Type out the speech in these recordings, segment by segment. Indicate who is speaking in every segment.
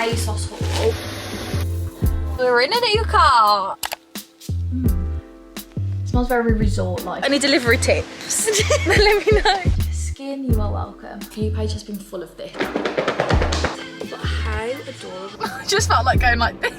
Speaker 1: ASOS haul. We're in a new car. Smells very resort-like. Any delivery tips? Let me know. Skin, you are welcome. The new page has been full of this. But how adorable. I just felt like going like this.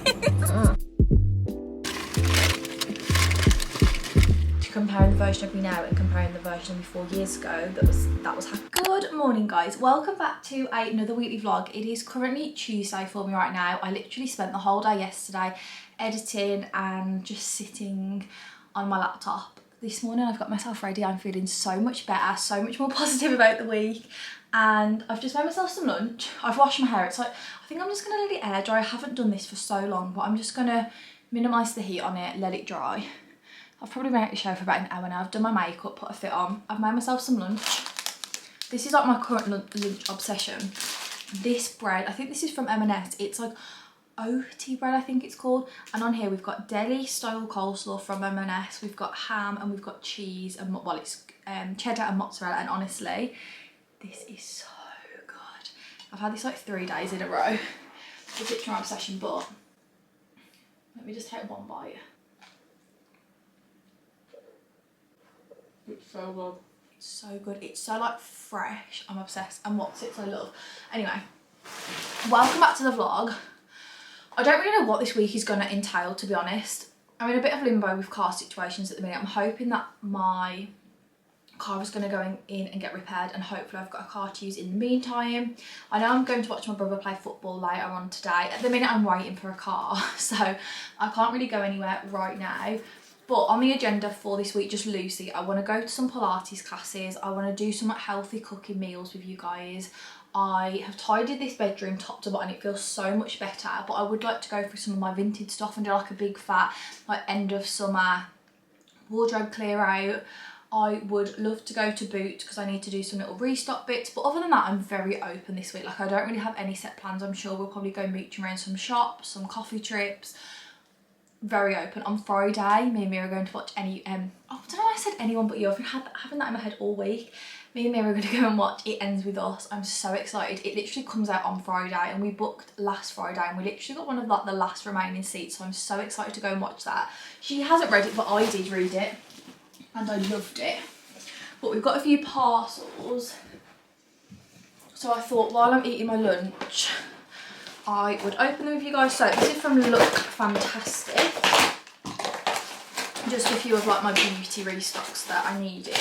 Speaker 1: Comparing the version of me now and comparing the version of me 4 years ago, that was happy. Good morning, guys. Welcome back to another weekly vlog. It is currently Tuesday for me right now. I literally spent the whole day yesterday editing and just sitting on my laptop. This morning I've got myself ready. I'm feeling so much better, so much more positive about the week, and I've just made myself some lunch. I've washed my hair. It's like, I think I'm just gonna let it air dry. I haven't done this for so long, but I'm just gonna minimise the heat on it, let it dry. I've probably been out the show for about an hour now. I've done my makeup, put a fit on. I've made myself some lunch. This is like my current lunch obsession. This bread, I think this is from M&S. It's like OT bread, I think it's called. And on here we've got deli style coleslaw from M&S. We've got ham and we've got cheese and, well, it's cheddar and mozzarella. And honestly, this is so good. I've had this like 3 days in a row. It's a bit my obsession, but let me just take one bite. It's so good. It's so good. It's so like fresh. I'm obsessed. And what's it I love. Anyway, welcome back to the vlog. I don't really know what this week is going to entail, to be honest. I'm in a bit of limbo with car situations at the minute. I'm hoping that my car is going to go in and get repaired, and hopefully I've got a car to use in the meantime. I know I'm going to watch my brother play football later on today. At the minute I'm waiting for a car, so I can't really go anywhere right now. But on the agenda for this week, just loosely, I want to go to some Pilates classes. I want to do some healthy cooking meals with you guys. I have tidied this bedroom top to bottom. It feels so much better. But I would like to go through some of my vintage stuff and do like a big fat like end of summer wardrobe clear out. I would love to go to Boots because I need to do some little restock bits. But other than that, I'm very open this week. Like, I don't really have any set plans. I'm sure we'll probably go mooching around some shops, some coffee trips. Very open. On Friday, me and Mia are going to watch I don't know why I said anyone but you. I've been having that in my head all week. Me and Mia are going to go and watch It Ends With Us. I'm so excited. It literally comes out on Friday, and we booked last Friday, and we literally got one of like the last remaining seats, so I'm so excited to go and watch that. She hasn't read it, but I did read it and I loved it. But we've got a few parcels, so I thought while I'm eating my lunch I would open them with you guys. So this is from Look Fantastic. Just a few of like my beauty restocks that I needed.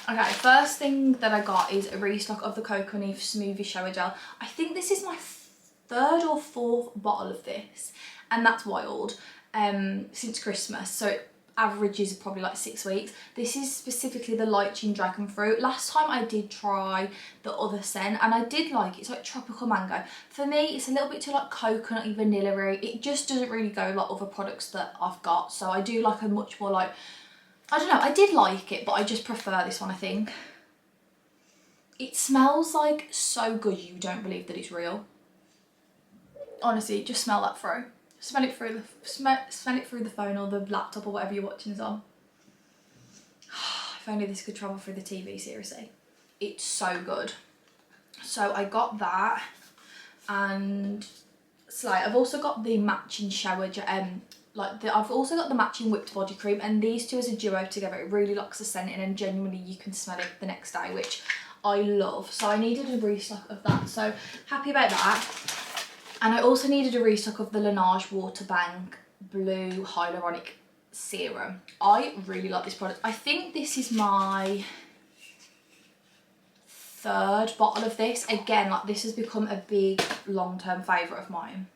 Speaker 1: Okay, first thing that I got is a restock of the Coco Eve Smoothie Shower Gel. I think this is my 3rd or 4th bottle of this, and that's wild, since Christmas. So it averages probably like 6 weeks. This is specifically the Lychee Dragon Fruit. Last time I did try the other scent and I did like it. It's like tropical mango. For me, it's a little bit too like coconutty, vanilla-y. It just doesn't really go like other products that I've got. So I do like a much more like, I don't know, I did like it, but I just prefer this one, I think. It smells like so good you don't believe that it's real. Honestly, just smell that through. Smell it through the phone or the laptop or whatever you're watching is on. If only this could travel through the TV, seriously. It's so good. So I got that, and Slay. I've also got the matching shower I've also got the matching whipped body cream, and these two as a duo together, it really locks the scent in, and genuinely you can smell it the next day, which I love. So I needed a restock of that, so happy about that. And I also needed a restock of the Laneige Water Bank Blue Hyaluronic Serum. I really like this product. I think this is my 3rd bottle of this. Again, like, this has become a big long-term favourite of mine.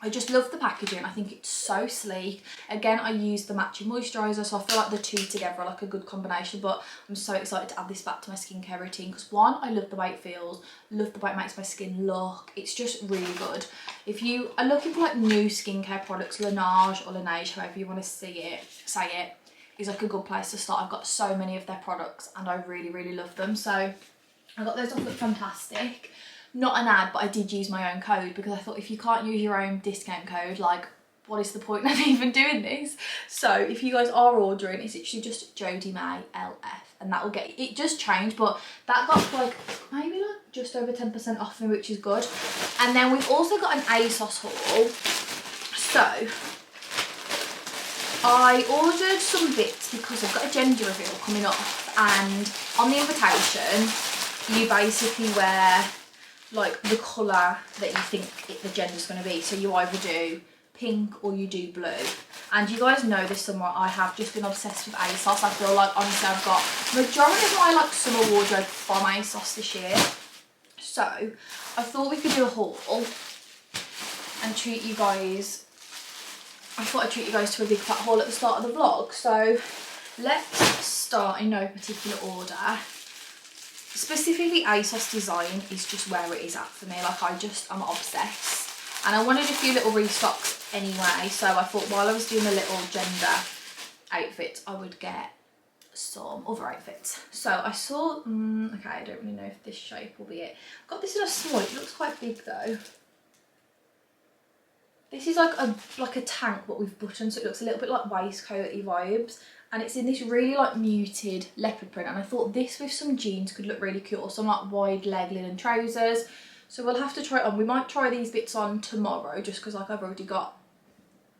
Speaker 1: I just love the packaging. I think it's so sleek. Again, I use the matching moisturiser, so I feel like the two together are like a good combination, but I'm so excited to add this back to my skincare routine because, one, I love the way it feels, love the way it makes my skin look. It's just really good. If you are looking for like new skincare products, Laneige or Laneige, however you want to say it, is like a good place to start. I've got so many of their products and I really, really love them. So I got those off Look Fantastic. Not an ad, but I did use my own code because I thought if you can't use your own discount code, like, what is the point of even doing this? So if you guys are ordering, it's actually just Jodie May LF, and that will get, it just changed, but that got like maybe like just over 10% off me, which is good. And then we've also got an ASOS haul. So I ordered some bits because I've got a gender reveal coming up, and on the invitation you basically wear like the colour that you think the gender's going to be. So you either do pink or you do blue. And you guys know this summer I have just been obsessed with ASOS. I feel like honestly I've got majority of my like summer wardrobe from ASOS this year. So I thought we could do a haul and treat you guys. I thought I'd treat you guys to a big fat haul at the start of the vlog. So let's start in no particular order. Specifically ASOS design is just where it is at for me. Like I'm obsessed. And I wanted a few little restocks anyway. So I thought while I was doing a little gender outfit, I would get some other outfits. So I saw, okay, I don't really know if this shape will be it. I've got this in a small, it looks quite big though. This is like a tank but with buttons, so it looks a little bit like waistcoaty vibes. And it's in this really like muted leopard print, and I thought this with some jeans could look really cute, or some like wide leg linen trousers. So we'll have to try it on. We might try these bits on tomorrow just because like I've already got,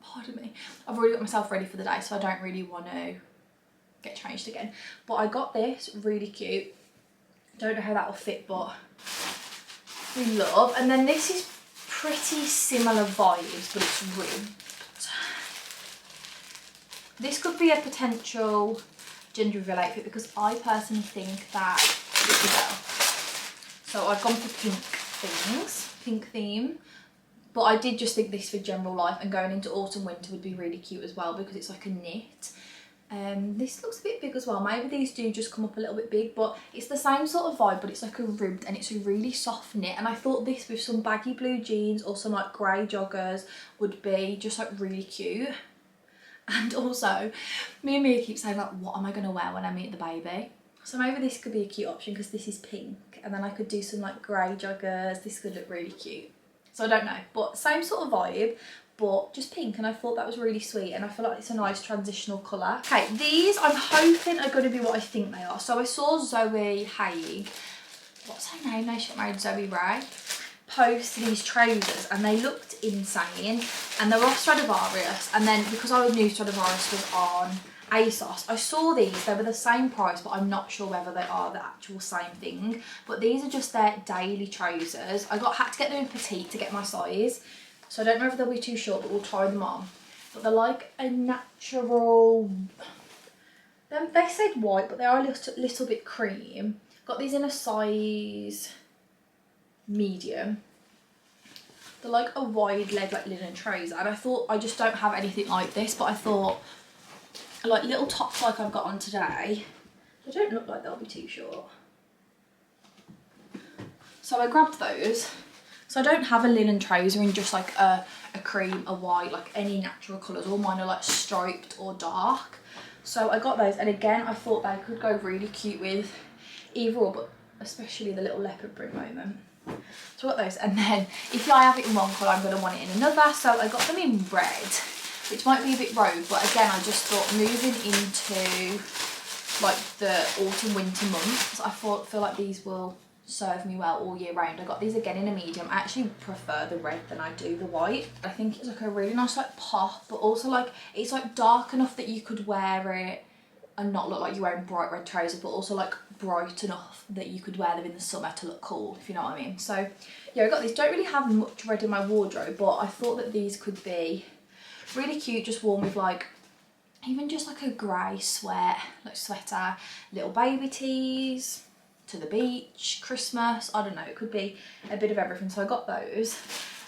Speaker 1: pardon me, I've already got myself ready for the day, so I don't really want to get changed again. But I got this, really cute. Don't know how that will fit, but we love. And then this is pretty similar vibes, but it's ribbed. This could be a potential gender reveal outfit because I personally think that it will go. So I've gone for pink theme. But I did just think this for general life, and going into autumn winter would be really cute as well because it's like a knit. This looks a bit big as well. Maybe these do just come up a little bit big, but it's the same sort of vibe, but it's like a ribbed and it's a really soft knit. And I thought this with some baggy blue jeans or some like grey joggers would be just like really cute. And also, me and Mia keep saying like, what am I going to wear when I meet the baby? So maybe this could be a cute option because this is pink, and then I could do some like grey joggers. This could look really cute. So I don't know, but same sort of vibe, but just pink, and I thought that was really sweet, and I feel like it's a nice transitional colour. Okay, these I'm hoping are going to be what I think they are. So I saw Zoe Haig, what's her name now? She got married, Zoe Ray, post these trousers, and they looked insane, and they were off Stradivarius. And then because I knew Stradivarius was on ASOS, I saw these, they were the same price, but I'm not sure whether they are the actual same thing. But these are just their daily trousers. I had to get them in petite to get my size, so I don't know if they'll be too short, but we'll try them on. But they're like a natural, they said white, but they are a little bit cream. Got these in a size medium. They're like a wide leg like linen trouser, and I thought I just don't have anything like this, but I thought like little tops like I've got on today, they don't look like they'll be too short. So I grabbed those. So I don't have a linen trouser in just like a cream, a white, like any natural colours. All mine are like striped or dark. So I got those, and again I thought they could go really cute with either or, but especially the little leopard print moment. So I got those, and then if I have it in one colour I'm going to want it in another, so I got them in red, which might be a bit rogue, but again I just thought moving into like the autumn winter months, I feel like these will serve me well all year round. I got these again in a medium. I actually prefer the red than I do the white. I think it's like a really nice like pop, but also like it's like dark enough that you could wear it and not look like you're wearing bright red trousers, but also like bright enough that you could wear them in the summer to look cool, if you know what I mean. So yeah, I got these. Don't really have much red in my wardrobe, but I thought that these could be really cute, just worn with like even just like a grey sweater, little baby tees, to the beach, Christmas, I don't know, it could be a bit of everything. So I got those.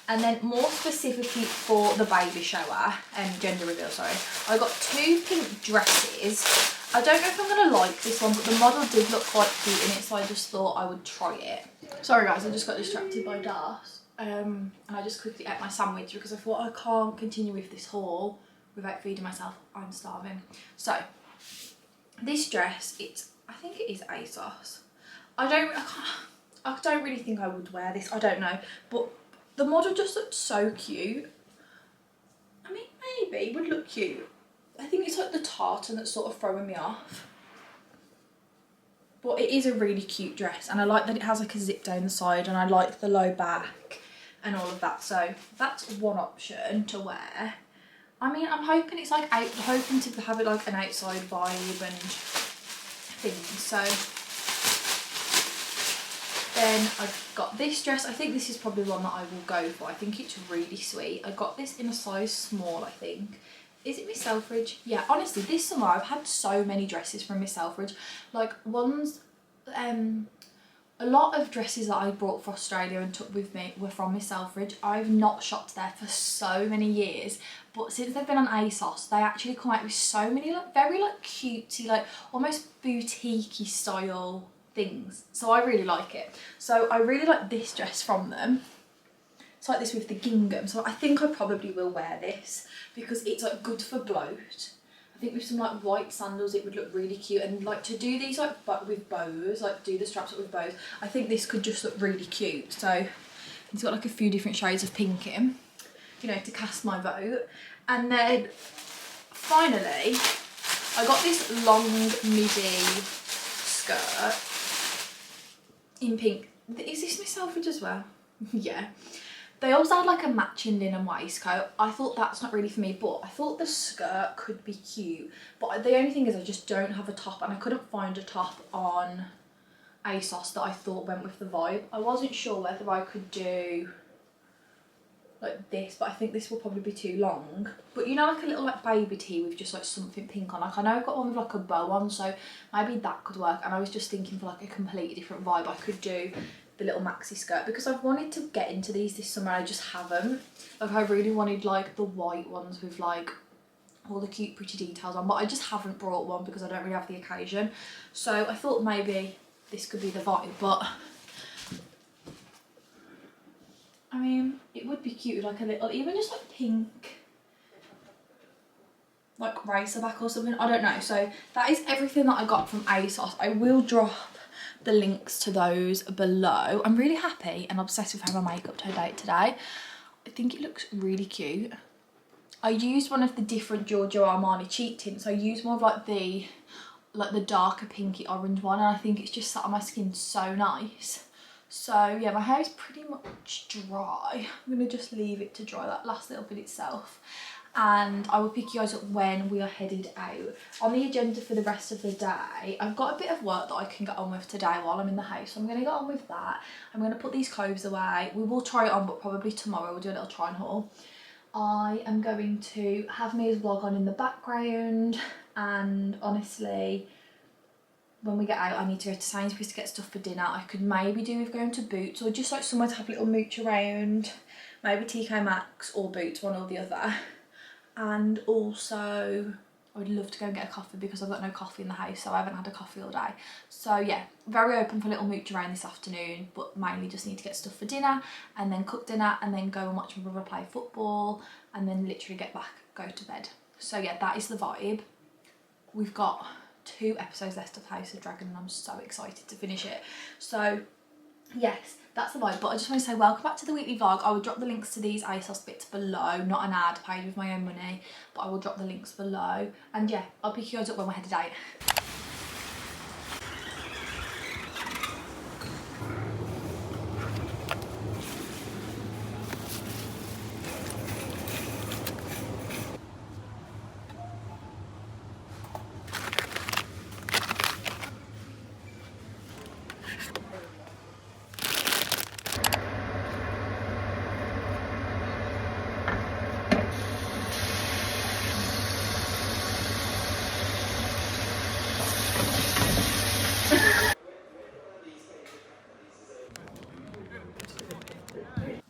Speaker 1: And then more specifically for the baby shower and gender reveal, sorry, I got two pink dresses. I don't know if I'm going to like this one, but the model did look quite cute in it, so I just thought I would try it. Sorry guys, I just got distracted by Darth. And I just quickly ate my sandwich because I thought I can't continue with this haul without feeding myself. I'm starving. So this dress, I think it is ASOS. I don't really think I would wear this. I don't know, but the model just looked so cute. I mean, maybe would look cute. I think it's like the tartan that's sort of throwing me off. But it is a really cute dress, and I like that it has like a zip down the side, and I like the low back and all of that. So that's one option to wear. I mean, I'm hoping it's like hoping to have it like an outside vibe and things. So then I've got this dress. I think this is probably one that I will go for. I think it's really sweet. I got this in a size small, I think. Is it Miss Selfridge? Yeah, honestly, this summer I've had so many dresses from Miss Selfridge. Like ones, a lot of dresses that I brought for Australia and took with me were from Miss Selfridge. I've not shopped there for so many years, but since they've been on ASOS, they actually come out with so many like very like cutesy, like almost boutique-y style things. So I really like it. So I really like this dress from them. It's like this with the gingham. So I think I probably will wear this because it's like good for bloat. I think with some like white sandals it would look really cute, and like to do these like with bows, like do the straps up with bows, I think this could just look really cute. So it's got like a few different shades of pink in, you know, to cast my vote. And then finally I got this long midi skirt in pink. Is this Miss Selfridge as well? Yeah. They also had like a matching linen waistcoat. I thought that's not really for me, but I thought the skirt could be cute. But the only thing is I just don't have a top, and I couldn't find a top on ASOS that I thought went with the vibe. I wasn't sure whether I could do like this, but I think this will probably be too long. But you know, like a little like baby tee with just like something pink on. Like I know I've got one with like a bow on, so maybe that could work. And I was just thinking for like a completely different vibe, I could do the little maxi skirt, because I've wanted to get into these this summer. I just haven't. Like I really wanted like the white ones with like all the cute pretty details on, but I just haven't brought one because I don't really have the occasion. So I thought maybe this could be the vibe, but I mean, it would be cute with like a little, even just like pink, like racerback or something, I don't know. So that is everything that I got from ASOS. I will drop the links to those below. I'm really happy and obsessed with how my makeup turned out today. I think it looks really cute. I used one of the different Giorgio Armani cheek tints. I used more of like the darker pinky orange one, and I think it's just sat on my skin so nice. So yeah, my hair is pretty much dry. I'm gonna just leave it to dry that last little bit itself, and I will pick you guys up when we are headed out. On the agenda for the rest of the day, I've got a bit of work that I can get on with today while I'm in the house, so I'm going to get on with that. I'm going to put these clothes away. We will try it on, but probably tomorrow we'll do a little try and haul. I am going to have Mia's vlog on in the background, and honestly, when we get out I need to go to Sainsbury's to get stuff for dinner. I could maybe do with going to Boots, or just like somewhere to have a little mooch around, maybe TK Maxx or Boots, one or the other. And also I would love to go and get a coffee because I've got no coffee in the house, so I haven't had a coffee all day. So yeah, very open for a little mooch around this afternoon, but mainly just need to get stuff for dinner and then cook dinner and then go and watch my brother play football and then literally get back, go to bed. So yeah, that is the vibe. We've got 2 episodes left of House of Dragon and I'm so excited to finish it. So yes, that's the vibe. But I just want to say welcome back to the weekly vlog. I will drop the links to these ASOS bits below, not an ad, paid with my own money, but I will drop the links below. And yeah, I'll pick you guys up when we're headed out.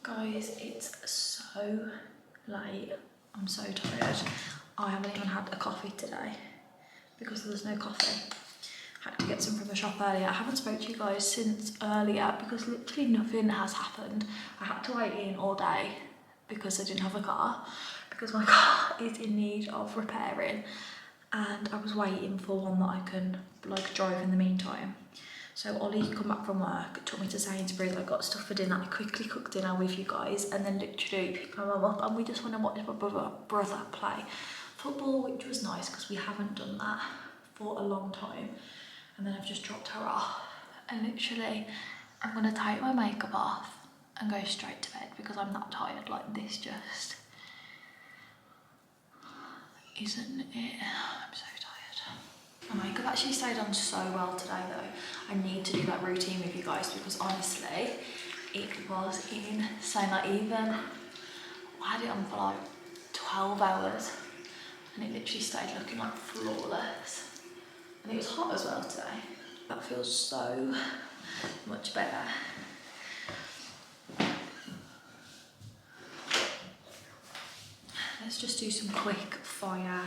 Speaker 1: Guys, it's so late. I'm so tired. I haven't even had a coffee today because there's no coffee. I had to get some from the shop earlier. I haven't spoke to you guys since earlier because literally nothing has happened. I had to wait in all day because I didn't have a car, because my car is in need of repairing, and I was waiting for one that I can like drive in the meantime. So Ollie come back from work, took me to Sainsbury's, I got stuff for dinner, I quickly cooked dinner with you guys, and then literally picked my mum up, and we just went and watched my brother play football, which was nice because we haven't done that for a long time. And then I've just dropped her off, and literally I'm gonna take my makeup off and go straight to bed because I'm that tired. Like, this just isn't it. I'm so tired. My makeup actually stayed on so well today though. I need to do that routine with you guys because honestly it was insane. Like, even I had it on for like 12 hours and it literally stayed looking like flawless. And it was hot as well today. That feels so much better. Let's just do some quick fire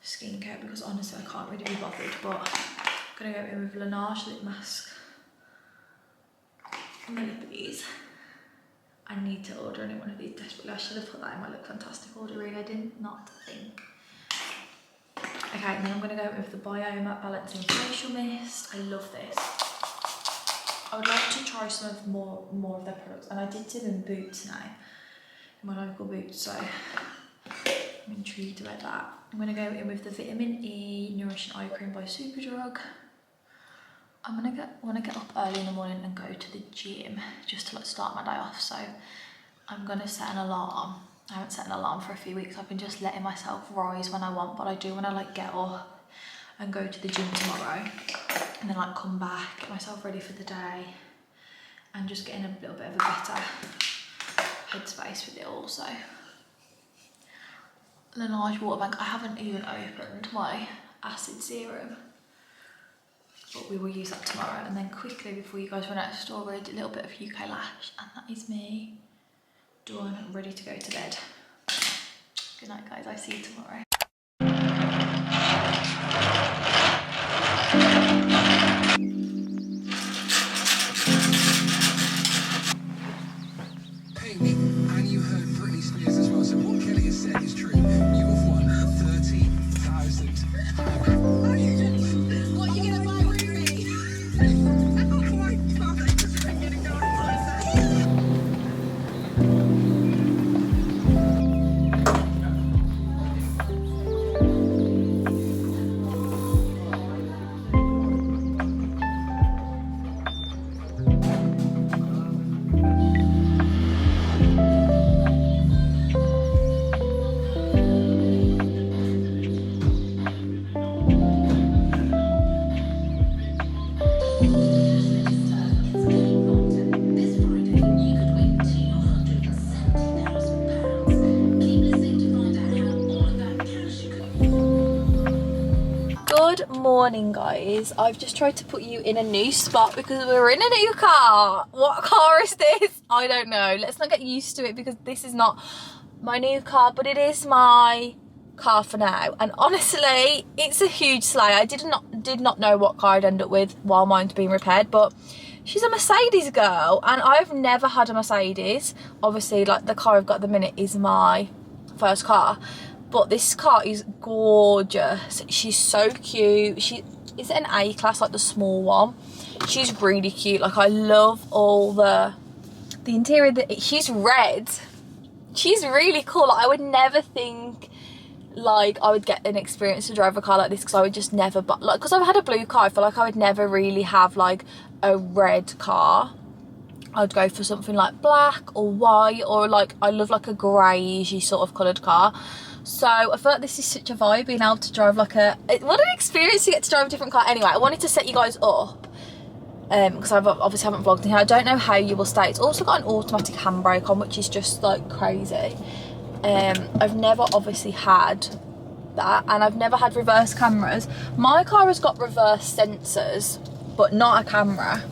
Speaker 1: skincare because honestly I can't really be bothered, but I'm gonna go in with Laneige lip mask and my lippies. I need to order any one of these desperately. I should have put that in my Look Fantastic order, really. I did not think. Okay, and then I'm gonna go with the Bioma Balancing Facial Mist. I love this. I would like to try some of more of their products, and I did see them in Boots now, in my local Boots, so I'm intrigued about that. I'm gonna go in with the Vitamin E Nourishing Eye Cream by Superdrug. I wanna get up early in the morning and go to the gym just to like start my day off, so I'm gonna set an alarm. I haven't set an alarm for a few weeks. I've been just letting myself rise when I want, but I do want to like get up and go to the gym tomorrow and then like come back, get myself ready for the day and just get in a little bit of a better headspace with it also. Laneige water bank. I haven't even opened my acid serum, but we will use that tomorrow. And then quickly before you guys run out of storage, a little bit of UK Lash, and that is me done, ready to go to bed. Good night guys, I'll see you tomorrow.
Speaker 2: And you heard Britney Spears as well, so what Kelly has said is true. You have won 30,000. What, you gonna buy Ruby? Oh my god, I just really gonna go on
Speaker 1: Good morning guys. I've just tried to put you in a new spot because we're in a new car. What car is this? I don't know. Let's not get used to it because this is not my new car, but it is my car for now. And honestly, it's a huge slay. I did not know what car I'd end up with while mine's being repaired, but she's a Mercedes girl and I've never had a Mercedes. Obviously, like the car I've got at the minute is my first car. But this car is gorgeous. She's so cute. She is an A class, like the small one. She's really cute. Like, I love all the interior. She's red. She's really cool. Like, I would never think like I would get an experience to drive a car like this because I would just never. But like, because I've had a blue car, I feel like I would never really have like a red car. I'd go for something like black or white, or like I love like a greyish sort of coloured car. So I feel like this is such a vibe, being able to drive like what an experience to get to drive a different car. Anyway, I wanted to set you guys up because I've obviously haven't vlogged in here. I don't know how you will stay. It's also got an automatic handbrake on, which is just like crazy. I've never obviously had that, and I've never had reverse cameras. My car has got reverse sensors but not a camera,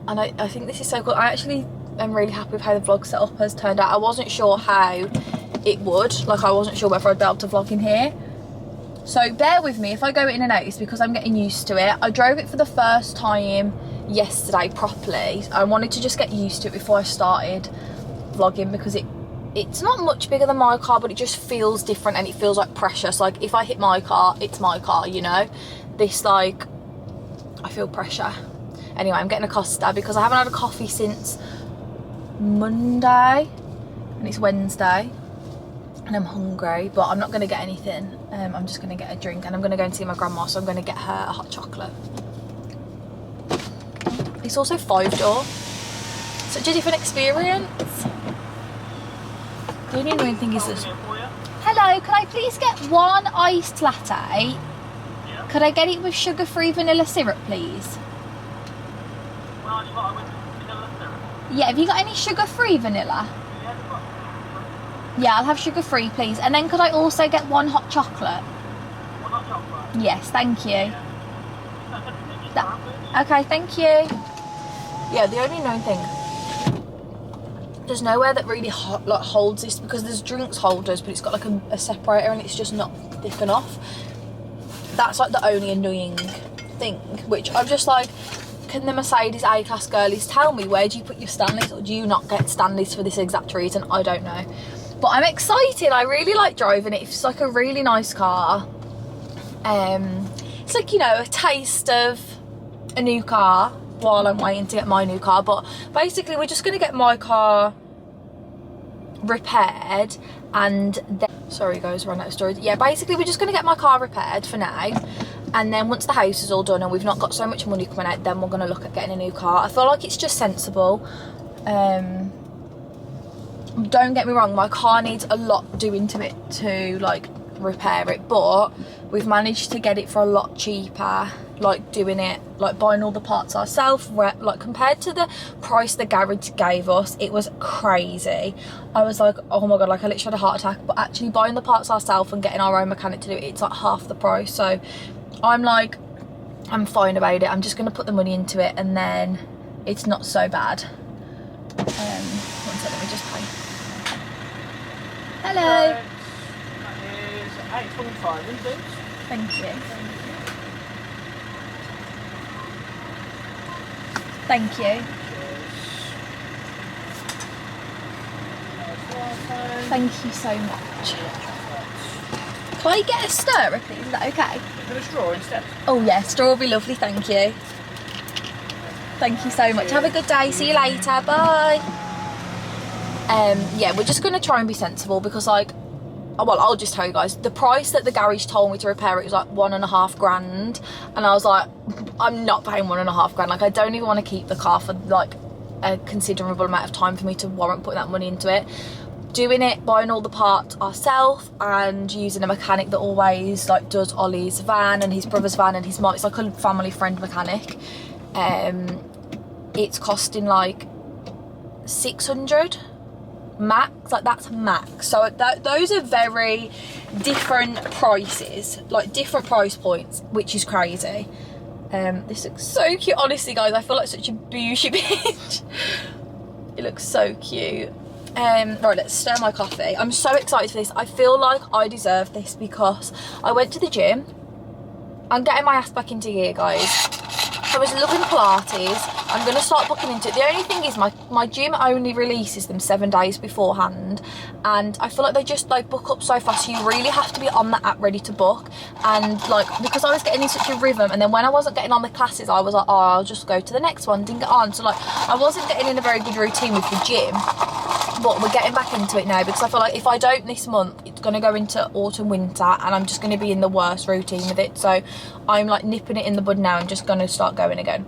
Speaker 1: and I think this is so cool. I actually am really happy with how the vlog setup has turned out. I wasn't sure how it would, like I wasn't sure whether I'd be able to vlog in here, so bear with me if I go in and out. It's because I'm getting used to it. I drove it for the first time yesterday properly. I wanted to just get used to it before I started vlogging because it's not much bigger than my car, but it just feels different and it feels like precious. Like if I hit my car, it's my car, you know. This, like, I feel pressure. Anyway, I'm getting a Costa because I haven't had a coffee since Monday and it's Wednesday and I'm hungry, but I'm not going to get anything. I'm just going to get a drink and I'm going to go and see my grandma, so I'm going to get her a hot chocolate. It's also 5-door. Such a different experience. The only annoying thing is this. Hello, can I please get one iced latte? Yeah. Could I get it with sugar-free vanilla syrup, please? Well, you got it with vanilla syrup? Yeah, have you got any sugar-free vanilla? Yeah, I'll have sugar-free, please. And then could I also get one hot chocolate? One hot chocolate? Yes, thank you. Yeah. Okay, thank you. Yeah, the only known thing, there's nowhere that really holds this, because there's drinks holders, but it's got like a separator and it's just not thick enough. That's like the only annoying thing, which I'm just like, can the Mercedes A-Class girlies tell me, where do you put your Stanleys, or do you not get Stanleys for this exact reason? I don't know. But I'm excited. I really like driving it. It's like a really nice car. It's like, you know, a taste of a new car while I'm waiting to get my new car. But basically we're just going to get my car repaired and then, sorry guys, ran out of storage. Yeah, basically we're just going to get my car repaired for now, and then once the house is all done and we've not got so much money coming out, then we're going to look at getting a new car. I feel like it's just sensible. Don't get me wrong, my car needs a lot doing to it to like repair it, but we've managed to get it for a lot cheaper, like doing it, like buying all the parts ourselves. Like compared to the price the garage gave us, it was crazy. I was like, oh my god, like I literally had a heart attack. But actually buying the parts ourselves and getting our own mechanic to do it, it's like half the price. So I'm like, I'm fine about it. I'm just going to put the money into it and then it's not so bad. One second, let me just pay. Hello.
Speaker 3: That is 8.25 in boots.
Speaker 1: Thank you. Thank you. Thank you so much. Can I get a stirrer, please? Is that okay?
Speaker 3: Is it a straw instead?
Speaker 1: Oh yeah, straw would be lovely, thank you. Thank you so much. Have a good day. See you later. Bye. Yeah, we're just going to try and be sensible because, like, well, I'll just tell you guys, the price that the garage told me to repair it was like $1.5 grand, and I was like, I'm not paying $1.5 grand. Like, I don't even want to keep the car for like a considerable amount of time for me to warrant putting that money into it. Doing it, buying all the parts ourselves and using a mechanic that always like does Ollie's van and his brother's van and his mom, it's like a family friend mechanic. It's costing like 600 max, like that's max. So those are very different prices, like different price points, which is crazy. This looks so cute, honestly guys. I feel like such a bougie bitch. It looks so cute. Right, let's stir my coffee. I'm so excited for this. I feel like I deserve this because I went to the gym. I'm getting my ass back into gear, guys. I was loving Pilates. I'm going to start booking into it. The only thing is my gym only releases them 7 days beforehand, and I feel like they just like book up so fast. So you really have to be on the app ready to book. And like, because I was getting in such a rhythm, and then when I wasn't getting on the classes, I was like, oh, I'll just go to the next one, didn't get on. So like, I wasn't getting in a very good routine with the gym. But we're getting back into it now because I feel like if I don't this month, it's going to go into autumn, winter, and I'm just going to be in the worst routine with it. So I'm like nipping it in the bud now and just going to start going again.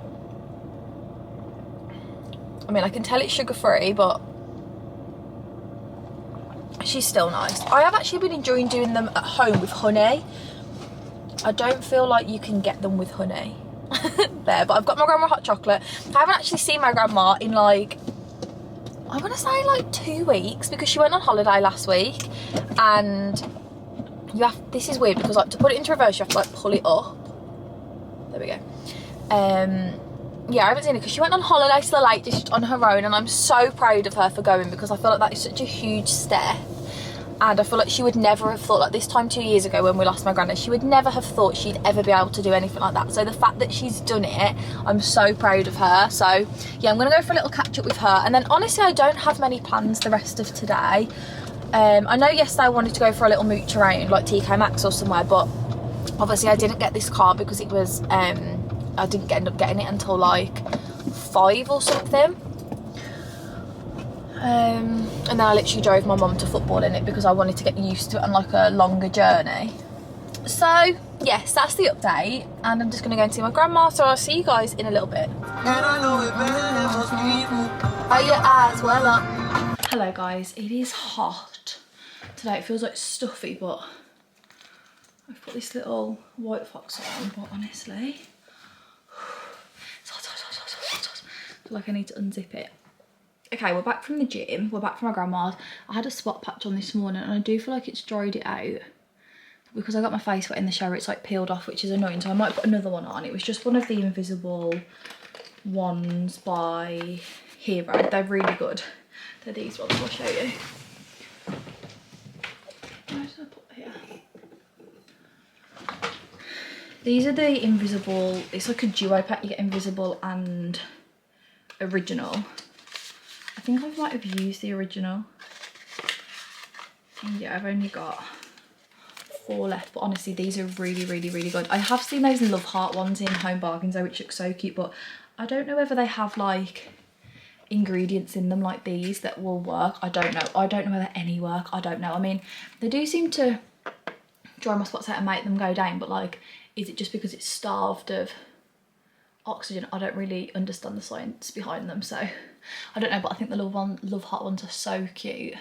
Speaker 1: I mean, I can tell it's sugar-free, but she's still nice. I have actually been enjoying doing them at home with honey. I don't feel like you can get them with honey there, but I've got my grandma hot chocolate. I haven't actually seen my grandma in like, I want to say like 2 weeks, because she went on holiday last week, and you have, this is weird because like to put it into reverse you have to like pull it up. There we go. Yeah, I haven't seen her because she went on holiday to the Lake District on her own, and I'm so proud of her for going because I feel like that is such a huge step. And I feel like she would never have thought, like this time 2 years ago when we lost my granddad, she would never have thought she'd ever be able to do anything like that. So the fact that she's done it, I'm so proud of her. So yeah, I'm gonna go for a little catch up with her, and then honestly I don't have many plans the rest of today. I know yesterday I wanted to go for a little mooch around like TK Maxx or somewhere, but obviously I didn't get this car because it was I didn't end up getting it until like 5 or something. And then I literally drove my mum to football in it because I wanted to get used to it on like a longer journey. So yes, that's the update, and I'm just gonna go and see my grandma, so I'll see you guys in a little bit. Hello guys, it is hot today. It feels like stuffy, but I've put this little white fox on, but honestly it's hot. I feel like I need to unzip it. Okay, we're back from the gym, we're back from my grandma's. I had a spot patch on this morning and I do feel like it's dried it out. Because I got my face wet in the shower, it's like peeled off, which is annoying, so I might put another one on. It was just one of the invisible ones by Hero. They're really good. They're these ones, I'll show you. Where did I put here? These are the invisible, it's like a duo pack. You get invisible and original. I think I might have used the original. And yeah, I've only got 4 left, but honestly these are really good. I have seen those Love Heart ones in Home Bargains though, which look so cute, but I don't know whether they have like ingredients in them like these that will work. I don't know whether any work. I don't know. I mean, they do seem to dry my spots out and make them go down, but like, is it just because it's starved of oxygen? I don't really understand the science behind them, so I don't know, but I think the Love Heart ones are so cute.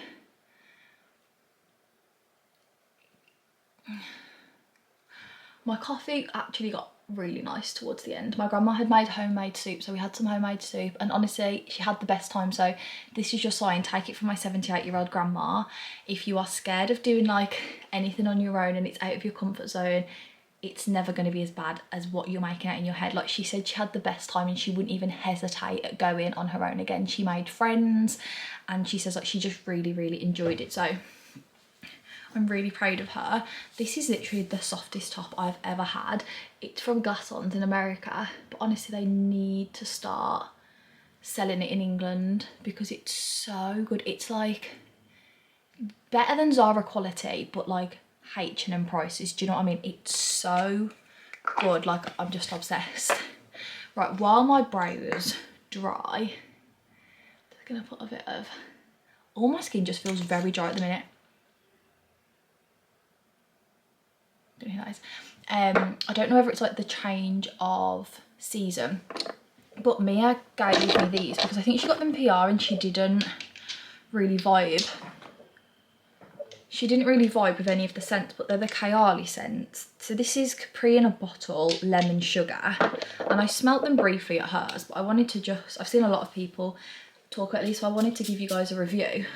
Speaker 1: My coffee actually got really nice towards the end. My grandma had made homemade soup, so we had some homemade soup, and honestly she had the best time. So this is your sign, take it from my 78-year-old grandma. If you are scared of doing like anything on your own and it's out of your comfort zone, it's never going to be as bad as what you're making out in your head. Like, she said she had the best time and she wouldn't even hesitate at going on her own again. She made friends and she says like she just really enjoyed it. So I'm really proud of her. This is literally the softest top I've ever had. It's from XOXO in America, but honestly they need to start selling it in England because it's so good. It's like better than Zara quality, but like H&M prices. Do you know what I mean? It's so good. Like, I'm just obsessed. Right, while my brows dry, I'm just gonna put a bit of, all my skin just feels very dry at the minute. I don't know whether it's like the change of season, but Mia gave me these because I think she got them PR and she didn't really vibe. She didn't really vibe with any of the scents, but they're the Kayali scents. So this is Capri in a bottle, lemon sugar, and I smelt them briefly at hers, but I wanted to just, I've seen a lot of people talk at least, so I wanted to give you guys a review.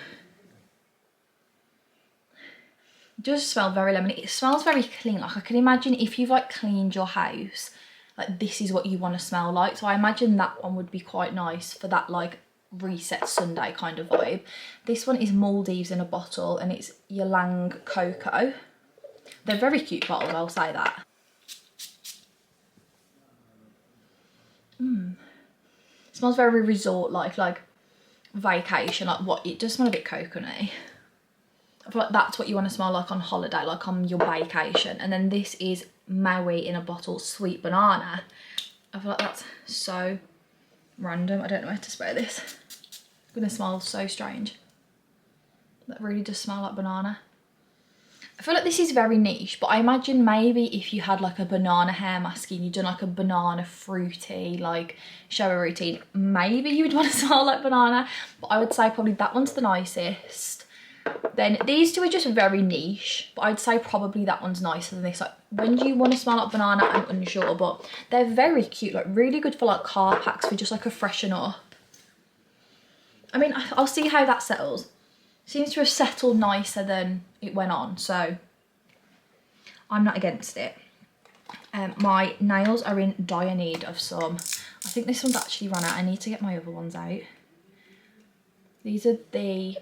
Speaker 1: It does smell very lemony. It smells very clean. Like, I can imagine if you've like cleaned your house, like this is what you want to smell like. So I imagine that one would be quite nice for that like reset Sunday kind of vibe. This one is Maldives in a bottle and it's Ylang Cocoa. They're very cute bottles, I'll say that. It smells very resort like vacation, like what, it does smell a bit coconutty. I feel like that's what you want to smell like on holiday, like on your vacation. And then this is Maui in a bottle, sweet banana. I feel like that's so random. I don't know how to spray this. It's gonna smell so strange. That really does smell like banana. I feel like this is very niche, but I imagine maybe if you had like a banana hair mask and you'd done like a banana fruity like shower routine, maybe you would want to smell like banana. But I would say probably that one's the nicest. Then these two are just very niche, but I'd say probably that one's nicer than this. Like, when do you want to smell like banana? I'm unsure, but they're very cute, like really good for like car packs, for just like a freshen up. I mean, I'll see how that settles. Seems to have settled nicer than it went on, so I'm not against it. My nails are in dire need of some. I think this one's actually run out. I need to get my other ones out. These are the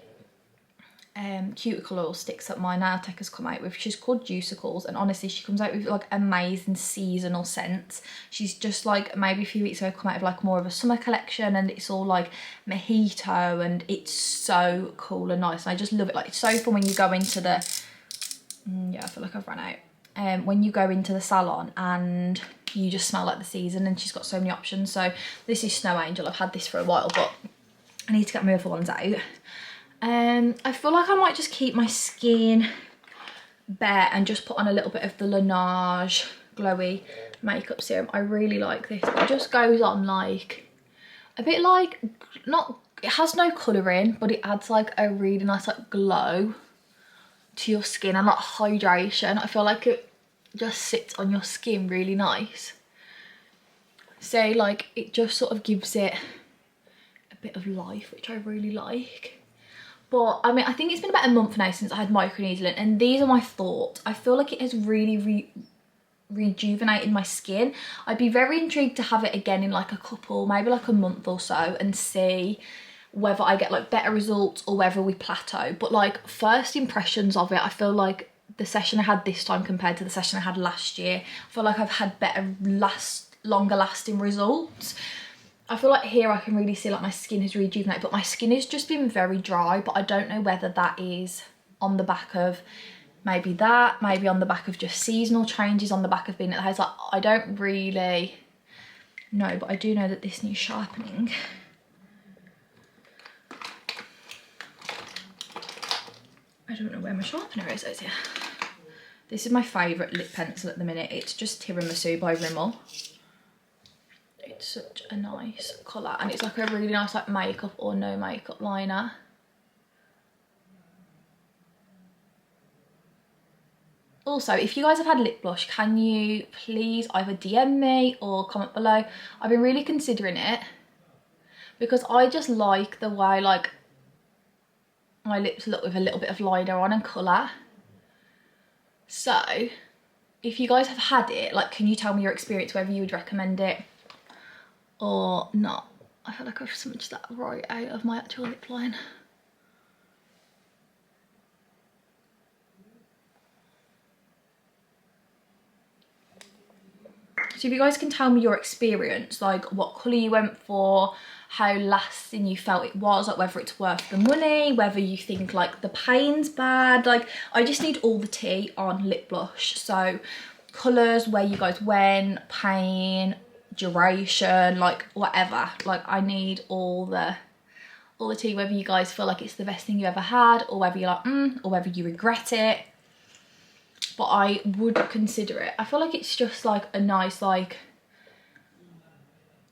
Speaker 1: cuticle oil sticks that my nail tech has come out with. She's called Juicicles, and honestly she comes out with like amazing seasonal scents. She's just like maybe a few weeks ago come out with like more of a summer collection, and it's all like mojito, and it's so cool and nice, and I just love it. Like, it's so fun when you go into the yeah, I feel like I've run out. When you go into the salon and you just smell like the season, and she's got so many options. So this is Snow Angel. I've had this for a while, but I need to get my other ones out. I feel like I might just keep my skin bare and just put on a little bit of the Laneige glowy makeup serum. I really like this. It just goes on like a bit like, not, it has no colouring, but it adds like a really nice like glow to your skin and like hydration. I feel like it just sits on your skin really nice. So like it just sort of gives it a bit of life, which I really like. But I mean, I think it's been about a month now since I had microneedling, and these are my thoughts. I feel like it has really rejuvenated my skin. I'd be very intrigued to have it again in like a couple, maybe like a month or so, and see whether I get like better results or whether we plateau. But like first impressions of it, I feel like the session I had this time compared to the session I had last year, I feel like I've had better longer lasting results. I feel like here I can really see like my skin has rejuvenated, but my skin has just been very dry. But I don't know whether that is on the back of maybe that, maybe on the back of just seasonal changes, on the back of being at the house. Like, I don't really know, but I do know that this needs sharpening. I don't know where my sharpener is. Oh, it's here. This is my favourite lip pencil at the minute. It's just Tiramisu by Rimmel. It's such a nice colour, and it's like a really nice like makeup or no makeup liner. Also, if you guys have had lip blush, can you please either DM me or comment below? I've been really considering it because I just like the way like my lips look with a little bit of liner on and colour. So if you guys have had it, like, can you tell me your experience, whether you would recommend it or not? I feel like I've smudged that right out of my actual lip line. So if you guys can tell me your experience, like what colour you went for, how lasting you felt it was, like whether it's worth the money, whether you think like the pain's bad. Like, I just need all the tea on lip blush. So colours, where you guys went, pain, duration, like whatever. Like, I need all the tea, whether you guys feel like it's the best thing you ever had, or whether you're like or whether you regret it. But I would consider it. I feel like it's just like a nice like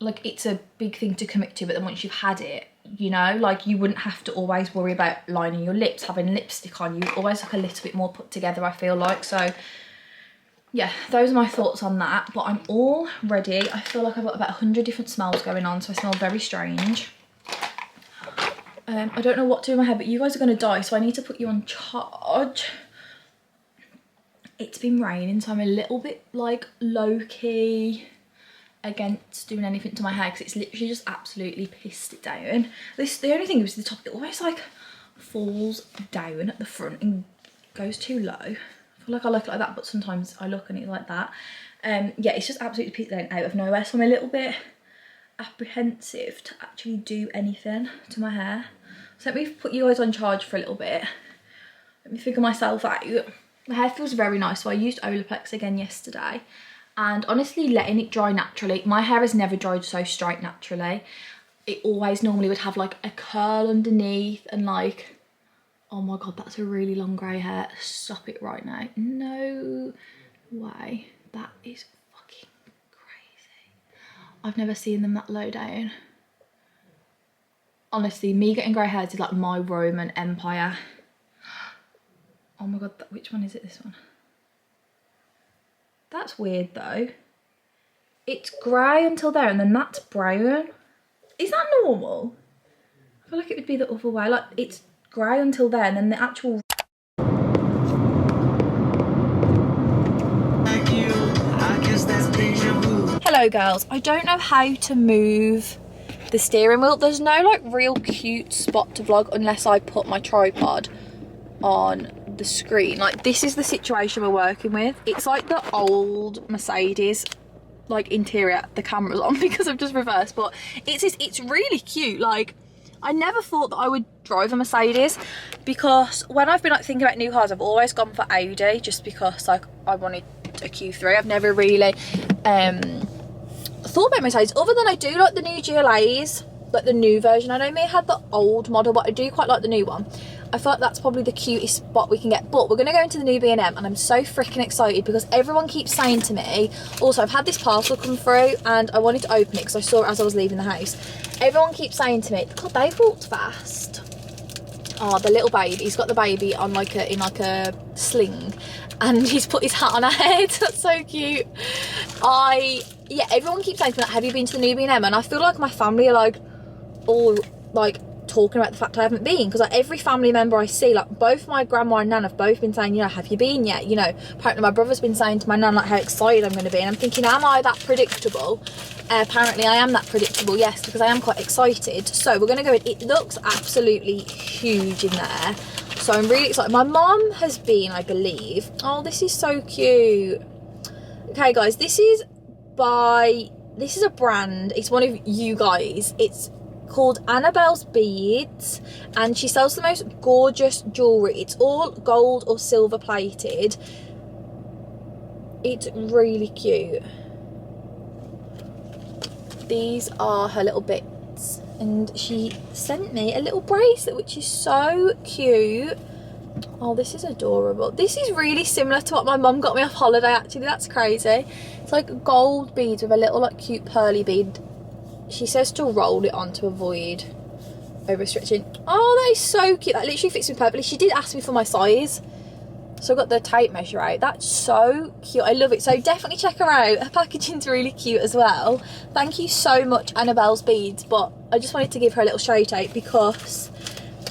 Speaker 1: it's a big thing to commit to, but then once you've had it, you know, like you wouldn't have to always worry about lining your lips, having lipstick on. You always look a little bit more put together, I feel like. So yeah, those are my thoughts on that. But I'm all ready. I feel like I've got about 100 different smells going on, so I smell very strange. I don't know what to do in my hair, but you guys are going to die, so I need to put you on charge. It's been raining, so I'm a little bit like low-key against doing anything to my hair because it's literally just absolutely pissed it down. The only thing is the top, it always like falls down at the front and goes too low. I feel like I like it like that, but sometimes I look and it's like that. Yeah, it's just absolutely pissed down out of nowhere, so I'm a little bit apprehensive to actually do anything to my hair. So let me put you guys on charge for a little bit. Let me figure myself out. My hair feels very nice, so I used Olaplex again yesterday, and honestly letting it dry naturally. My hair has never dried so straight naturally. It always normally would have like a curl underneath and like, oh my god, that's a really long grey hair. Stop it right now. No way. That is fucking crazy. I've never seen them that low down. Honestly, me getting grey hairs is like my Roman Empire. Oh my god, which one is it? This one? That's weird though. It's grey until there and then that's brown. Is that normal? I feel like it would be the other way. Like, it's grey until there and then the actual... Hello girls, I don't know how to move the steering wheel. There's no like real cute spot to vlog unless I put my tripod on the screen. Like, this is the situation we're working with. It's like the old Mercedes like interior the camera's on because I've just reversed, but it's really cute. Like, I never thought that I would drive a Mercedes because when I've been like thinking about new cars, I've always gone for Audi just because like I wanted a Q3. I've never really thought about my size, other than I do like the new GLAs, like the new version. I know Mia had the old model, but I do quite like the new one. I feel like that's probably the cutest spot we can get. But we're going to go into the new B&M, and I'm so freaking excited because everyone keeps saying to me, also I've had this parcel come through and I wanted to open it because I saw it as I was leaving the house. Everyone keeps saying to me, God, they've walked fast. Oh, the little baby, he's got the baby on like in a sling, and he's put his hat on her head. That's so cute. Yeah, everyone keeps saying to me, have you been to the new B&M? And I feel like my family are like all like talking about the fact I haven't been, because like every family member I see, like both my grandma and nan have both been saying, you know, have you been yet? You know, apparently my brother's been saying to my nan like how excited I'm going to be, and I'm thinking, am I that predictable? Apparently I am that predictable, yes, because I am quite excited. So we're going to go in. It looks absolutely huge in there, so I'm really excited. My mum has been, I believe. Oh, this is so cute. Okay guys, this is a brand, it's one of you guys, it's called Annabelle's Beads, and she sells the most gorgeous jewellery. It's all gold or silver plated. It's really cute. These are her little bits, and she sent me a little bracelet which is so cute. Oh, this is adorable. This is really similar to what my mum got me off holiday, actually. That's crazy. It's like gold beads with a little like cute pearly bead. She says to roll it on to avoid overstretching. Oh, that is so cute. That literally fits me perfectly. She did ask me for my size, so I got the tape measure out. That's so cute. I love it. So definitely check her out. Her packaging's really cute as well. Thank you so much, Annabelle's Beads. But I just wanted to give her a little shout out because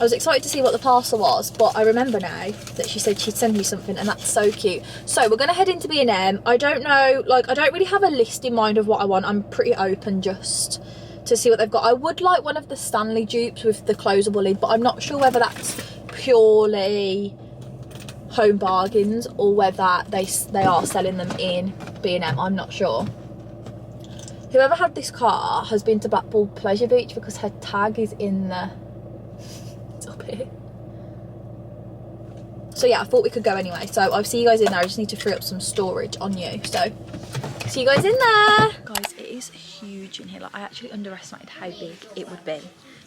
Speaker 1: I was excited to see what the parcel was, but I remember now that she said she'd send me something, and that's so cute. So we're going to head into B&M. I don't know, like, I don't really have a list in mind of what I want. I'm pretty open just to see what they've got. I would like one of the Stanley dupes with the closable lid, but I'm not sure whether that's purely home bargains or whether they are selling them in B&M. I'm not sure. Whoever had this car has been to Blackpool Pleasure Beach because her tag is in the... up here. So yeah, I thought we could go anyway. So I'll see you guys in there. I just need to free up some storage on you. So see you guys in there. Guys, it is huge in here. Like, I actually underestimated how big it would be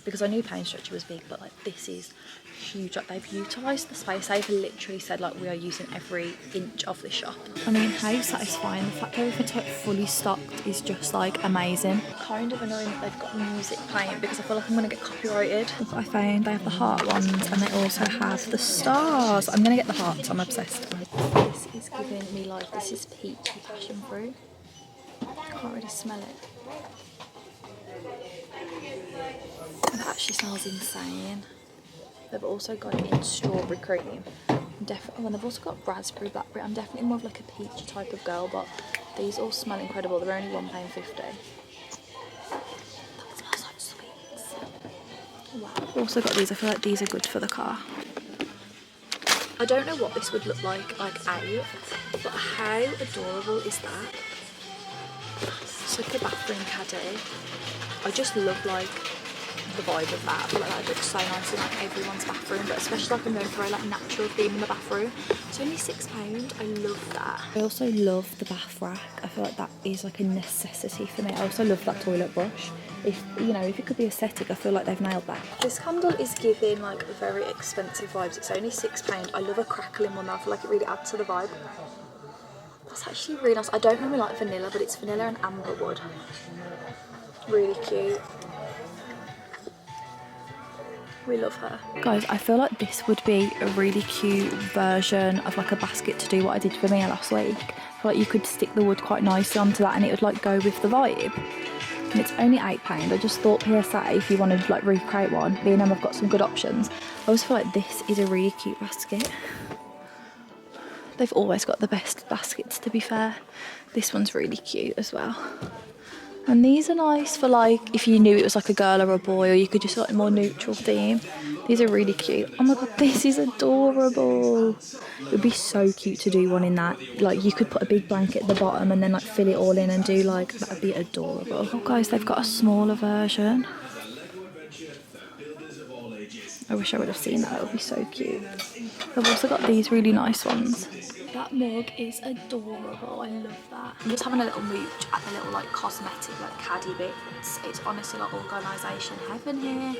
Speaker 1: because I knew Pain Structure was big, but like this is huge. Like, they've utilised the space. They've literally said like we are using every inch of the shop. I mean, how satisfying. The fact that everything's like fully stocked is just like amazing. Kind of annoying that they've got music playing because I feel like I'm going to get copyrighted. Look what I found. They have the heart ones and they also have the stars. I'm going to get the hearts. I'm obsessed. This is giving me life. This is peachy passion fruit. I can't really smell it. It actually smells insane. They've also got it in strawberry cream. Definitely, and they've also got raspberry, blackberry. I'm definitely more of like a peachy type of girl, but these all smell incredible. They're only £1.50. That smells like sweets. Wow. Also got these. I feel like these are good for the car. I don't know what this would look like out, but how adorable is that? It's like a bathroom caddy. I just love like the vibe of that. I feel like that looks so nice in like everyone's bathroom, but especially like I'm going for a like natural theme in the bathroom. It's only £6. I love that. I also love the bath rack. I feel like that is like a necessity for me. I also love that toilet brush. If you know, if it could be aesthetic, I feel like they've nailed that. This candle is giving like very expensive vibes. It's only £6. I love a crackling one though. I feel like it really adds to the vibe. That's actually really nice. I don't really like vanilla, but it's vanilla and amber wood. Really cute. We love her. Guys, I feel like this would be a really cute version of like a basket to do what I did for Mia last week. I feel like you could stick the wood quite nicely onto that and it would like go with the vibe. And it's only £8. I just thought PSA, if you wanted to like recreate one, B&M have got some good options. I always feel like this is a really cute basket. They've always got the best baskets, to be fair. This one's really cute as well. And these are nice for like if you knew it was like a girl or a boy, or you could just like a more neutral theme. These are really cute. Oh my god, this is adorable. It would be so cute to do one in that. Like you could put a big blanket at the bottom and then like fill it all in and do like, that would be adorable. Oh guys, they've got a smaller version. I wish I would have seen that. That would be so cute. I've also got these really nice ones. That mug is adorable. I love that. I'm just having a little mooch at the little like cosmetic like caddy bits. It's honestly like organisation heaven here.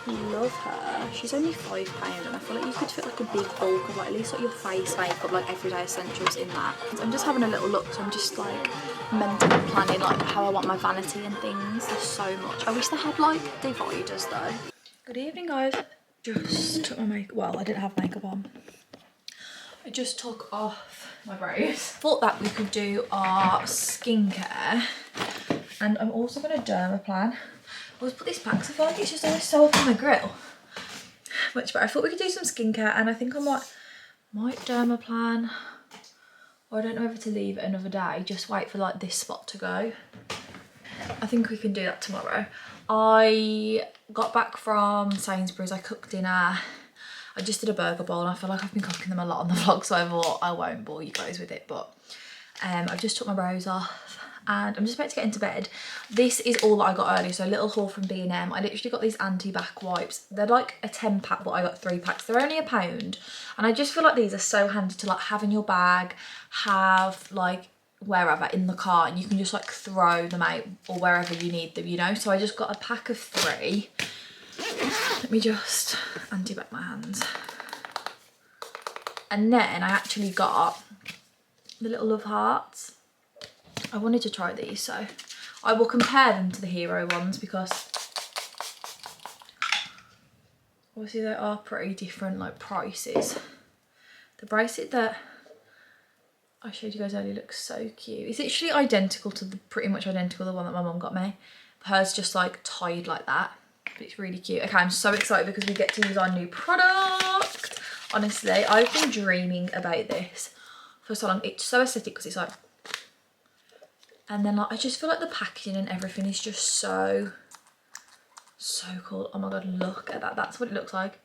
Speaker 1: Love her. She's only £5 and I feel like you could fit like a big bulk of like at least like your face makeup, like everyday essentials in that. I'm just having a little look, so I'm just like mentally planning like how I want my vanity and things. There's so much. I wish they had like dividers though. Good evening guys. Just took my makeup, well I didn't have makeup on. I just took off my brows. Thought that we could do our skincare, and I'm also going to dermaplan. I always put this back because I feel like it's just always so up on my grill. Much better. I thought we could do some skincare, and I think I might dermaplan, or I don't know whether to leave it another day, just wait for like this spot to go. I think we can do that tomorrow. I got back from Sainsbury's, I cooked dinner. I just did a burger bowl and I feel like I've been cooking them a lot on the vlog, so I thought I won't bore you guys with it, but I've just took my brows off and I'm just about to get into bed. This is all that I got earlier, so a little haul from B&M. I literally got these anti-back wipes. They're like a 10 pack, but I got 3 packs. They're only £1, and I just feel like these are so handy to like have in your bag, have like wherever in the car, and you can just like throw them out or wherever you need them, you know. So I just got a pack of 3. Let me just anti-back my hands. And then I actually got the little love hearts. I wanted to try these, so I will compare them to the hero ones because obviously they are pretty different like prices. The bracelet that I showed you guys earlier looks so cute. It's literally identical to the, pretty much identical to the one that my mum got me. Hers just like tied like that. But it's really cute. Okay, I'm so excited because we get to use our new product. Honestly, I've been dreaming about this for so long. It's so aesthetic because it's like, and then like I just feel like the packaging and everything is just so cool. Oh my god, look at that. That's what it looks like.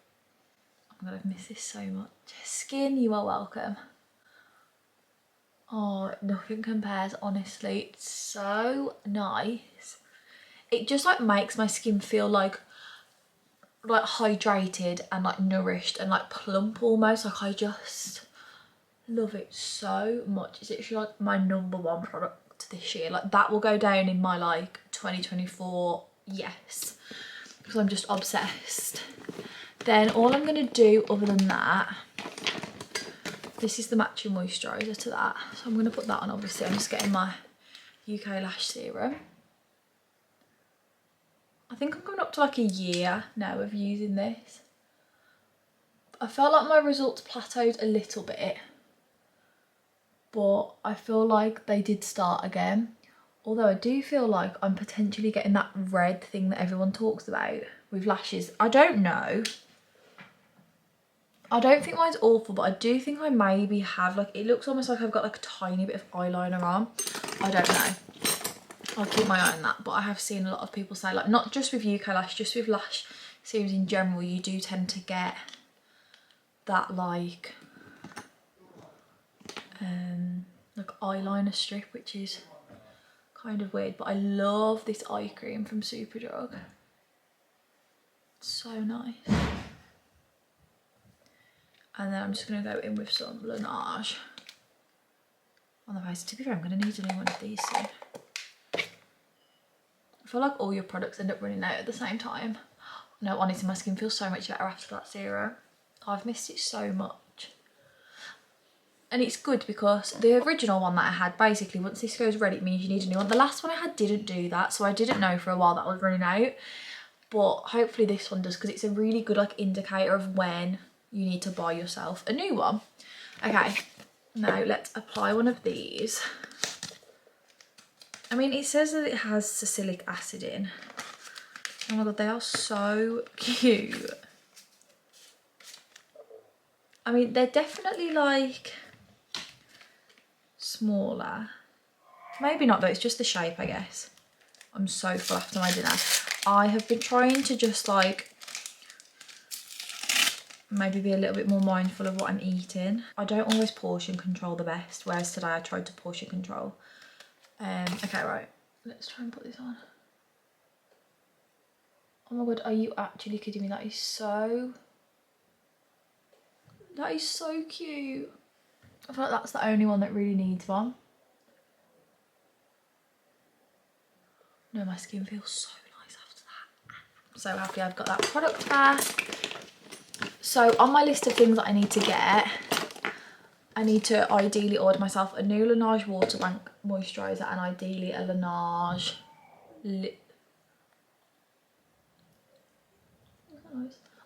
Speaker 1: Oh my god, I've missed this so much. Skin, you are welcome. Oh, nothing compares, honestly. It's so nice. It just like makes my skin feel like hydrated and like nourished and like plump almost. Like I just love it so much. It's literally like my #1 product this year. Like that will go down in my like 2024 yes, because I'm just obsessed. Then all I'm gonna do other than that, this is the matching moisturiser to that, so I'm gonna put that on. Obviously I'm just getting my UK lash serum. I think I'm coming up to like a year now of using this. I felt like my results plateaued a little bit, but I feel like they did start again. Although I do feel like I'm potentially getting that red thing that everyone talks about with lashes. I don't know. I don't think mine's awful, but I do think I maybe have like, it looks almost like I've got like a tiny bit of eyeliner on. I don't know. I'll keep my eye on that, but I have seen a lot of people say, like, not just with UK lash, just with lash serums in general, you do tend to get that like eyeliner strip, which is kind of weird. But I love this eye cream from Superdrug. It's so nice. And then I'm just going to go in with some Laneige on the face. To be fair, I'm going to need a new one of these soon. I feel like all your products end up running out at the same time. No, honestly, my skin feels so much better after that serum. I've missed it so much. And it's good because the original one that I had, basically, once this goes red, it means you need a new one. The last one I had didn't do that, so I didn't know for a while that was running out. But hopefully this one does, because it's a really good like indicator of when you need to buy yourself a new one. Okay, now let's apply one of these. I mean, it says that it has salicylic acid in. Oh my god, they are so cute. I mean, they're definitely like smaller. Maybe not though, it's just the shape, I guess. I'm so full after my dinner. I have been trying to just like maybe be a little bit more mindful of what I'm eating. I don't always portion control the best, whereas today I tried to portion control. Okay, right, let's try and put this on. Oh my god, are you actually kidding me? That is so cute. I feel like that's the only one that really needs one. No, my skin feels so nice after that. I'm so happy I've got that product back. So on my list of things that I need to get, I need to ideally order myself a new Laneige Water Bank moisturiser and ideally a Laneige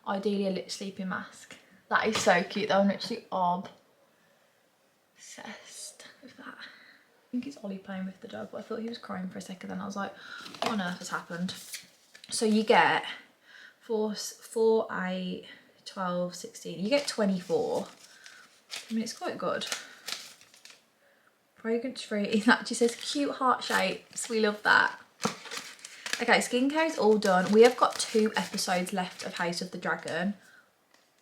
Speaker 1: ideally a lip sleeping mask. That is so cute though. I'm literally obsessed with that. I think it's Ollie playing with the dog, but I thought he was crying for a second, then I was like, what on earth has happened? So you get 4, 8, 12, 16, you get 24. I mean, it's quite good. Fragrance free. It actually says cute heart shapes. We love that. Okay, skincare is all done. We have got 2 episodes left of House of the Dragon,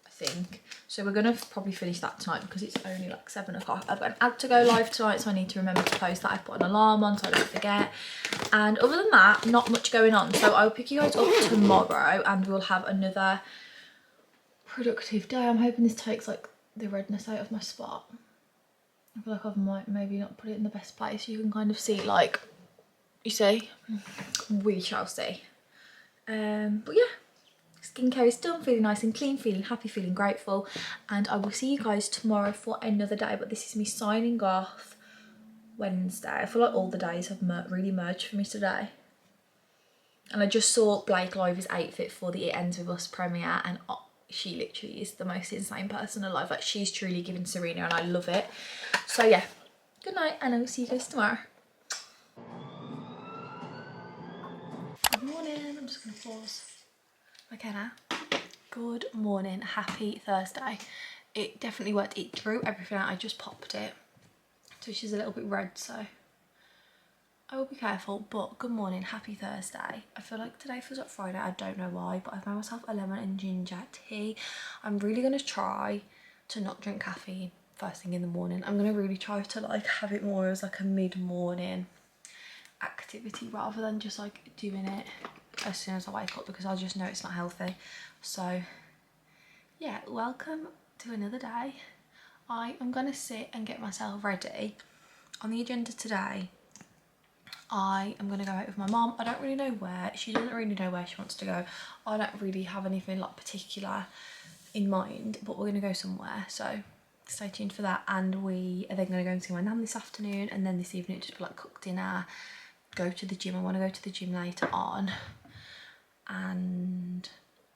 Speaker 1: I think. So we're going to probably finish that tonight because it's only like 7 o'clock. I've got an ad to go live tonight, so I need to remember to post that. I've put an alarm on so I don't forget. And other than that, not much going on. So I'll pick you guys up tomorrow and we'll have another productive day. I'm hoping this takes like the redness out of my spot. I feel like I've maybe not put it in the best place. You can kind of see, like, you see, we shall see. But yeah, skincare is done, feeling nice and clean, feeling happy, feeling grateful, and I will see you guys tomorrow for another day. But this is me signing off Wednesday. I feel like all the days have really merged for me today. And I just saw Blake Livy's outfit for the It Ends With Us premiere, and she literally is the most insane person alive. Like, she's truly giving Serena and I love it. So yeah, good night and I will see you guys tomorrow. Good morning. I'm just gonna pause. Okay now. Good morning. Happy Thursday. It definitely worked. It drew everything out. I just popped it. So she's a little bit red, so I will be careful. But good morning. Happy Thursday. I feel like today feels like Friday. I don't know why, but I've made myself a lemon and ginger tea. I'm really gonna try to not drink caffeine first thing in the morning. I'm gonna really try to like have it more as like a mid-morning activity rather than just like doing it as soon as I wake up, because I just know it's not healthy. So yeah, welcome to another day. I am gonna sit and get myself ready. On the agenda today, I am gonna go out with my mum. I don't really know where. She doesn't really know where she wants to go. I don't really have anything like particular in mind, but we're gonna go somewhere, so stay tuned for that. And we are then gonna go and see my nan this afternoon, and then this evening just like cook dinner, go to the gym. I want to go to the gym later on, and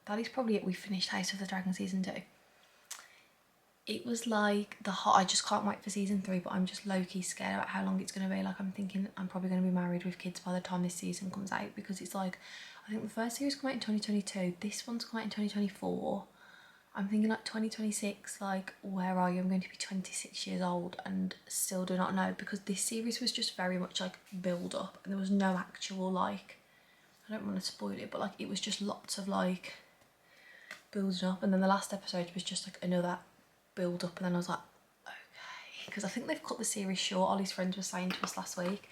Speaker 1: that is probably it. We finished House of the Dragon season 2. It was like I just can't wait for season 3, but I'm just low-key scared about how long it's going to be. Like, I'm thinking I'm probably going to be married with kids by the time this season comes out, because it's like, I think the first series came out in 2022, this one's come out in 2024. I'm thinking like 2026, like, where are you? I'm going to be 26 years old and still do not know, because this series was just very much like build up, and there was no actual, like, I don't want to spoil it, but like it was just lots of like building up, and then the last episode was just like another build up, and then I was like, okay, because I think they've cut the series short. Ollie's friends were saying to us last week,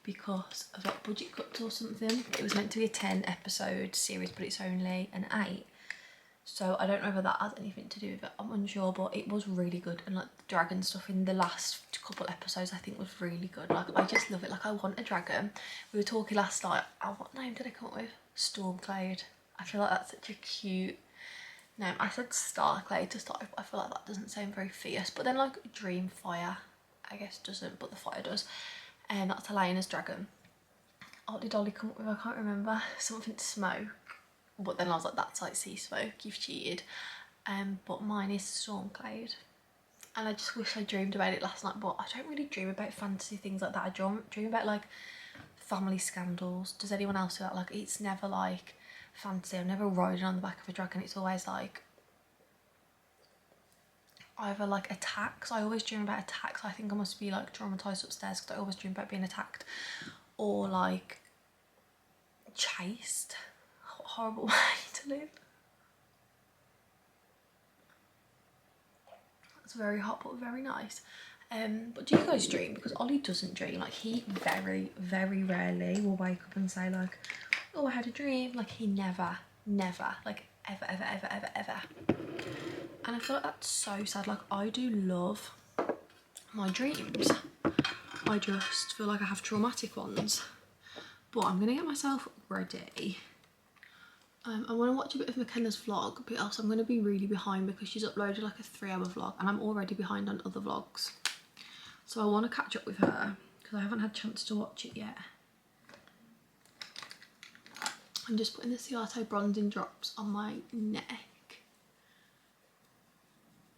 Speaker 1: because of like budget cuts or something. It was meant to be a 10 episode series, but it's only an 8. So I don't know whether that has anything to do with it, I'm unsure, but it was really good. And like the dragon stuff in the last couple episodes I think was really good. Like, I just love it. Like, I want a dragon. We were talking last night, what name did I come up with? Stormcloud. I feel like that's such a cute name. I said Starclade to start with, but I feel like that doesn't sound very fierce. But then like Dreamfire, I guess doesn't, but the fire does. And that's Helena's dragon. What did Ollie come up with? I can't remember. Something to smoke. But then I was like, that's like sea smoke, you've cheated. But mine is Stormcloud. And I just wish I dreamed about it last night, but I don't really dream about fantasy things like that. I dream about like family scandals. Does anyone else do that? Like, it's never like fantasy. I'm never riding on the back of a dragon. It's always like either like attacks. I always dream about attacks. I think I must be like traumatised upstairs because I always dream about being attacked, or like chased. Horrible way to live. It's very hot but very nice. But do you guys dream? Because Ollie doesn't dream. Like, he very, very rarely will wake up and say like, oh, I had a dream. Like, he never Never, like ever, ever, ever, ever, ever. And I feel like that's so sad. Like, I do love my dreams. I just feel like I have traumatic ones. But I'm gonna get myself ready. I want to watch a bit of McKenna's vlog, but else I'm going to be really behind because she's uploaded like a 3-hour vlog and I'm already behind on other vlogs. So I want to catch up with her because I haven't had a chance to watch it yet. I'm just putting the Ciato bronzing drops on my neck.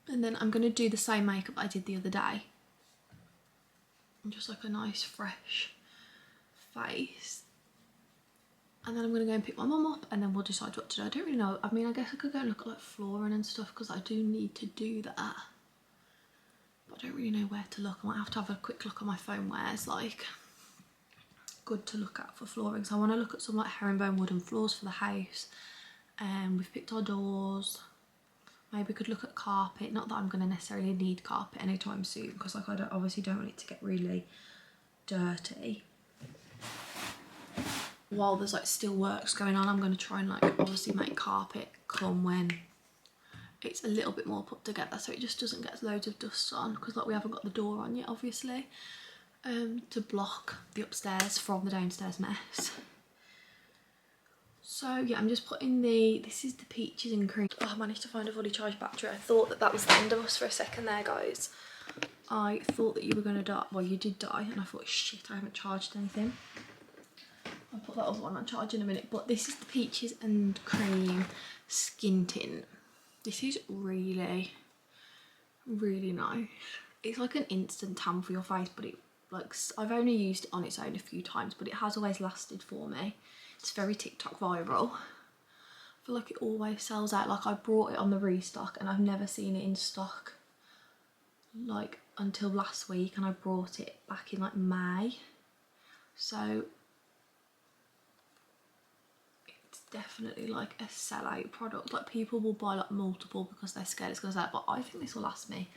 Speaker 1: And then I'm going to do the same makeup I did the other day. And just like a nice fresh face. And then I'm going to go and pick my mum up and then we'll decide what to do. I don't really know. I mean, I guess I could go and look at like flooring and stuff because I do need to do that. But I don't really know where to look. I might have to have a quick look on my phone where it's like good to look at for flooring. So I want to look at some like herringbone wooden floors for the house. We've picked our doors. Maybe we could look at carpet. Not that I'm going to necessarily need carpet anytime soon because like I obviously don't want it to get really dirty. While there's like still works going on, I'm going to try and like obviously make carpet come when it's a little bit more put together so it just doesn't get loads of dust on because like we haven't got the door on yet obviously to block the upstairs from the downstairs mess. So yeah, I'm just putting this is the peaches and cream. Oh, I managed to find a fully charged battery. I thought that was the end of us for a second there, guys. I thought that you were going to die. Well, you did die and I thought, shit, I haven't charged anything. I'll put that other one on charge in a minute, but this is the peaches and cream skin tint. This is really, really nice. It's like an instant tan for your face, but it like I've only used it on its own a few times, but it has always lasted for me. It's very TikTok viral. I feel like it always sells out. Like I brought it on the restock and I've never seen it in stock like until last week, and I brought it back in like May. So definitely like a sellout product. Like people will buy like multiple because they're scared it's gonna sell out, but I think this will last me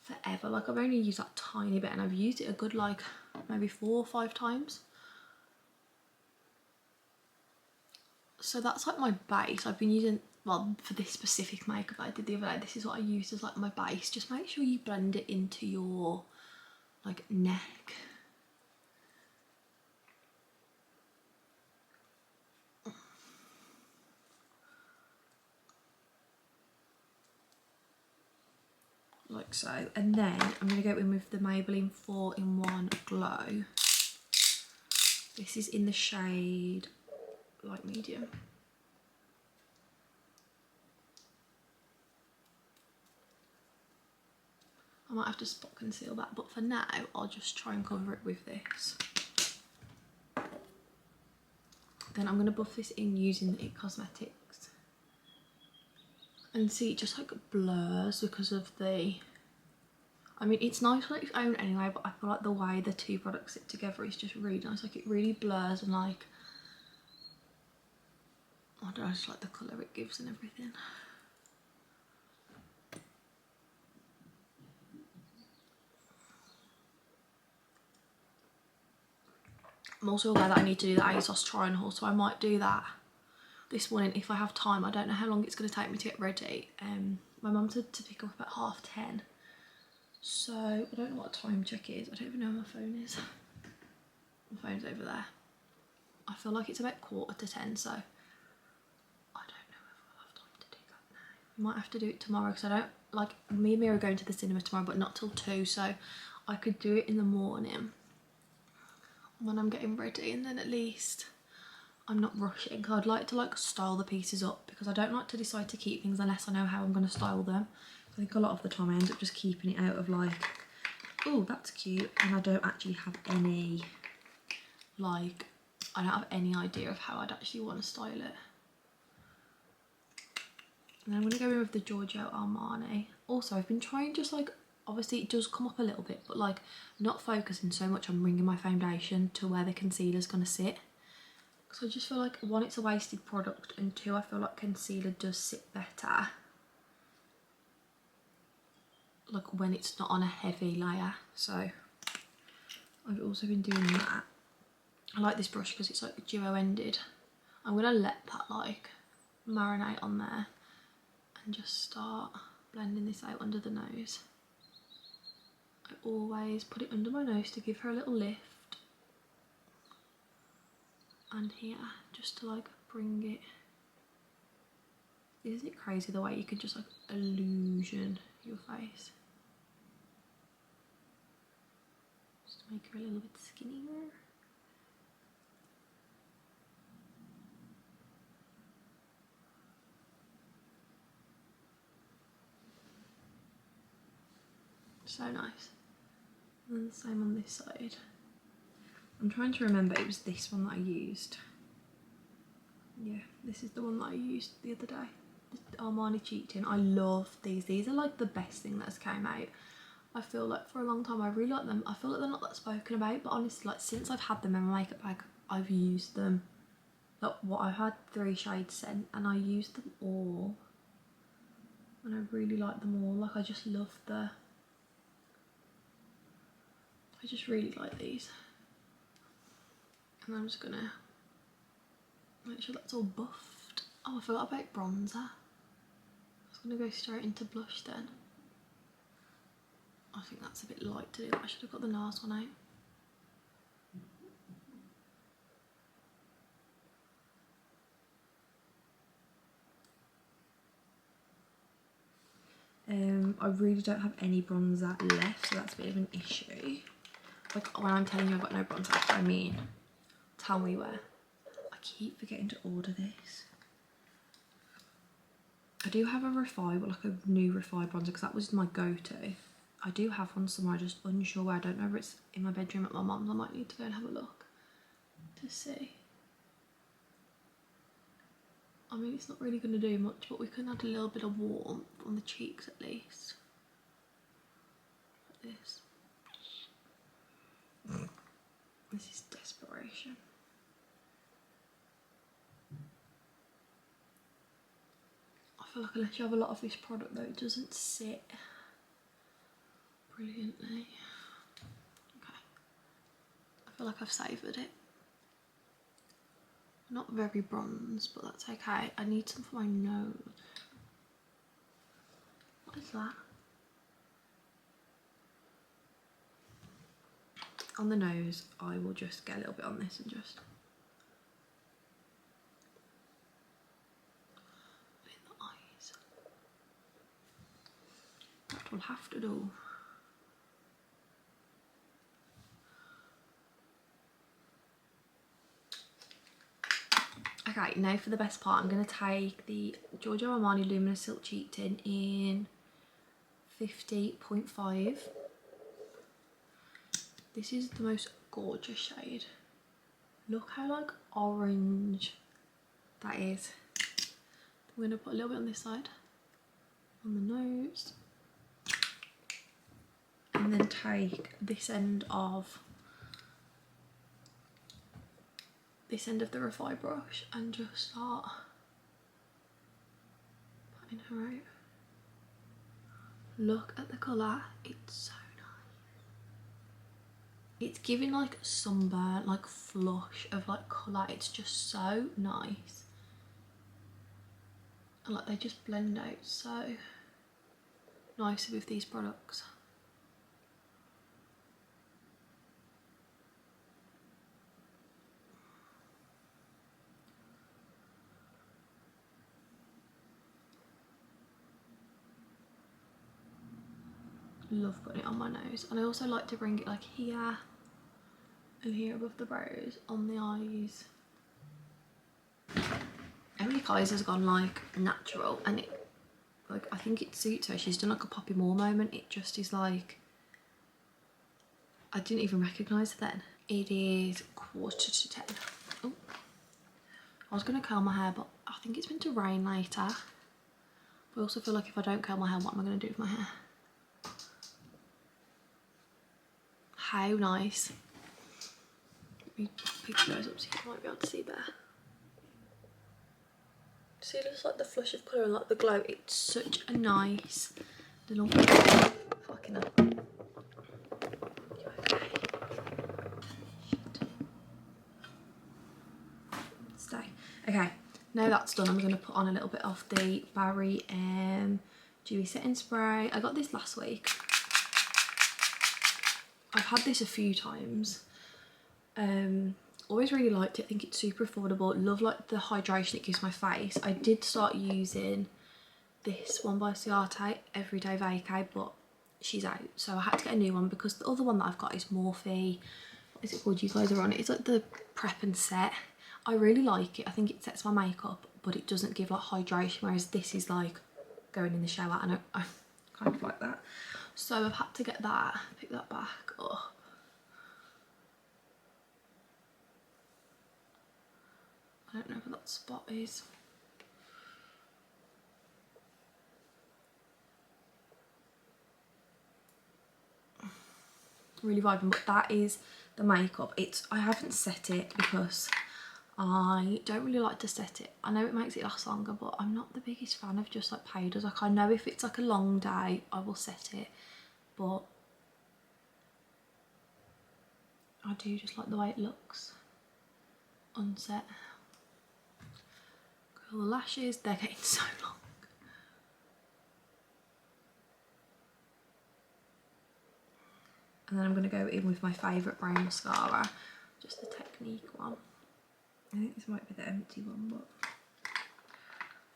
Speaker 1: forever. Like I've only used that tiny bit and I've used it a good like maybe 4 or 5 times. So that's like my base. I've been using, well, for this specific makeup I did the other day, this is what I used as like my base. Just make sure you blend it into your like neck. Like so, and then I'm going to go in with the Maybelline 4-in-1 Glow. This is in the shade light medium. I might have to spot conceal that, but for now I'll just try and cover it with this. Then I'm going to buff this in using the IT Cosmetics. And see, it just like blurs because of the, I mean it's nice on its own anyway, but I feel like the way the two products sit together is just really nice. Like it really blurs and like, I don't know, I just like the colour it gives and everything. I'm also aware that I need to do the ASOS try on haul, so I might do that this morning if I have time. I don't know how long it's going to take me to get ready. My mum said to pick up about 10:30, so I don't know what time check is. I don't even know where my phone is. My phone's over there. I feel like it's about 9:45, so I don't know if I'll have time to do that now. I might have to do it tomorrow because I don't, like, me and Mia are going to the cinema tomorrow but not till 2, so I could do it in the morning when I'm getting ready, and then at least I'm not rushing. I'd like to like style the pieces up because I don't like to decide to keep things unless I know how I'm going to style them. I think a lot of the time I end up just keeping it out of like, oh that's cute, and I don't actually have any, like, I don't have any idea of how I'd actually want to style it. And I'm going to go in with the Giorgio Armani. Also I've been trying just like, obviously it does come up a little bit, but like not focusing so much on bringing my foundation to where the concealer's going to sit. Because I just feel like 1, it's a wasted product, and 2, I feel like concealer does sit better like when it's not on a heavy layer. So I've also been doing that. I like this brush because it's like duo ended. I'm going to let that like marinate on there and just start blending this out under the nose. I always put it under my nose to give her a little lift, and here just to like bring it. Isn't it crazy the way you can just like illusion your face? Just to make her a little bit skinnier. So nice. And then the same on this side. I'm trying to remember, it was this one that I used. Yeah, this is the one that I used the other day. The Armani Cheat Tin. I love these. These are like the best thing that's came out. I feel like for a long time I really like them. I feel like they're not that spoken about, but honestly, like since I've had them in my makeup bag, I've used them. Like what, I've had 3 shades scent and I used them all. And I really like them all. Like I just love the... I just really like these. And I'm just gonna make sure that's all buffed. Oh, I forgot about bronzer. I was gonna go straight into blush then. I think that's a bit light to do that. I should have got the NARS one out. I really don't have any bronzer left, so that's a bit of an issue. Like when I'm telling you I've got no bronzer left, I mean, tell me where. I keep forgetting to order this. I do have a Refi, like a new Refi bronzer, because that was my go-to. I do have one somewhere, just unsure where. I don't know if it's in my bedroom at my mum's. I might need to go and have a look to see. I mean, it's not really going to do much, but we can add a little bit of warmth on the cheeks at least. Like this. This is desperation. I feel like unless you have a lot of this product though, it doesn't sit brilliantly. Okay. I feel like I've savoured it. Not very bronze, but that's okay. I need some for my nose. What is that? On the nose, I will just get a little bit on this and just in the eyes. That will have to do. Okay, now for the best part, I'm going to take the Giorgio Armani Luminous Silk Cheat Tin in 50.5. This is the most gorgeous shade. Look how like orange that is. I'm going to put a little bit on this side, on the nose, and then take this end of the Refi brush and just start patting her out. Look at the colour, it's so nice. It's giving like sunburn, like flush of like colour. It's just so nice. And like they just blend out so nicely with these products. Love putting it on my nose, and I also like to bring it like here and here above the brows, on the eyes. Emily Kaiser's gone like natural, and it like I think it suits her. She's done like a Poppy Moore moment. It just is like, I didn't even recognise it then. It is 9:45. Oh, I was gonna curl my hair, but I think it's meant to rain later. But I also feel like if I don't curl my hair, what am I gonna do with my hair? How nice. Let me picture those up so you might be able to see better. See, just like the flush of colour and like the glow. It's such a nice little fucking up. Okay. Shit. Stay. Okay. now that's done, I'm going to put on a little bit of the Barry Dewy Setting Spray. I got this last week. I've had this a few times. Always really liked it. I think it's super affordable. Love like the hydration it gives my face. I did start using this one by Ciate, Everyday Vacay, but she's out, so I had to get a new one because the other one that I've got is Morphe. What is it called? You guys are on it. It's like the Prep and Set. I really like it. I think it sets my makeup, but it doesn't give like hydration, whereas this is like going in the shower, and I kind of like that. So I've had to get that, pick that back. Oh. I don't know where that spot is. Really vibing, but that is the makeup. I haven't set it because I don't really like to set it. I know it makes it last longer, but I'm not the biggest fan of just like powders. Like, I know if it's like a long day I will set it, but I do just like the way it looks unset. Got all the lashes, they're getting so long. And then I'm going to go in with my favourite brown mascara, just the Technique one. I think this might be the empty one, but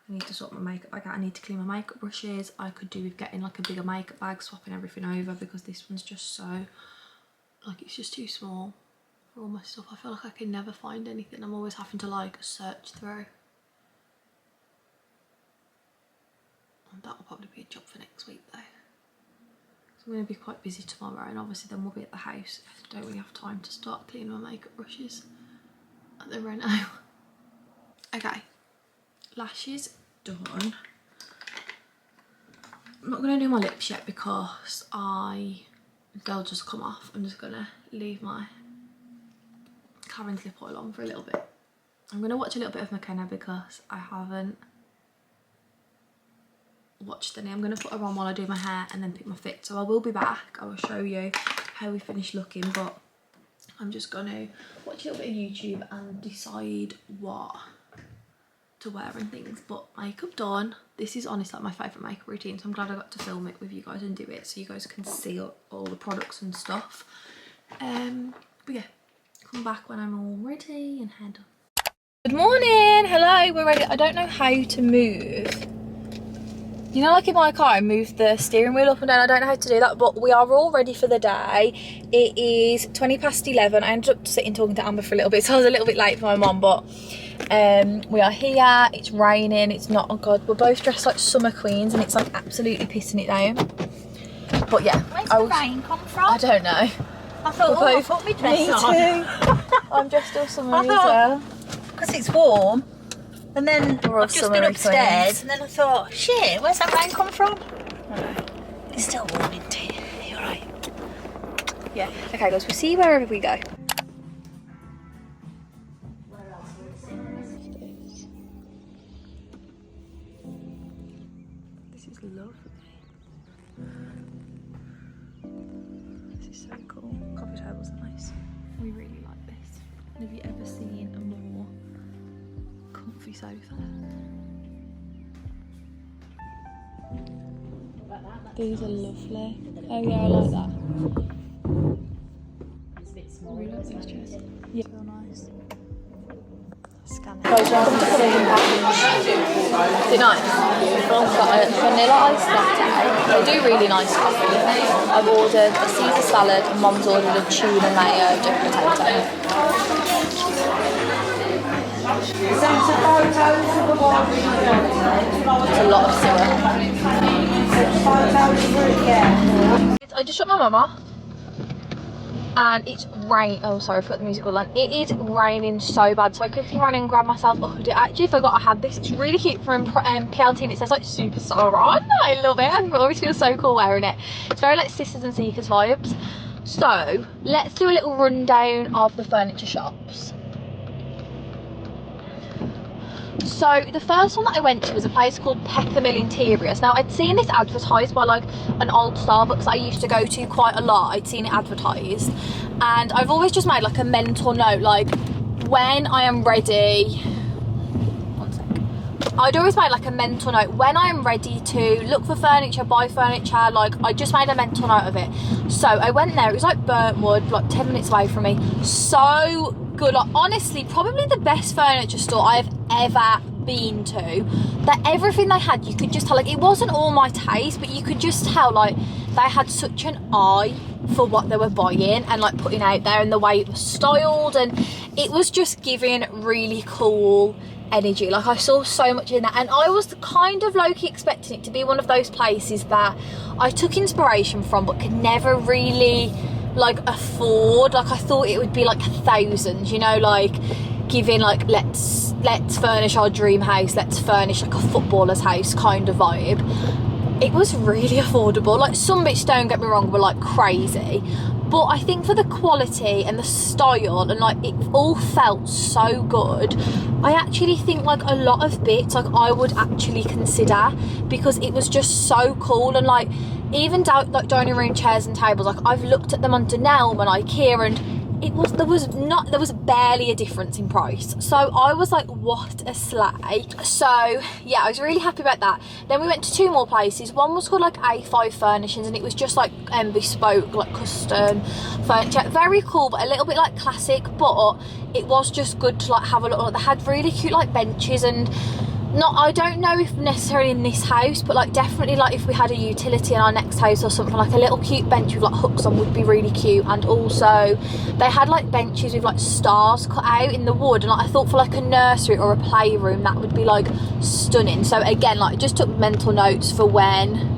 Speaker 1: I need to sort my makeup bag out. I need to clean my makeup brushes. I could do with getting like a bigger makeup bag, swapping everything over, because this one's just so, like, it's just too small for all my stuff. I feel like I can never find anything. I'm always having to like search through. And that will probably be a job for next week though. I'm going to be quite busy tomorrow, and obviously then we'll be at the house. I don't really have time to start cleaning my makeup brushes at the Reno. Okay, lashes done. I'm not going to do my lips yet because they'll just come off. I'm just going to leave my Karen's lip oil on for a little bit. I'm going to watch a little bit of McKenna because I haven't watched any. I'm going to put her on while I do my hair and then pick my fit, so I will be back. I will show you how we finish looking, but I'm just going to watch a little bit of YouTube and decide what to wear and things. But makeup done. This is honestly like my favourite makeup routine, so I'm glad I got to film it with you guys and do it so you guys can see all the products and stuff. But yeah, come back when I'm all ready and hair done. Good morning, hello, we're ready. I don't know how to move. You know, like in my car, I move the steering wheel up and down. I don't know how to do that, but we are all ready for the day. It is 11:20. I ended up sitting talking to Amber for a little bit, so I was a little bit late for my mum, but we are here. It's raining. It's not, oh God, we're both dressed like summer queens and it's like absolutely pissing it down. But yeah.
Speaker 4: Where's the rain come from?
Speaker 1: I don't know.
Speaker 4: I thought, oh, I put my dress on.
Speaker 1: I'm dressed all summery as well.
Speaker 4: Because it's warm. And then I've just been upstairs
Speaker 1: queens.
Speaker 4: and then I thought, shit, where's that rain come from? It's still warm, isn't it? You're right.
Speaker 1: Yeah. Okay guys, we'll see you wherever we go. This is lovely. This is so cool. Coffee tables are nice. We really like this. And have you ever seen a more comfy sofa? These are lovely. Oh yeah, I like that.
Speaker 4: It's a bit small.
Speaker 1: Really like these chairs. Yeah.
Speaker 4: Real nice. Scan it.
Speaker 1: Guys, welcome to Silicon Package. Is it nice? I've got a vanilla iced latte. They do really nice coffee. I've ordered a Caesar salad and Mom's ordered a tuna mayo dipped potato. It's a lot of syrup. I just shut my mum off. And it's rain. Oh, sorry, I forgot the music all on. It is raining so bad, so I quickly ran and grabbed myself. Oh, I actually forgot I had this. It's really cute from PLT, and it says like superstar on. I love it. I always feel so cool wearing it. It's very like Sisters and Seekers vibes. So let's do a little rundown of the furniture shops. So the first one that I went to was a place called Peppermill Interiors. Now I'd seen this advertised by like an old Starbucks that I used to go to quite a lot. I'd seen it advertised, and I've always just made like a mental note, like when I am ready, one sec, I'd always make like a mental note when I'm ready to look for furniture, buy furniture. Like I just made a mental note of it. So I went there. It was like Burntwood, like 10 minutes away from me. So good. Like honestly, probably the best furniture store I've ever been to. That everything they had, you could just tell, like it wasn't all my taste, but you could just tell like they had such an eye for what they were buying and like putting out there, and the way it was styled, and it was just giving really cool energy. Like I saw so much in that, and I was kind of low-key expecting it to be one of those places that I took inspiration from but could never really like afford. Like I thought it would be like thousands, you know, like giving like let's furnish our dream house, let's furnish like a footballer's house kind of vibe. It was really affordable. Like some bits, don't get me wrong, were like crazy, but I think for the quality and the style and like it all felt so good, I actually think like a lot of bits like I would actually consider, because it was just so cool. And like even like dining room chairs and tables, like I've looked at them on Dunelm and IKEA, and there was barely a difference in price. So I was like, what a slay. So yeah, I was really happy about that. Then we went to 2 more places. One was called like A5 Furnishings, and it was just like bespoke, like custom furniture. Very cool, but a little bit like classic, but it was just good to like have a look. They had really cute like benches, and I don't know if necessarily in this house, but like definitely like if we had a utility in our next house or something, like a little cute bench with like hooks on would be really cute. And also they had like benches with like stars cut out in the wood, and like I thought for like a nursery or a playroom that would be like stunning. So again, like just took mental notes for when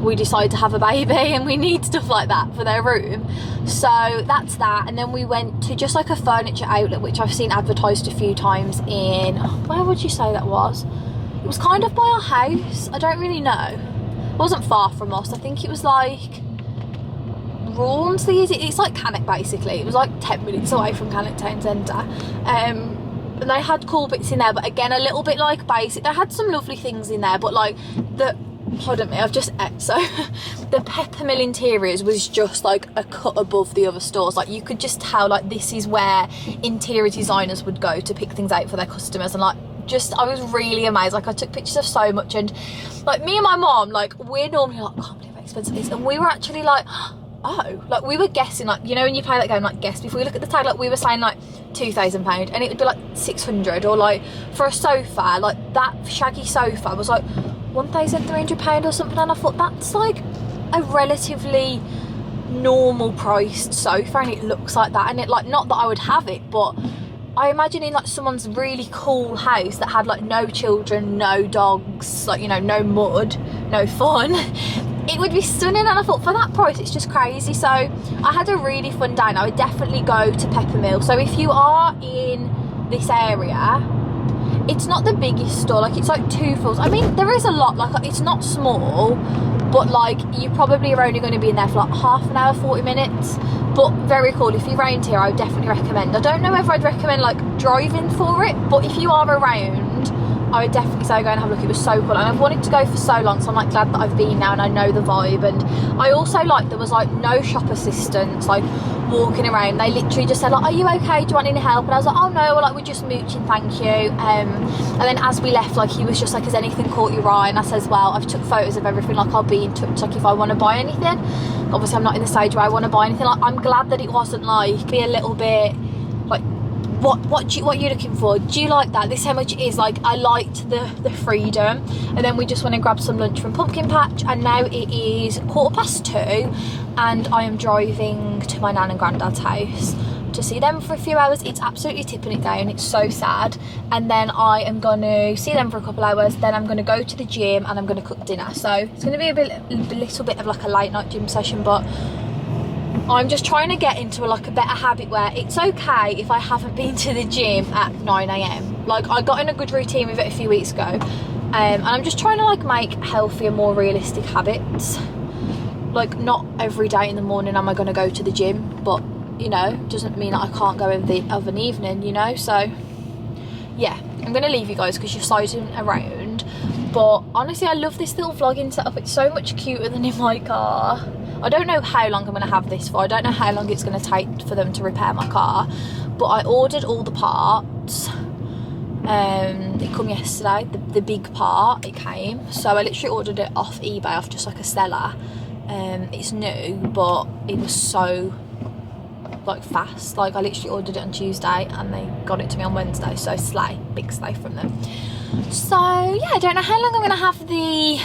Speaker 1: we decide to have a baby and we need stuff like that for their room. So that's that. And then we went to just like a furniture outlet, which I've seen advertised a few times in, where would you say that was? It was kind of by our house, I don't really know. It wasn't far from us. I think it was like Rawnsley. It's like Cannock basically. It was like 10 minutes away from Cannock Town Centre. And they had cool bits in there, but again a little bit like basic. They had some lovely things in there, but like pardon me, I've just ate. So the Peppermill interiors was just like a cut above the other stores. Like you could just tell like this is where interior designers would go to pick things out for their customers. And like I was really amazed. Like I took pictures of so much, and like me and my mom, like we're normally like, I can't believe how expensive it is, and we were actually like, oh, like we were guessing, like you know when you play that game like guess, before we look at the tag, like we were saying like £2,000, and it would be like 600, or like for a sofa, like that shaggy sofa was like £1,300 or something. And I thought that's like a relatively normal priced sofa, and it looks like that. And it like, not that I would have it, but I imagine in like someone's really cool house that had like no children, no dogs, like you know, no mud, no fun, it would be stunning. And I thought for that price it's just crazy. So I had a really fun day, and I would definitely go to Peppermill. So if you are in this area, it's not the biggest store, like it's like 2 floors. I mean there is a lot, like it's not small, but like you probably are only going to be in there for like half an hour, 40 minutes. But very cool. If you're around here, I would definitely recommend. I don't know whether I'd recommend like driving for it, but if you are around, I would definitely say go and have a look. It was so cool, and I've wanted to go for so long, so I'm like glad that I've been now and I know the vibe. And I also like there was like no shop assistants like walking around. They literally just said like, are you okay, do you want any help? And I was like, oh no, like we're just mooching, thank you. And then as we left, like he was just like, has anything caught your eye? And I says, well, I've took photos of everything, like I'll be in touch like if I want to buy anything. Obviously I'm not in the stage where I want to buy anything. Like I'm glad that it wasn't like be a little bit like, what are you looking for? Do you like that? This is how much it is. Like I liked the freedom. And then we just went and grabbed some lunch from Pumpkin Patch, and now it is 2:15 and I am driving to my nan and granddad's house to see them for a few hours. It's absolutely tipping it down, it's so sad. And then I am going to see them for a couple hours, then I'm going to go to the gym and I'm going to cook dinner. So it's going to be a little bit of like a late night gym session, but I'm just trying to get into like a better habit where it's okay if I haven't been to the gym at 9 AM. Like I got in a good routine with it a few weeks ago, and I'm just trying to like make healthier, more realistic habits. Like not every day in the morning am I going to go to the gym, but you know, doesn't mean that I can't go of an evening, you know. So yeah, I'm going to leave you guys because you're sliding around. But honestly, I love this little vlogging setup. It's so much cuter than in my car. I don't know how long I'm going to have this for. I don't know how long it's going to take for them to repair my car. But I ordered all the parts. It come yesterday, the big part, it came. So I literally ordered it off eBay, off just like a seller. It's new, but it was so like fast. Like I literally ordered it on Tuesday and they got it to me on Wednesday. So slay, big slay from them. So yeah, I don't know how long I'm gonna have the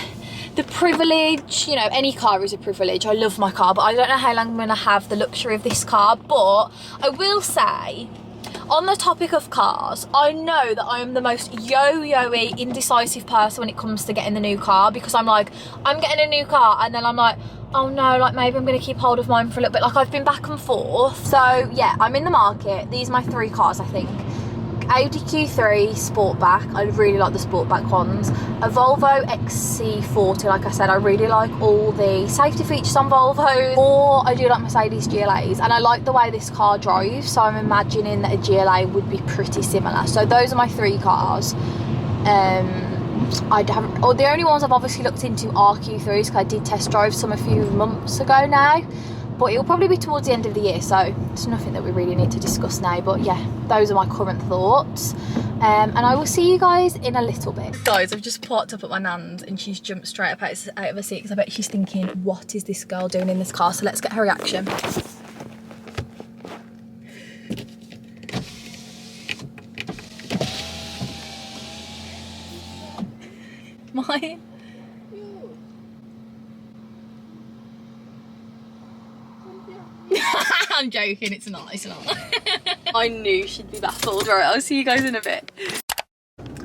Speaker 1: privilege, you know, any car is a privilege. I love my car, but I don't know how long I'm gonna have the luxury of this car. But I will say, on the topic of cars, I know that I'm the most yo-yo-y, indecisive person when it comes to getting the new car, because I'm like, I'm getting a new car, and then I'm like, oh no, like maybe I'm going to keep hold of mine for a little bit. Like I've been back and forth. So yeah, I'm in the market. These are my 3 cars, I think. Audi Q3 Sportback, I really like the Sportback ones. A Volvo XC40, like I said, I really like all the safety features on Volvo. Or I do like Mercedes GLAs, and I like the way this car drives, so I'm imagining that a GLA would be pretty similar. So those are my 3 cars. The only ones I've obviously looked into are Q3s, because I did test drive some a few months ago now. But it'll probably be towards the end of the year, so it's nothing that we really need to discuss now. But yeah, those are my current thoughts. And I will see you guys in a little bit. Guys, I've just parked up at my nan's and she's jumped straight up out of her seat, because I bet she's thinking, what is this girl doing in this car? So let's get her reaction. Mine? I'm joking, it's not. I knew she'd be baffled. Right, I'll see you guys in a bit.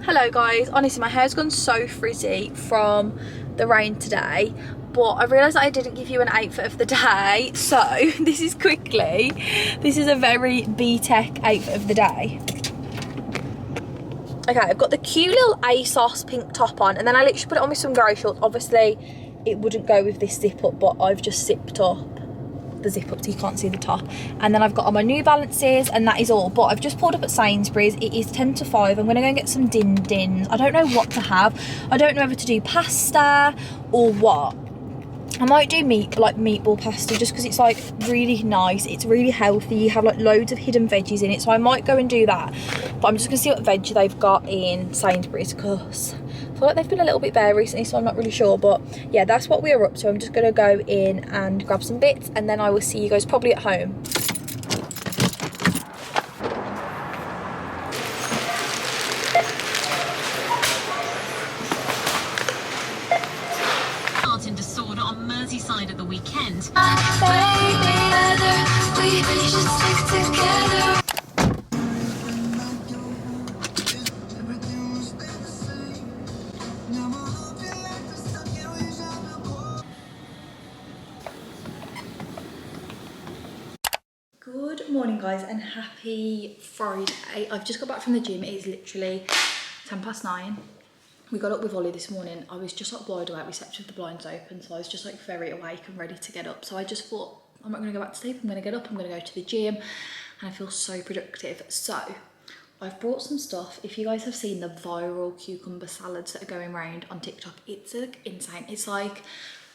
Speaker 1: Hello guys, honestly my hair's gone so frizzy from the rain today, but I realised that I didn't give you an outfit of the day, so this is a very B-Tech outfit of the day. Okay, I've got the cute little ASOS pink top on, and then I literally put it on with some grey shorts. Obviously it wouldn't go with this zip up, but I've just zipped up the zip up so you can't see the top. And then I've got on my New Balances, and that is all. But I've just pulled up at Sainsbury's. It is 10 to 5. I'm gonna go and get some din-dins. I don't know what to have. I don't know whether to do pasta or what. I might do meatball pasta, just because it's like really nice. It's really healthy. You have like loads of hidden veggies in it, so I might go and do that. But I'm just gonna see what veg they've got in Sainsbury's, because I feel like they've been a little bit bare recently, so I'm not really sure. But yeah, that's what we're up to. I'm just gonna go in and grab some bits, and then I will see you guys probably at home.
Speaker 4: In disorder on Merseyside at the weekend.
Speaker 1: Good morning guys, and happy Friday. I've just got back from the gym. It is literally 9:10. We got up with Ollie this morning. I was just like wide awake. We slept with the blinds open, so I was just like very awake and ready to get up. So I just thought, I'm not gonna go back to sleep. I'm gonna get up, I'm gonna go to the gym, and I feel so productive. So I've brought some stuff. If you guys have seen the viral cucumber salads that are going around on TikTok, it's like insane. It's like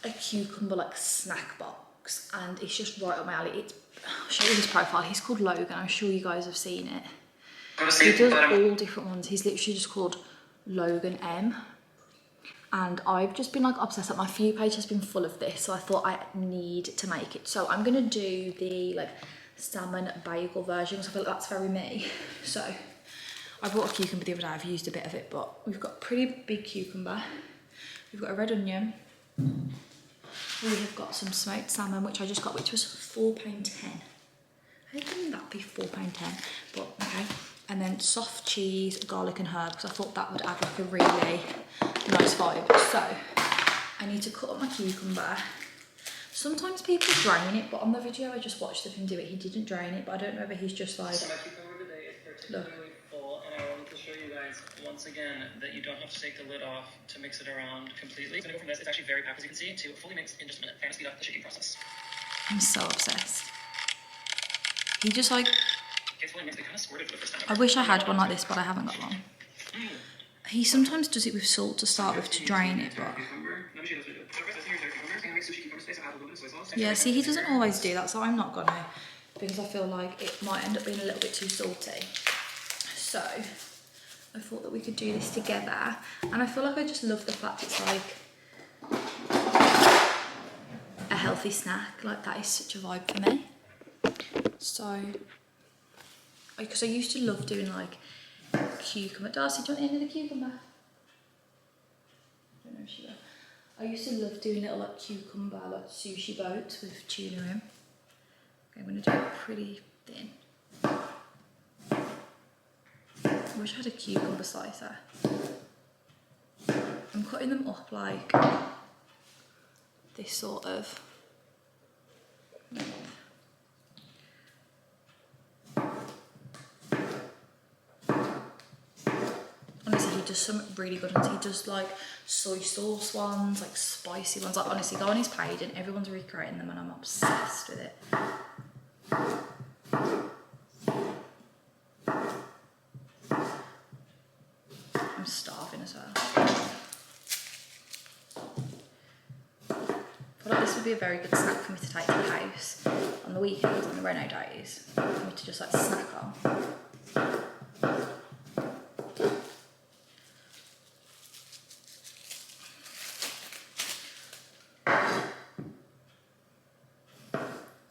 Speaker 1: a cucumber like snack box, and it's just right up my alley. I'll show you his profile. He's called Logan. I'm sure you guys have seen it. He does all different ones. He's literally just called Logan M, and I've just been like obsessed. Like my For You page has been full of this, so I thought I need to make it. So I'm gonna do the like salmon bagel version, because I feel like that's very me. So I bought a cucumber the other day. I've used a bit of it, but we've got a pretty big cucumber. We've got a red onion. We have got some smoked salmon, which I just got, which was £4.10. How can that be £4.10? But okay. And then soft cheese, garlic and herb, because I thought that would add like a really nice vibe. So I need to cut up my cucumber. Sometimes people drain it, but on the video I just watched of him do it, he didn't drain it, but I don't know whether he's just like,
Speaker 3: So my cucumber today is particularly full, and I wanted to show you guys once again that you don't have to take the lid off to mix it around completely. I'm gonna go from this, it's actually very packed as you can see, to fully mixed in just a minute, and speed up the shaking process.
Speaker 1: I'm so obsessed. He just like,
Speaker 3: It's fully mixed, it kind of squirted for the first time.
Speaker 1: I wish I had one like this, but I haven't got one. He sometimes does it with salt to start with to drain it, but yeah, see, he doesn't always do that, so I'm not gonna, because I feel like it might end up being a little bit too salty. So I thought that we could do this together, and I feel like I just love the fact it's like a healthy snack. Like that is such a vibe for me. So, because I used to love doing like cucumber. Darcy, do you want the end of the cucumber? I don't know if she will. I used to love doing little like cucumber, like sushi boats with tuna in. Okay, I'm gonna do it pretty thin. I wish I had a cucumber slicer. I'm cutting them up like this sort of length. Honestly, he does some really good ones. He does like soy sauce ones, like spicy ones. Like honestly, go on his page and everyone's recreating them and I'm obsessed with it. I'm starving as well. I feel like this would be a very good snack for me to take to the house on the weekends, on the reno days, for me to just like snack on.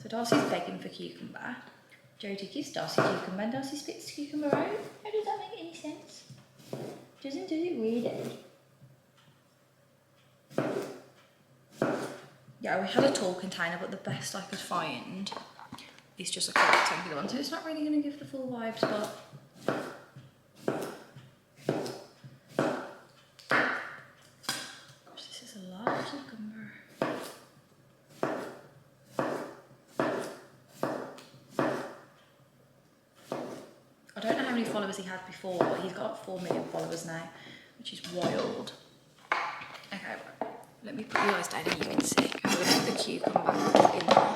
Speaker 1: So Darcy's begging for cucumber. Jodie gives Darcy cucumber and Darcy spits the cucumber out. How does that make any sense? Doesn't do it really. Yeah, we had a tall container, but the best I could find is just a rectangular one, so it's not really going to give the full vibes, but gosh, this is a large cucumber. I don't know how many followers he had before, but he's got like 4 million followers now, which is wild. Okay, right. Let me put you guys down and you can see. I'm going to put the cucumber in there.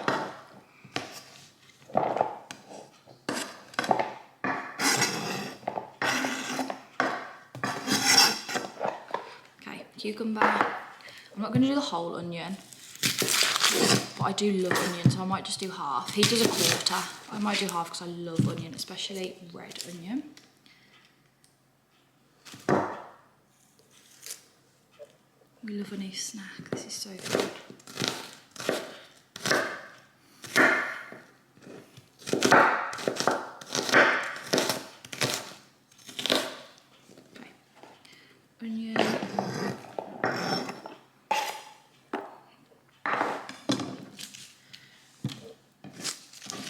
Speaker 1: Okay, cucumber. I'm not going to do the whole onion, but I do love onion, so I might just do half. He does a quarter. I might do half because I love onion, especially red onion. We love a nice snack. This is so good. Okay. Onion.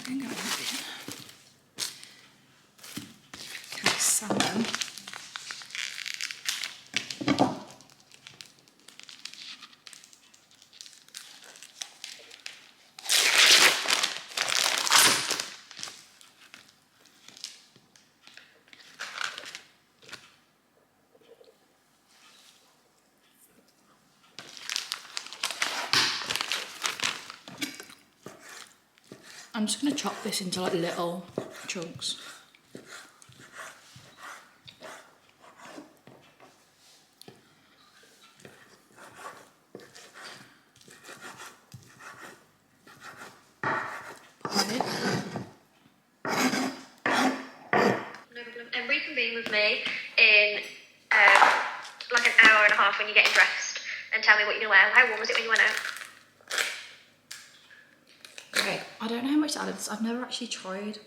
Speaker 1: I'm going to put it in. Okay, salmon. I'm just going to chop this into like little chunks.
Speaker 5: And reconvene with me in like an hour and a half when you're getting dressed and tell me what you're going to wear. How warm was it when you went out?
Speaker 1: Okay, I don't know how much to add of this. I've never actually tried.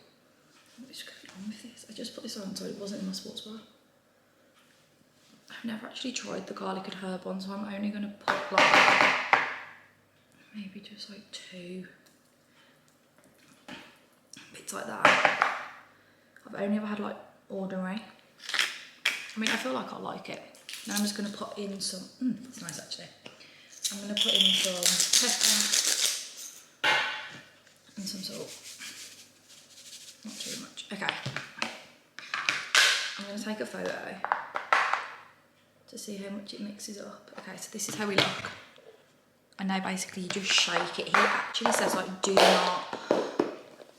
Speaker 1: What is going on with this? I just put this on so it wasn't in my sports bar. I've never actually tried the garlic and herb one, so I'm only going to put like maybe just like 2 bits like that. I've only ever had like ordinary. I mean, I feel like I like it. Now I'm just going to put in some, it's nice actually. I'm going to put in some pepper and some salt. Not too much. Okay. I'm going to take a photo to see how much it mixes up. Okay, so this is how we look. And now basically you just shake it. He actually says like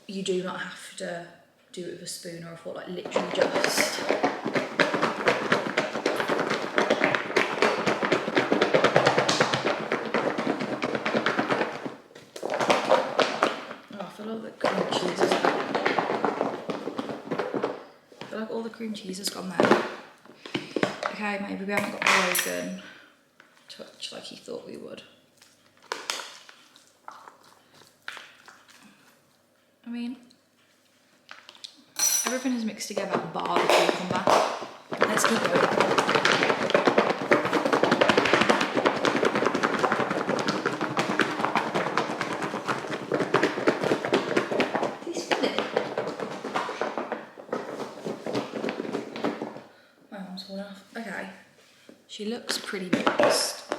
Speaker 1: you do not have to do it with a spoon or a fork, like literally just. Oh, I feel like the cream cheese is I feel like all the cream cheese has gone there. okay, maybe we haven't got the Logan touch like he thought we would. I mean, everything is mixed together bar the cucumber. Let's keep going. He's filling. My arm's falling off. Okay. She looks pretty mixed.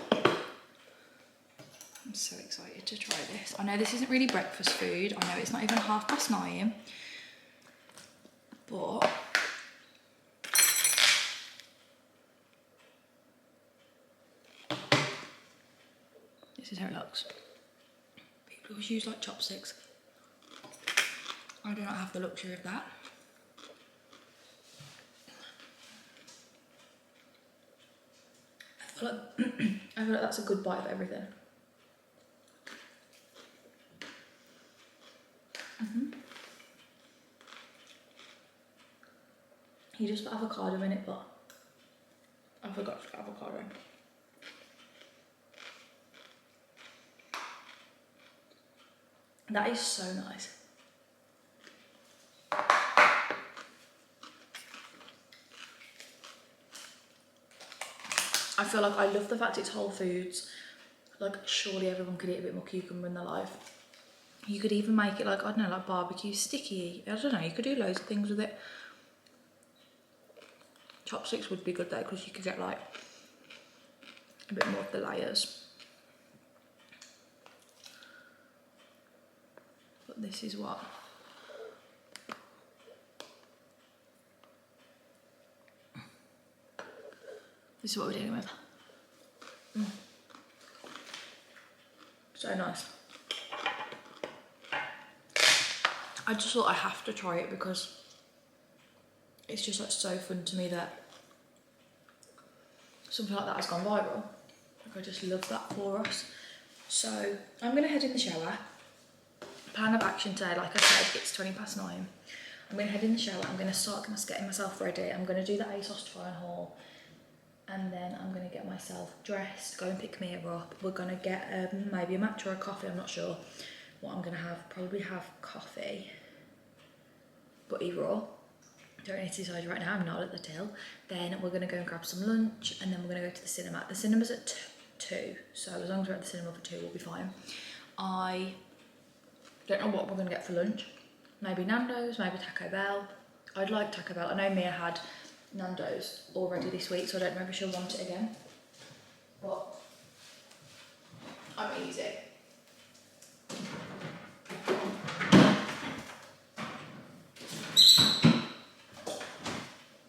Speaker 1: I'm so excited to try this. I know this isn't really breakfast food. I know it's not even 9:30, but this is how it looks. People always use like chopsticks. I do not have the luxury of that. I feel like that's a good bite of everything. You just put avocado in it, but I forgot to put avocado in. That is so nice. I feel like I love the fact it's Whole Foods. Like, surely everyone could eat a bit more cucumber in their life. You could even make it like, I don't know, like barbecue sticky. I don't know, you could do loads of things with it. Chopsticks would be good though, because you could get like a bit more of the layers. But this is what we're dealing with. So nice. I just thought I have to try it because it's just like so fun to me that something like that has gone viral. Like, I just love that for us. So I'm gonna head in the shower. Plan of action today, like I said, it's 9:20. I'm gonna head in the shower. I'm gonna start getting myself ready. I'm gonna do the ASOS try on haul, and then I'm gonna get myself dressed, go and pick Mia up. We're gonna get maybe a matcha or a coffee. I'm not sure what I'm gonna have. Probably have coffee, but either or. Don't need to decide right now, I'm not at the till. Then we're gonna go and grab some lunch, and then we're gonna go to the cinema. The cinema's at 2, so as long as we're at the cinema for 2, we'll be fine. I don't know what we're gonna get for lunch. Maybe Nando's, maybe Taco Bell. I'd like Taco Bell. I know Mia had Nando's already this week, so I don't know if she'll want it again. But I'm easy.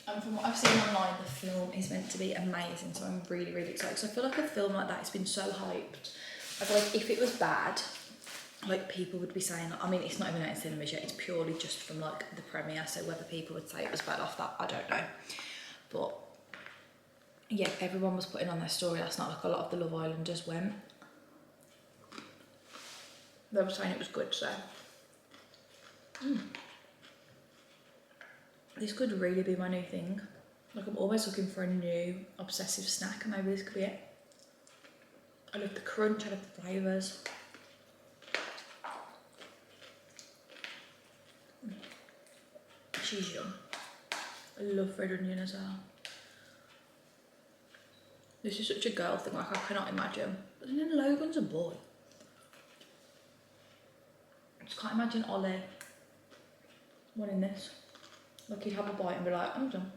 Speaker 1: And from what I've seen online, the film is meant to be amazing, so I'm really, really excited. So I feel like a film like that has been so hyped. I feel like if it was bad, like people would be saying, I mean, it's not even out in cinemas yet, it's purely just from like the premiere, so whether people would say it was bad off that, I don't know. But yeah, everyone was putting on their story last night, like a lot of the Love Islanders went. They were saying it was good, so. This could really be my new thing. Like, I'm always looking for a new obsessive snack, and maybe this could be it. I love the crunch, I love the flavours. She's young. I love red onion as well. This is such a girl thing, like I cannot imagine. But then Logan's a boy. I just can't imagine Ollie wanting this. Like, he'd have a bite and be like, I'm done.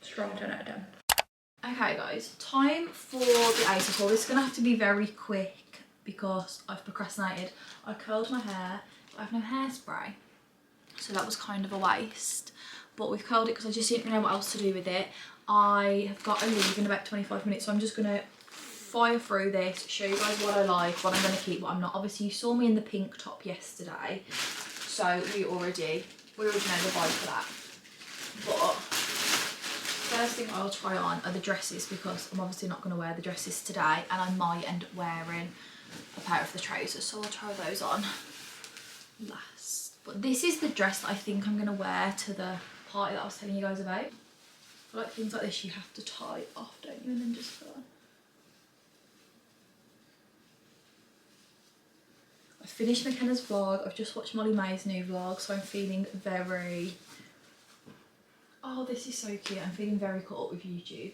Speaker 1: Strong 10 out of 10. Okay guys, time for the ASOS haul. This is going to have to be very quick because I've procrastinated. I curled my hair, but I have no hairspray. So that was kind of a waste. But we've curled it because I just didn't know what else to do with it. I have got to leave in about 25 minutes, so I'm just going to fire through this, show you guys what I like, what I'm going to keep, what I'm not. Obviously you saw me in the pink top yesterday, so we already know the vibe for that. But first thing I'll try on are the dresses, because I'm obviously not going to wear the dresses today, and I might end up wearing a pair of the trousers, so I'll try those on last. But this is the dress that I think I'm gonna wear to the party that I was telling you guys about. I feel like things like this you have to tie off, don't you, and then just put on. I finished McKenna's vlog. I've just watched Molly May's new vlog, so I'm feeling very... Oh, this is so cute. I'm feeling very caught up with YouTube.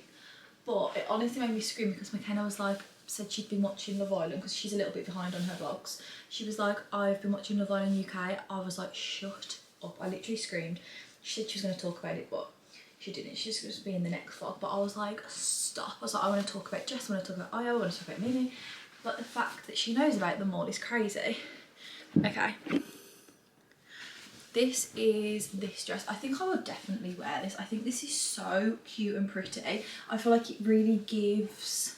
Speaker 1: But it honestly made me scream because McKenna was like, said she'd been watching Love Island because she's a little bit behind on her vlogs. She was like, I've been watching Love Island UK. I was like, shut up. I literally screamed. She said she was going to talk about it, but she didn't. She's going to be in the next vlog. But I was like, stop. I was like, I want to talk about Jess. I want to talk about Io. I want to talk about Mimi. But the fact that she knows about them all is crazy. Okay. This is this dress. I think I would definitely wear this. I think this is so cute and pretty. I feel like it really gives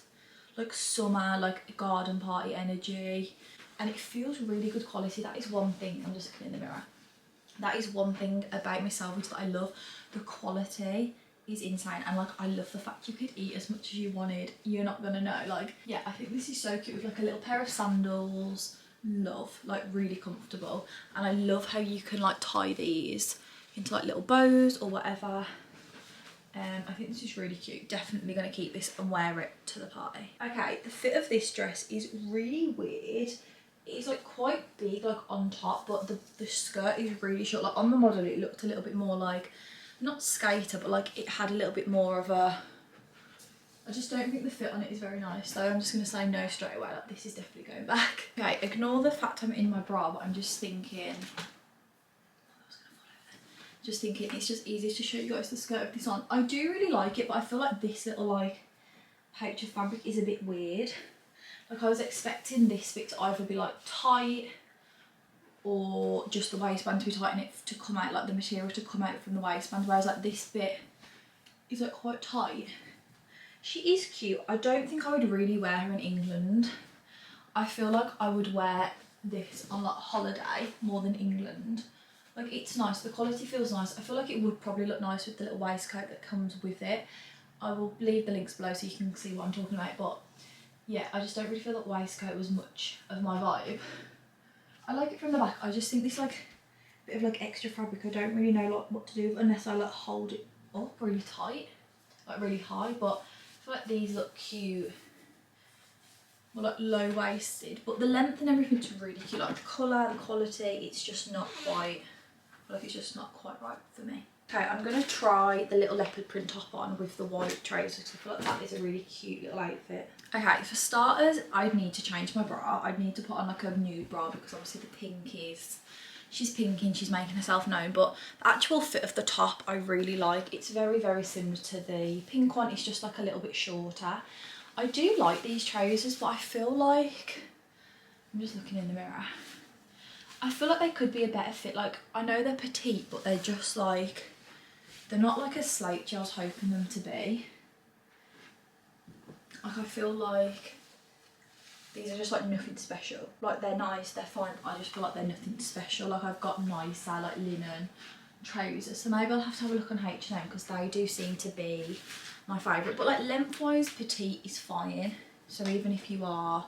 Speaker 1: like summer, like garden party energy, and it feels really good quality. That is one thing. I'm just looking in the mirror. That is one thing about myself, which that I love. The quality is insane, and like I love the fact you could eat as much as you wanted. You're not gonna know. Like, yeah, I think this is so cute with like a little pair of sandals. Love, like really comfortable, and I love how you can like tie these into like little bows or whatever. I think this is really cute. Definitely gonna keep this and wear it to the party. Okay, the fit of this dress is really weird. It's like quite big like on top, but the skirt is really short. Like on the model it looked a little bit more like, not skater, but like it had a little bit more of a, I just don't think the fit on it is very nice, so I'm just going to say no straight away, like this is definitely going back. Okay, ignore the fact I'm in my bra, but I'm just thinking, it's just easier to show you guys the skirt of this on. I do really like it, but I feel like this little like pouch of fabric is a bit weird. Like I was expecting this bit to either be like tight or just the waistband to be tight and it to come out, like the material to come out from the waistband, whereas like this bit is like quite tight. She is cute. I don't think I would really wear her in England. I feel like I would wear this on like holiday more than England. Like it's nice, the quality feels nice. I feel like it would probably look nice with the little waistcoat that comes with it. I will leave the links below so you can see what I'm talking about, but yeah, I just don't really feel that waistcoat was much of my vibe. I like it from the back. I just think this like bit of like extra fabric, I don't really know like what to do with unless I like hold it up really tight, like really high, but I feel like these look cute, more like low-waisted, but the length and everything's really cute. Like the colour, the quality, it's just not quite, I feel like it's just not quite right for me. Okay, I'm going to try the little leopard print top on with the white trousers because I feel like that is a really cute little outfit. Okay, for starters, I'd need to change my bra. I'd need to put on like a nude bra because obviously the pink is, she's pinking, she's making herself known, but the actual fit of the top I really like. It's very, very similar to the pink one. It's just like a little bit shorter. I do like these trousers, but I feel like, I'm just looking in the mirror, I feel like they could be a better fit. Like, I know they're petite, but they're just like, they're not like as slate I was hoping them to be. Like, I feel like these are just like nothing special. Like, they're nice, they're fine, I just feel like they're nothing special. Like, I've got nicer like linen trousers, so maybe I'll have to have a look on H&M because they do seem to be my favourite. But like lengthwise, petite is fine. So even if you are,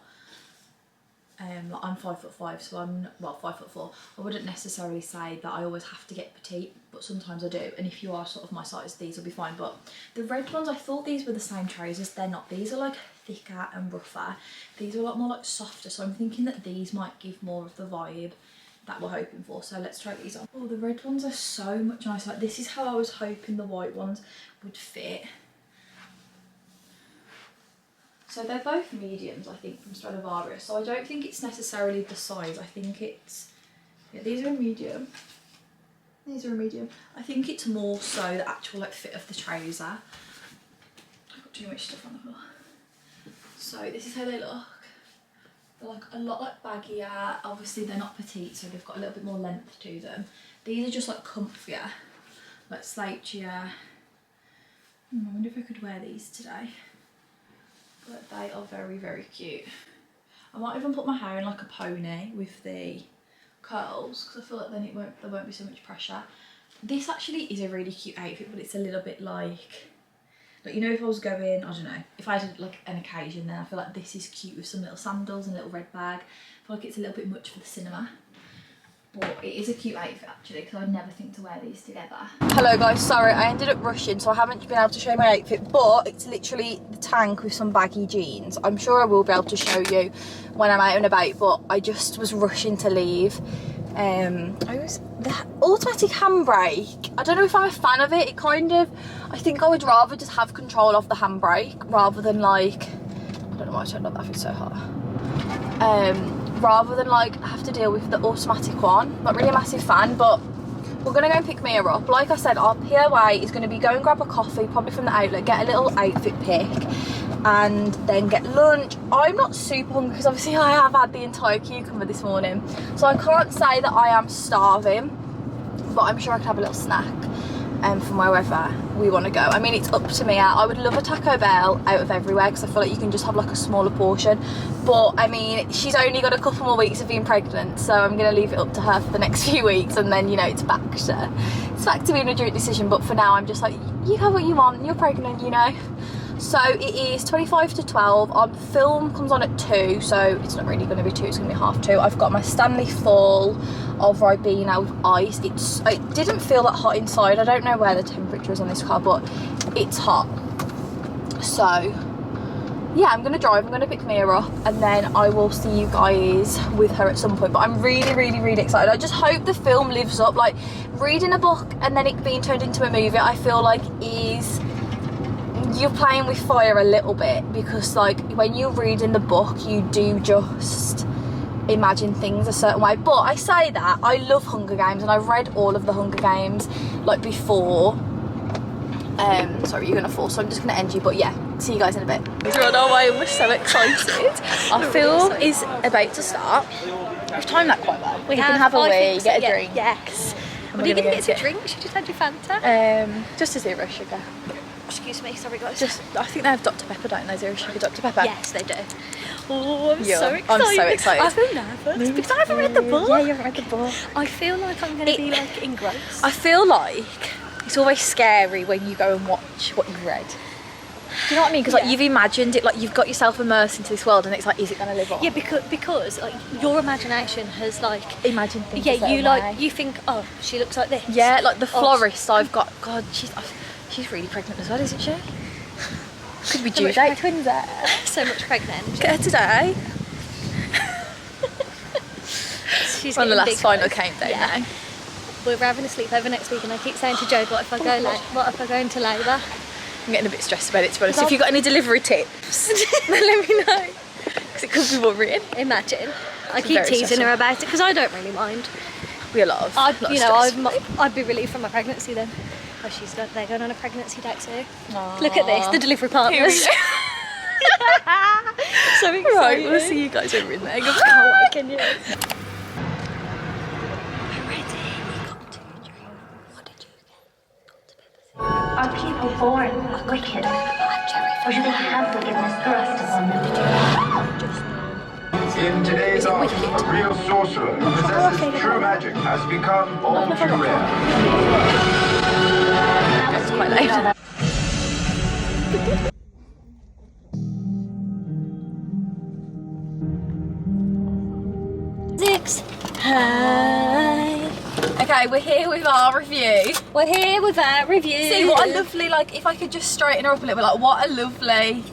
Speaker 1: like I'm 5'5", so I'm, well, 5'4", I wouldn't necessarily say that I always have to get petite, but sometimes I do. And if you are sort of my size, these will be fine. But the red ones, I thought these were the same trousers. They're not. These are like thicker and rougher. These are a lot more like softer. So I'm thinking that these might give more of the vibe that we're hoping for. So let's try these on. Oh, the red ones are so much nicer. Like, this is how I was hoping the white ones would fit. So they're both mediums, I think, from Stradivarius. So I don't think it's necessarily the size. I think it's, yeah, these are a medium. These are a medium. I think it's more so the actual like fit of the trouser. I've got too much stuff on the floor. So this is how they look. They're like a lot like baggier. Obviously they're not petite, so they've got a little bit more length to them. These are just like comfier, like slatier. I wonder if I could wear these today. But they are very, very cute. I might even put my hair in like a pony with the curls because I feel like then there won't be so much pressure. This actually is a really cute outfit, but it's a little bit like you know, if I was going, I don't know, if I had like an occasion, then I feel like this is cute with some little sandals and a little red bag. I feel like it's a little bit much for the cinema. but it is a cute outfit actually because I'd never think to wear these together.
Speaker 6: Hello guys, sorry I ended up rushing so I haven't been able to show my outfit, but it's literally the tank with some baggy jeans. I'm sure I will be able to show you when I'm out and about, but I just was rushing to leave. The automatic handbrake, I don't know if I'm a fan of it. It kind of, I think I would rather just have control of the handbrake rather than like, I don't know why I turned on that, it's so hot. Rather than like have to deal with the automatic one. Not really a massive fan, but we're gonna go and pick Mia up. Like I said, our POA is gonna be go and grab a coffee, probably from the outlet, get a little outfit pick, and then get lunch. I'm not super hungry because obviously I have had the entire cucumber this morning, so I can't say that I am starving, but I'm sure I could have a little snack from wherever we want to go. I mean, it's up to Mia. I would love a Taco Bell out of everywhere because I feel like you can just have like a smaller portion, but I mean, she's only got a couple more weeks of being pregnant, so I'm gonna leave it up to her for the next few weeks, and then, you know, it's back to being a joint decision. But for now I'm just like, you have what you want, you're pregnant, you know. So it is 25 to 12. Our film comes on at 2, so it's not really going to be 2, it's going to be 1:30. I've got my Stanley full of Ribena with ice. It didn't feel that hot inside. I don't know where the temperature is on this car, but it's hot. So yeah, I'm going to drive, I'm going to pick Mia up, and then I will see you guys with her at some point. But I'm really excited. I just hope the film lives up. Like, reading a book and then it being turned into a movie, I feel like you're playing with fire a little bit, because like when you're reading the book you do just imagine things a certain way. But I say that I love Hunger Games and I've read all of the Hunger Games like before. Sorry, you're gonna fall, so I'm just gonna end you, but yeah, see you guys in a bit. We're on our way and we're so excited. Our film is about to start. We've timed that quite well. We can have a wee, get a drink.
Speaker 4: Yes. What are you gonna get to drink? Should you just had your Fanta?
Speaker 6: Just a 0 sugar.
Speaker 4: Excuse me, sorry guys.
Speaker 6: I think they have Dr Pepper, don't they? 0 sugar Dr Pepper.
Speaker 4: Yes, they do. Oh, I'm
Speaker 6: Yeah,
Speaker 4: so excited.
Speaker 6: I'm so excited.
Speaker 4: I feel nervous because I haven't read the book.
Speaker 6: Yeah, you haven't read the book.
Speaker 4: I feel like I'm going to be like engrossed.
Speaker 6: I feel like it's always scary when you go and watch what you've read. Do you know what I mean? Because like you've imagined it, like you've got yourself immersed into this world, and it's like, is it going to live on?
Speaker 4: Yeah, because like your imagination has like
Speaker 6: imagined things.
Speaker 4: Yeah, you think, oh, she looks like this.
Speaker 6: Yeah, like the florist I've got. God, she's really pregnant as well, isn't she? Could be due date twins there.
Speaker 4: So much pregnant.
Speaker 6: Get her today.
Speaker 4: She's
Speaker 6: on the
Speaker 4: getting
Speaker 6: last
Speaker 4: big
Speaker 6: final
Speaker 4: growth.
Speaker 6: countdown now.
Speaker 4: We're having a sleepover next week, and I keep saying to Joe, what if I go into labour?
Speaker 6: I'm getting a bit stressed about it, to be honest. If you've got any delivery tips, then let me know. Because it could be worrying.
Speaker 4: Imagine. I keep teasing her about it because I don't really mind.
Speaker 6: We are a lot of
Speaker 4: I'd be relieved from my pregnancy then. Oh, they're going on a pregnancy date too. Aww. Look at this, the delivery partners. So excited.
Speaker 6: Right, we'll see you guys over in there.
Speaker 4: Can't wait, can you?
Speaker 7: Are people born wicked, or do they have wickedness thrust upon them?
Speaker 8: In today's art, a real sorcerer who possesses true magic has become all too rare.
Speaker 6: That's quite late.
Speaker 4: Hi.
Speaker 6: Okay, we're here with our review.
Speaker 4: We're here with our review.
Speaker 6: See, what a lovely, like, if I could just straighten her up a little bit, like, what a lovely...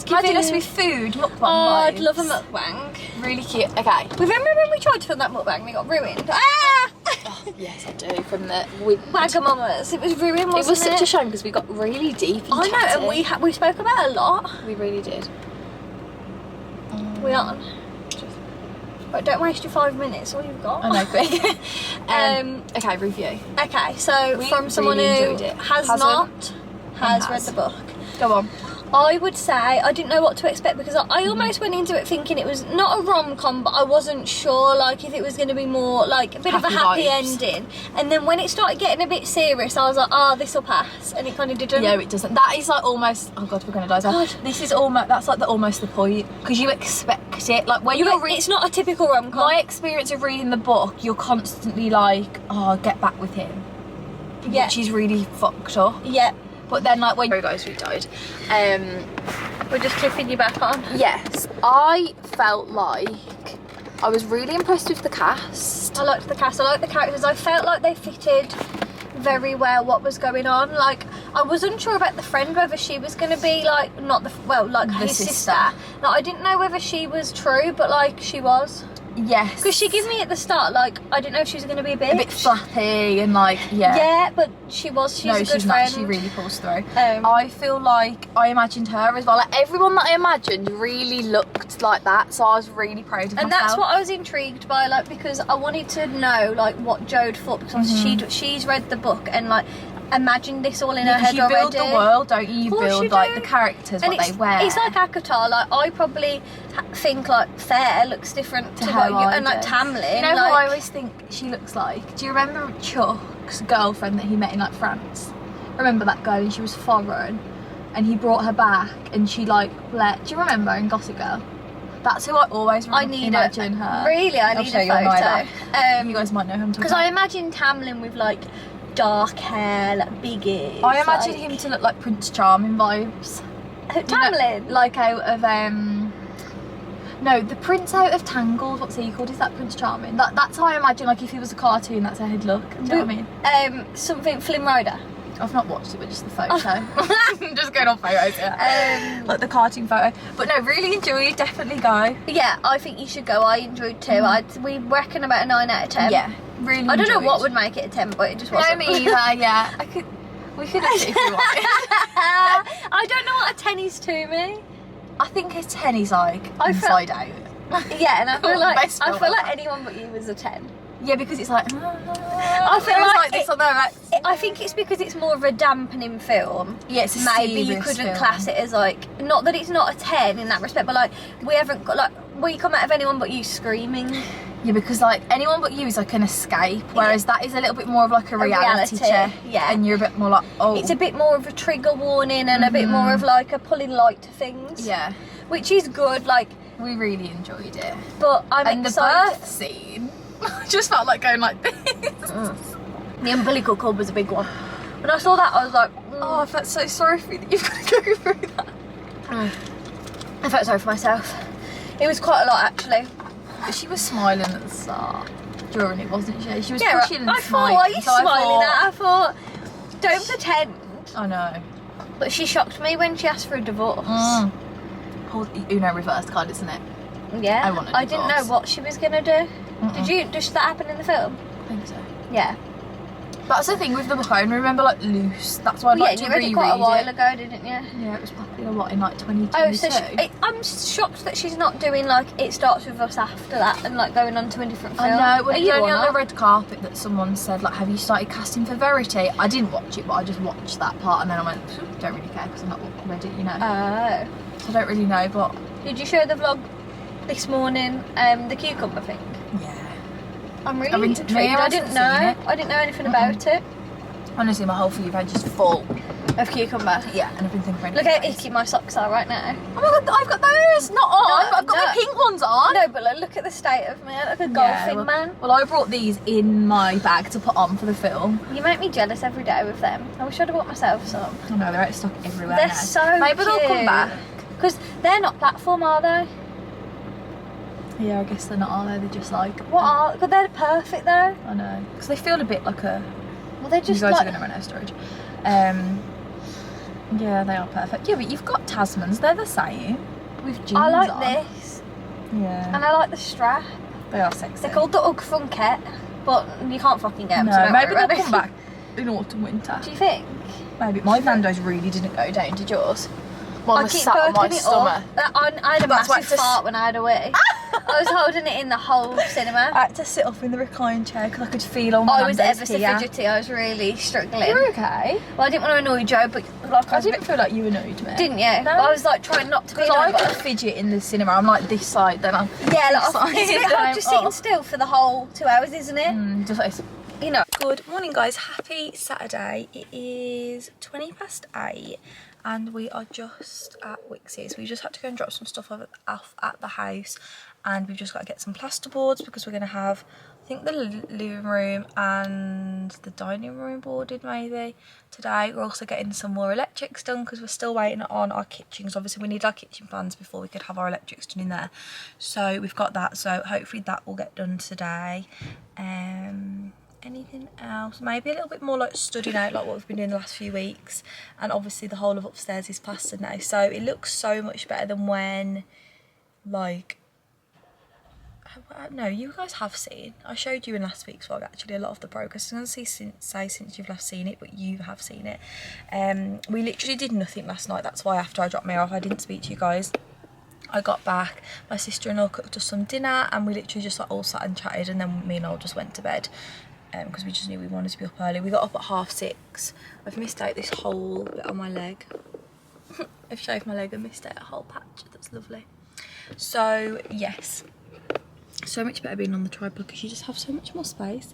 Speaker 6: Imagine us with food, mukbang
Speaker 4: I'd
Speaker 6: vibes.
Speaker 4: love a mukbang.
Speaker 6: Really cute. Okay.
Speaker 4: Remember when we tried to film that mukbang and it got ruined? Ah!
Speaker 6: Oh, yes, I do. From the...
Speaker 4: Wagamama's. It was ruined, wasn't it?
Speaker 6: It was such a shame because we got really deep and
Speaker 4: I know, and we spoke about it a lot.
Speaker 6: We really did.
Speaker 4: We on. Right, don't waste your 5 minutes, all you've got.
Speaker 6: I know, quick. Okay, review.
Speaker 4: Okay, so
Speaker 6: We
Speaker 4: from someone
Speaker 6: really
Speaker 4: who
Speaker 6: enjoyed it.
Speaker 4: has read the book.
Speaker 6: Go on.
Speaker 4: I would say I didn't know what to expect because I almost went into it thinking it was not a rom-com, but I wasn't sure like if it was going to be more like a bit of a happy ending. And then when it started getting a bit serious, I was like, oh, this will pass, and it kind of didn't.
Speaker 6: Yeah, it doesn't. That is like almost. Oh God, we're gonna die.
Speaker 4: God.
Speaker 6: This is almost. That's like almost the point because you expect it. Like when you're reading.
Speaker 4: It's not a typical rom-com.
Speaker 6: My experience of reading the book, you're constantly like, oh, get back with him.
Speaker 4: Yeah.
Speaker 6: Which is really fucked up.
Speaker 4: Yeah.
Speaker 6: But then, like, when... Sorry guys, we died.
Speaker 4: We're just clipping you back on.
Speaker 6: Yes, I felt like I was really impressed with the cast.
Speaker 4: I liked the cast, I liked the characters. I felt like they fitted very well what was going on. Like, I was unsure about the friend, whether she was going to be like, not the, well, like his sister. Like, I didn't know whether she was true, but like she was.
Speaker 6: Yes.
Speaker 4: Because she gave me at the start, like, I didn't know if she was going to be a bitch.
Speaker 6: A bit flappy and like, yeah.
Speaker 4: Yeah, but she was. She's a good friend.
Speaker 6: She really pulls through. I feel like I imagined her as well. Like, everyone that I imagined really looked like that, so I was really proud of myself.
Speaker 4: And that's what I was intrigued by, like, because I wanted to know, like, what Jode thought, because she's read the book and, like, imagined this all in her head already.
Speaker 6: You build the world, don't you? You build, like, the characters, what they wear.
Speaker 4: It's like Akatar. Like, I probably think, like, Fair looks different to what you, and, like, Tamlin.
Speaker 6: You know
Speaker 4: like,
Speaker 6: who I always think she looks like? Do you remember Chuck's girlfriend that he met in, like, France? Remember that girl? And she was foreign, and he brought her back, and she, like, do you remember in Gossip Girl? That's who I always imagine her.
Speaker 4: Really? I need a photo.
Speaker 6: You guys might know who I'm talking
Speaker 4: because
Speaker 6: about.
Speaker 4: I imagine Tamlin with, like, dark hair, like big ears.
Speaker 6: I imagine him to look like Prince Charming vibes.
Speaker 4: Tamlin?
Speaker 6: You know, like out of no, the prince out of Tangled, what's he called? Is that Prince Charming? That's how I imagine, like, if he was a cartoon, that's how he'd look. Do you know what I mean?
Speaker 4: Something Flynn Rider.
Speaker 6: I've not watched it, but just the photo. I'm just going on photos here. Like the cartoon photo. But no, really enjoyed, definitely go.
Speaker 4: Yeah, I think you should go. I enjoyed too. We reckon about a 9 out of 10.
Speaker 6: Yeah, really
Speaker 4: I don't know
Speaker 6: enjoyed.
Speaker 4: what would make it a 10, but it just wasn't.
Speaker 6: No, me either, yeah. We could have it if we wanted.
Speaker 4: I don't know what a 10 is to me.
Speaker 6: I think a 10 is like inside out.
Speaker 4: Yeah, and I feel like
Speaker 6: ever.
Speaker 4: anyone but you was a 10.
Speaker 6: Yeah, because it's like
Speaker 4: I feel like
Speaker 6: this on there.
Speaker 4: I think it's because it's more of a dampening film.
Speaker 6: Yeah, it's a
Speaker 4: maybe you couldn't
Speaker 6: film.
Speaker 4: class it as like, not that it's not a 10 in that respect, but like we haven't got like, we come out of Anyone But You screaming.
Speaker 6: Yeah, because like Anyone But You is like an escape, whereas that is a little bit more of like a reality check.
Speaker 4: Yeah,
Speaker 6: and you're a bit more like, oh,
Speaker 4: it's a bit more of a trigger warning and a bit more of like a pulling light to things.
Speaker 6: Yeah,
Speaker 4: which is good. Like,
Speaker 6: we really enjoyed it.
Speaker 4: But I'm excited.
Speaker 6: The birth scene, I just felt like going like this.
Speaker 4: The umbilical cord was a big one. When I saw that, I was like,
Speaker 6: oh, I felt so sorry for you that you've got to go through that.
Speaker 4: I felt sorry for myself. It was quite a lot, actually.
Speaker 6: But she was smiling at the start during it, wasn't she? She was pushing and
Speaker 4: I
Speaker 6: smiling.
Speaker 4: Thought, what are you smiling at? I thought, don't pretend.
Speaker 6: I know.
Speaker 4: But she shocked me when she asked for a divorce.
Speaker 6: Uno reversed card, isn't it?
Speaker 4: Yeah.
Speaker 6: I
Speaker 4: didn't know what she was going to do. Does that happen in the film?
Speaker 6: I think so.
Speaker 4: Yeah.
Speaker 6: That's the thing with the book. I remember like Loose. That's why I'd like to reread it.
Speaker 4: You read it quite a while ago, didn't you?
Speaker 6: Yeah, it was popular. What, in like 2022?
Speaker 4: Oh, so I'm shocked that she's not doing like It Starts With Us after that and like going on to a different film.
Speaker 6: I know. Well,
Speaker 4: Are you
Speaker 6: only on the red carpet that someone said like, "Have you started casting for Verity?" I didn't watch it, but I just watched that part and then I went, "Don't really care because I'm not read it, you know."
Speaker 4: Oh.
Speaker 6: So I don't really know, but.
Speaker 4: Did you show the vlog this morning? The cucumber thing.
Speaker 6: Yeah.
Speaker 4: I'm really intrigued. I didn't know anything about it.
Speaker 6: Honestly, my whole feed page is full
Speaker 4: of cucumber.
Speaker 6: Yeah, and I've been thinking.
Speaker 4: Look how icky my socks are right now.
Speaker 6: Oh my god, I've got those not on. I've got my pink ones on.
Speaker 4: No, but look at the state of me. I look like a golfing man.
Speaker 6: Well, I brought these in my bag to put on for the film.
Speaker 4: You make me jealous every day with them. I wish I'd have bought myself some.
Speaker 6: I know, they're out of stock everywhere.
Speaker 4: They're
Speaker 6: now.
Speaker 4: so
Speaker 6: Maybe
Speaker 4: cute.
Speaker 6: they'll come back.
Speaker 4: Because they're not platform, are they?
Speaker 6: Yeah, I guess they're not, are they? They're just like...
Speaker 4: What are... But they're perfect though.
Speaker 6: I know. Because they feel a bit like a...
Speaker 4: Well, they're just
Speaker 6: you guys
Speaker 4: like...
Speaker 6: are going to run out of storage. Yeah, they are perfect. Yeah, but you've got Tasmans. They're the same. With jeans
Speaker 4: I like
Speaker 6: on.
Speaker 4: this.
Speaker 6: Yeah.
Speaker 4: And I like the strap.
Speaker 6: They are sexy.
Speaker 4: They're called the Ugg Funkette, but you can't fucking get them.
Speaker 6: No,
Speaker 4: so
Speaker 6: maybe they'll come back in autumn, winter.
Speaker 4: Do you think?
Speaker 6: Maybe. My Nando's really didn't go down, did yours? Mine was
Speaker 4: keep
Speaker 6: sat on my
Speaker 4: burping it
Speaker 6: stomach.
Speaker 4: up. I had a massive fart when I had a wee. I was holding it in the whole cinema.
Speaker 6: I had to sit up in the recline chair because I could feel all my
Speaker 4: I was
Speaker 6: Nando's
Speaker 4: ever so
Speaker 6: here.
Speaker 4: fidgety. I was really struggling.
Speaker 6: You were okay?
Speaker 4: Well, I didn't want to annoy Joe, but like
Speaker 6: I didn't feel like you annoyed me.
Speaker 4: Didn't you?
Speaker 6: No.
Speaker 4: I was like trying not to be
Speaker 6: Because
Speaker 4: annoyed.
Speaker 6: I got a fidget in the cinema. I'm like this side, then I'm
Speaker 4: Yeah,
Speaker 6: this
Speaker 4: like,
Speaker 6: side.
Speaker 4: it's a bit hard just sitting still for the whole 2 hours, isn't it?
Speaker 6: Just like,
Speaker 4: You know.
Speaker 6: good morning, guys. Happy Saturday. It is 8:20 and we are just at Wix's. We just had to go and drop some stuff off at the house, and we've just got to get some plasterboards because we're going to have think the living room and the dining room boarded maybe today. We're also getting some more electrics done because we're still waiting on our kitchens. Obviously we need our kitchen plans before we could have our electrics done in there, so we've got that, so hopefully that will get done today. Anything else? Maybe a little bit more like studying out like what we've been doing the last few weeks, and obviously the whole of upstairs is plastered now, so it looks so much better than when, like, no, you guys have seen, I showed you in last week's vlog actually a lot of the progress. I'm going to say since you've last seen it, but you have seen it. We literally did nothing last night. That's why after I dropped me off I didn't speak to you guys. I got back, my sister-in-law cooked us some dinner, and we literally just like all sat and chatted, and then me and Noel just went to bed because we just knew we wanted to be up early. We got up at 6:30. I've missed out this whole bit on my leg. I've shaved my leg and missed out a whole patch. That's lovely. So yes, so much better being on the tripod because you just have so much more space.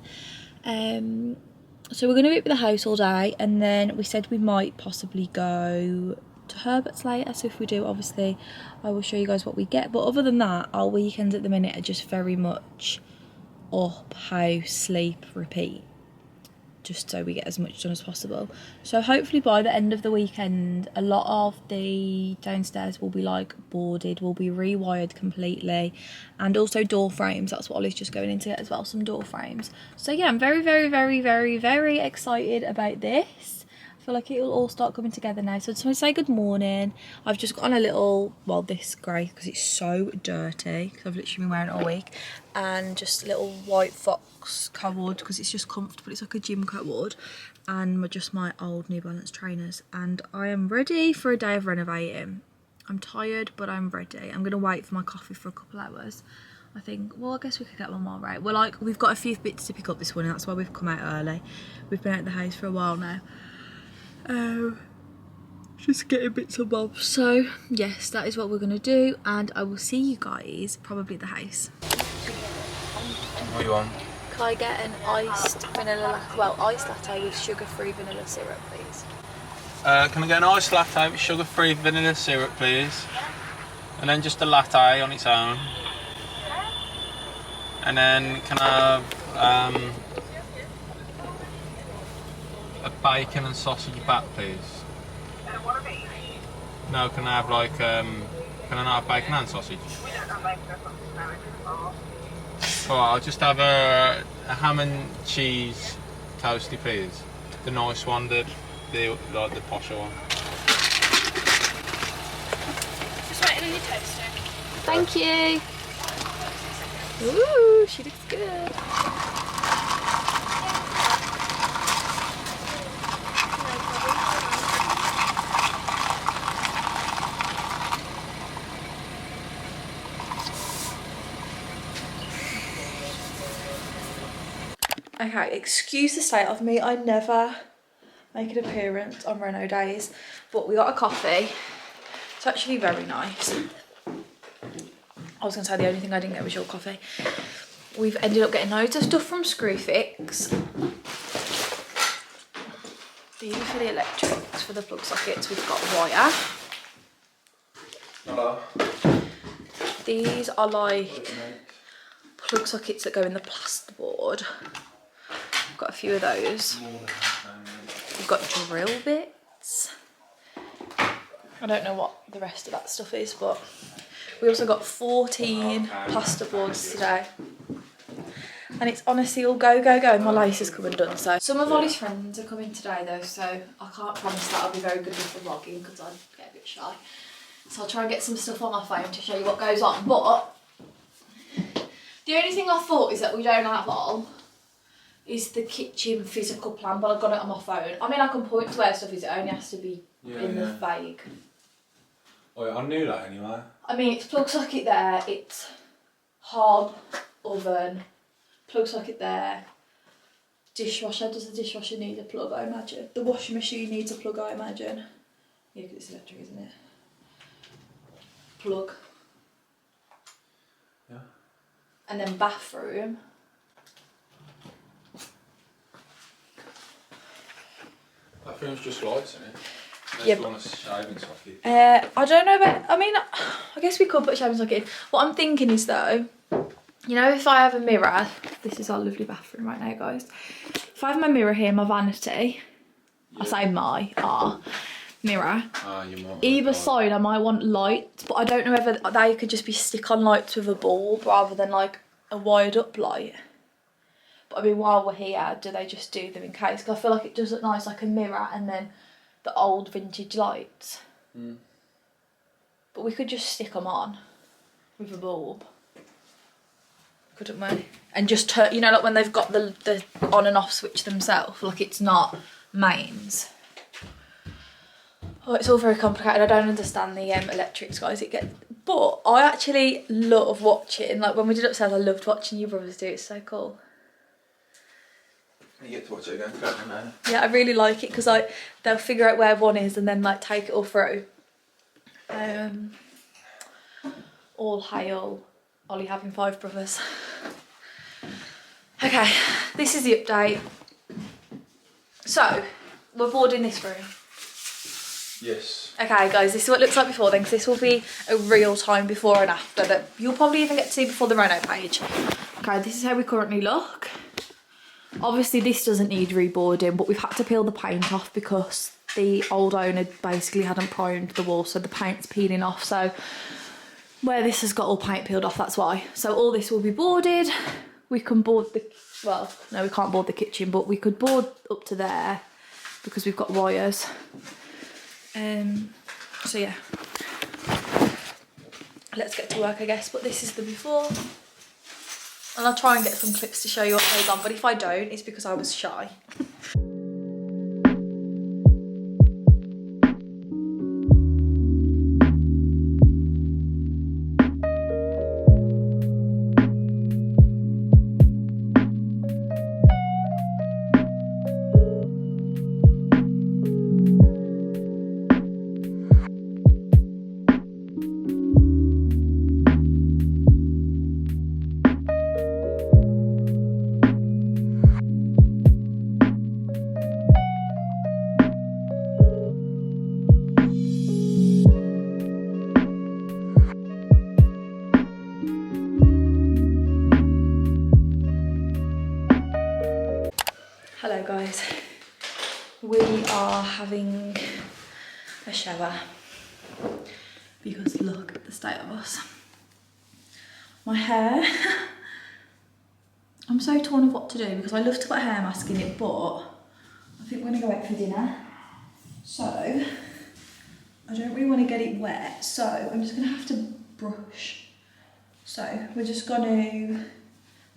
Speaker 6: So we're going to be at the house all day, and then we said we might possibly go to Herbert's later, so if we do, obviously I will show you guys what we get. But other than that, our weekends at the minute are just very much up, house, sleep, repeat, just so we get as much done as possible. So hopefully by the end of the weekend a lot of the downstairs will be like boarded, will be rewired completely, and also door frames. That's what Ollie's just going in to get as well, some door frames. So yeah, I'm very very excited about this. I feel like it will all start coming together now. So I just want to say good morning. I've just got on a little, well, this grey because it's so dirty because I've literally been wearing it all week, and just a little white fox coat because it's just comfortable. It's like a gym coat, and just my old New Balance trainers, and I am ready for a day of renovating. I'm tired, but I'm ready. I'm gonna wait for my coffee for a couple hours. I think, well, I guess we could get one more, right? We've got a few bits to pick up this morning. That's why we've come out early. We've been out of the house for a while now. Just getting bits and bobs. So yes, that is what we're gonna do, and I will see you guys probably at the house.
Speaker 9: What do you want?
Speaker 6: Can I get an iced latte with sugar-free vanilla syrup, please?
Speaker 9: Can I get an iced latte with sugar-free vanilla syrup, please? And then just a latte on its own. And then can I have a bacon and sausage bat, please? No, can I have like can I not have bacon and sausage? Alright, I'll just have a ham and cheese toasty, please. The nice one, the posher one.
Speaker 4: Just waiting on your toaster.
Speaker 6: Thank you. Ooh, she looks good. Okay, excuse the state of me. I never make an appearance on Reno days, but we got a coffee. It's actually very nice. I was gonna say the only thing I didn't get was your coffee. We've ended up getting loads of stuff from Screwfix. These are for the electrics, for the plug sockets. We've got wire.
Speaker 9: Hello.
Speaker 6: These are like plug sockets that go in the plasterboard. I've got a few of those. We've got drill bits. I don't know what the rest of that stuff is, but we also got 14 plasterboards today. And it's honestly all go. My lace has come undone. So some of Ollie's friends are coming today though, so I can't promise that I'll be very good with the vlogging because I get a bit shy. So I'll try and get some stuff on my phone to show you what goes on. But the only thing I thought is that we don't have on is the kitchen physical plan, but I've got it on my phone. I mean, I can point to where stuff is, it only has to be the vague.
Speaker 9: Oh yeah, I knew that anyway.
Speaker 6: I mean, it's plug socket there, it's hob, oven, plug socket there, dishwasher. Does the dishwasher need a plug, I imagine? The washing machine needs a plug, I imagine. Yeah, because it's electric, isn't it? Plug.
Speaker 9: Yeah.
Speaker 6: And then bathroom.
Speaker 9: Bathroom's just lights, isn't it?
Speaker 6: Yeah.
Speaker 9: Want a shaving socket.
Speaker 6: I don't know about, I mean, I guess we could put a shaving socket in. What I'm thinking is though, you know, if I have a mirror
Speaker 1: This is our lovely bathroom right now, guys. If I have my mirror here, my vanity, yeah. I say our mirror. Either side, I might want lights, but I don't know whether they could just be stick-on lights with a bulb rather than like a wired-up light. But I mean, while we're here, do they just do them in case? Because I feel like it does look nice, like a mirror and then the old vintage lights. Mm. But we could just stick them on with a bulb, couldn't we? And just turn, you know, like when they've got the on and off switch themselves, like it's not mains. Oh, it's all very complicated. I don't understand the electrics, guys. But I actually love watching, like when we did upstairs, I loved watching you brothers do it. It's so cool.
Speaker 10: You get to watch it again, can't you, now?
Speaker 1: Yeah, I really like it because they'll figure out where one is and then like take it all through. All hail Ollie having 5 brothers. Okay, this is the update. So, we're boarding this room.
Speaker 10: Yes.
Speaker 1: Okay guys, this is what it looks like before then, because this will be a real time before and after that you'll probably even get to see before the reno page. Okay, this is how we currently look. Obviously this doesn't need reboarding, but we've had to peel the paint off because the old owner basically hadn't primed the wall, so the paint's peeling off. So where this has got all paint peeled off, that's why. So all this will be boarded. We can board the, well, no, we can't board the kitchen, but we could board up to there because we've got wires. So yeah, let's get to work, I guess. But this is the before, and I'll try and get some clips to show you what goes on, but if I don't, it's because I was shy. Hello guys, we are having a shower because look at the state of us. My hair, I'm so torn of what to do because I love to put a hair mask in it, but I think we're gonna go out for dinner. So I don't really want to get it wet, so I'm just gonna have to brush. So we're just gonna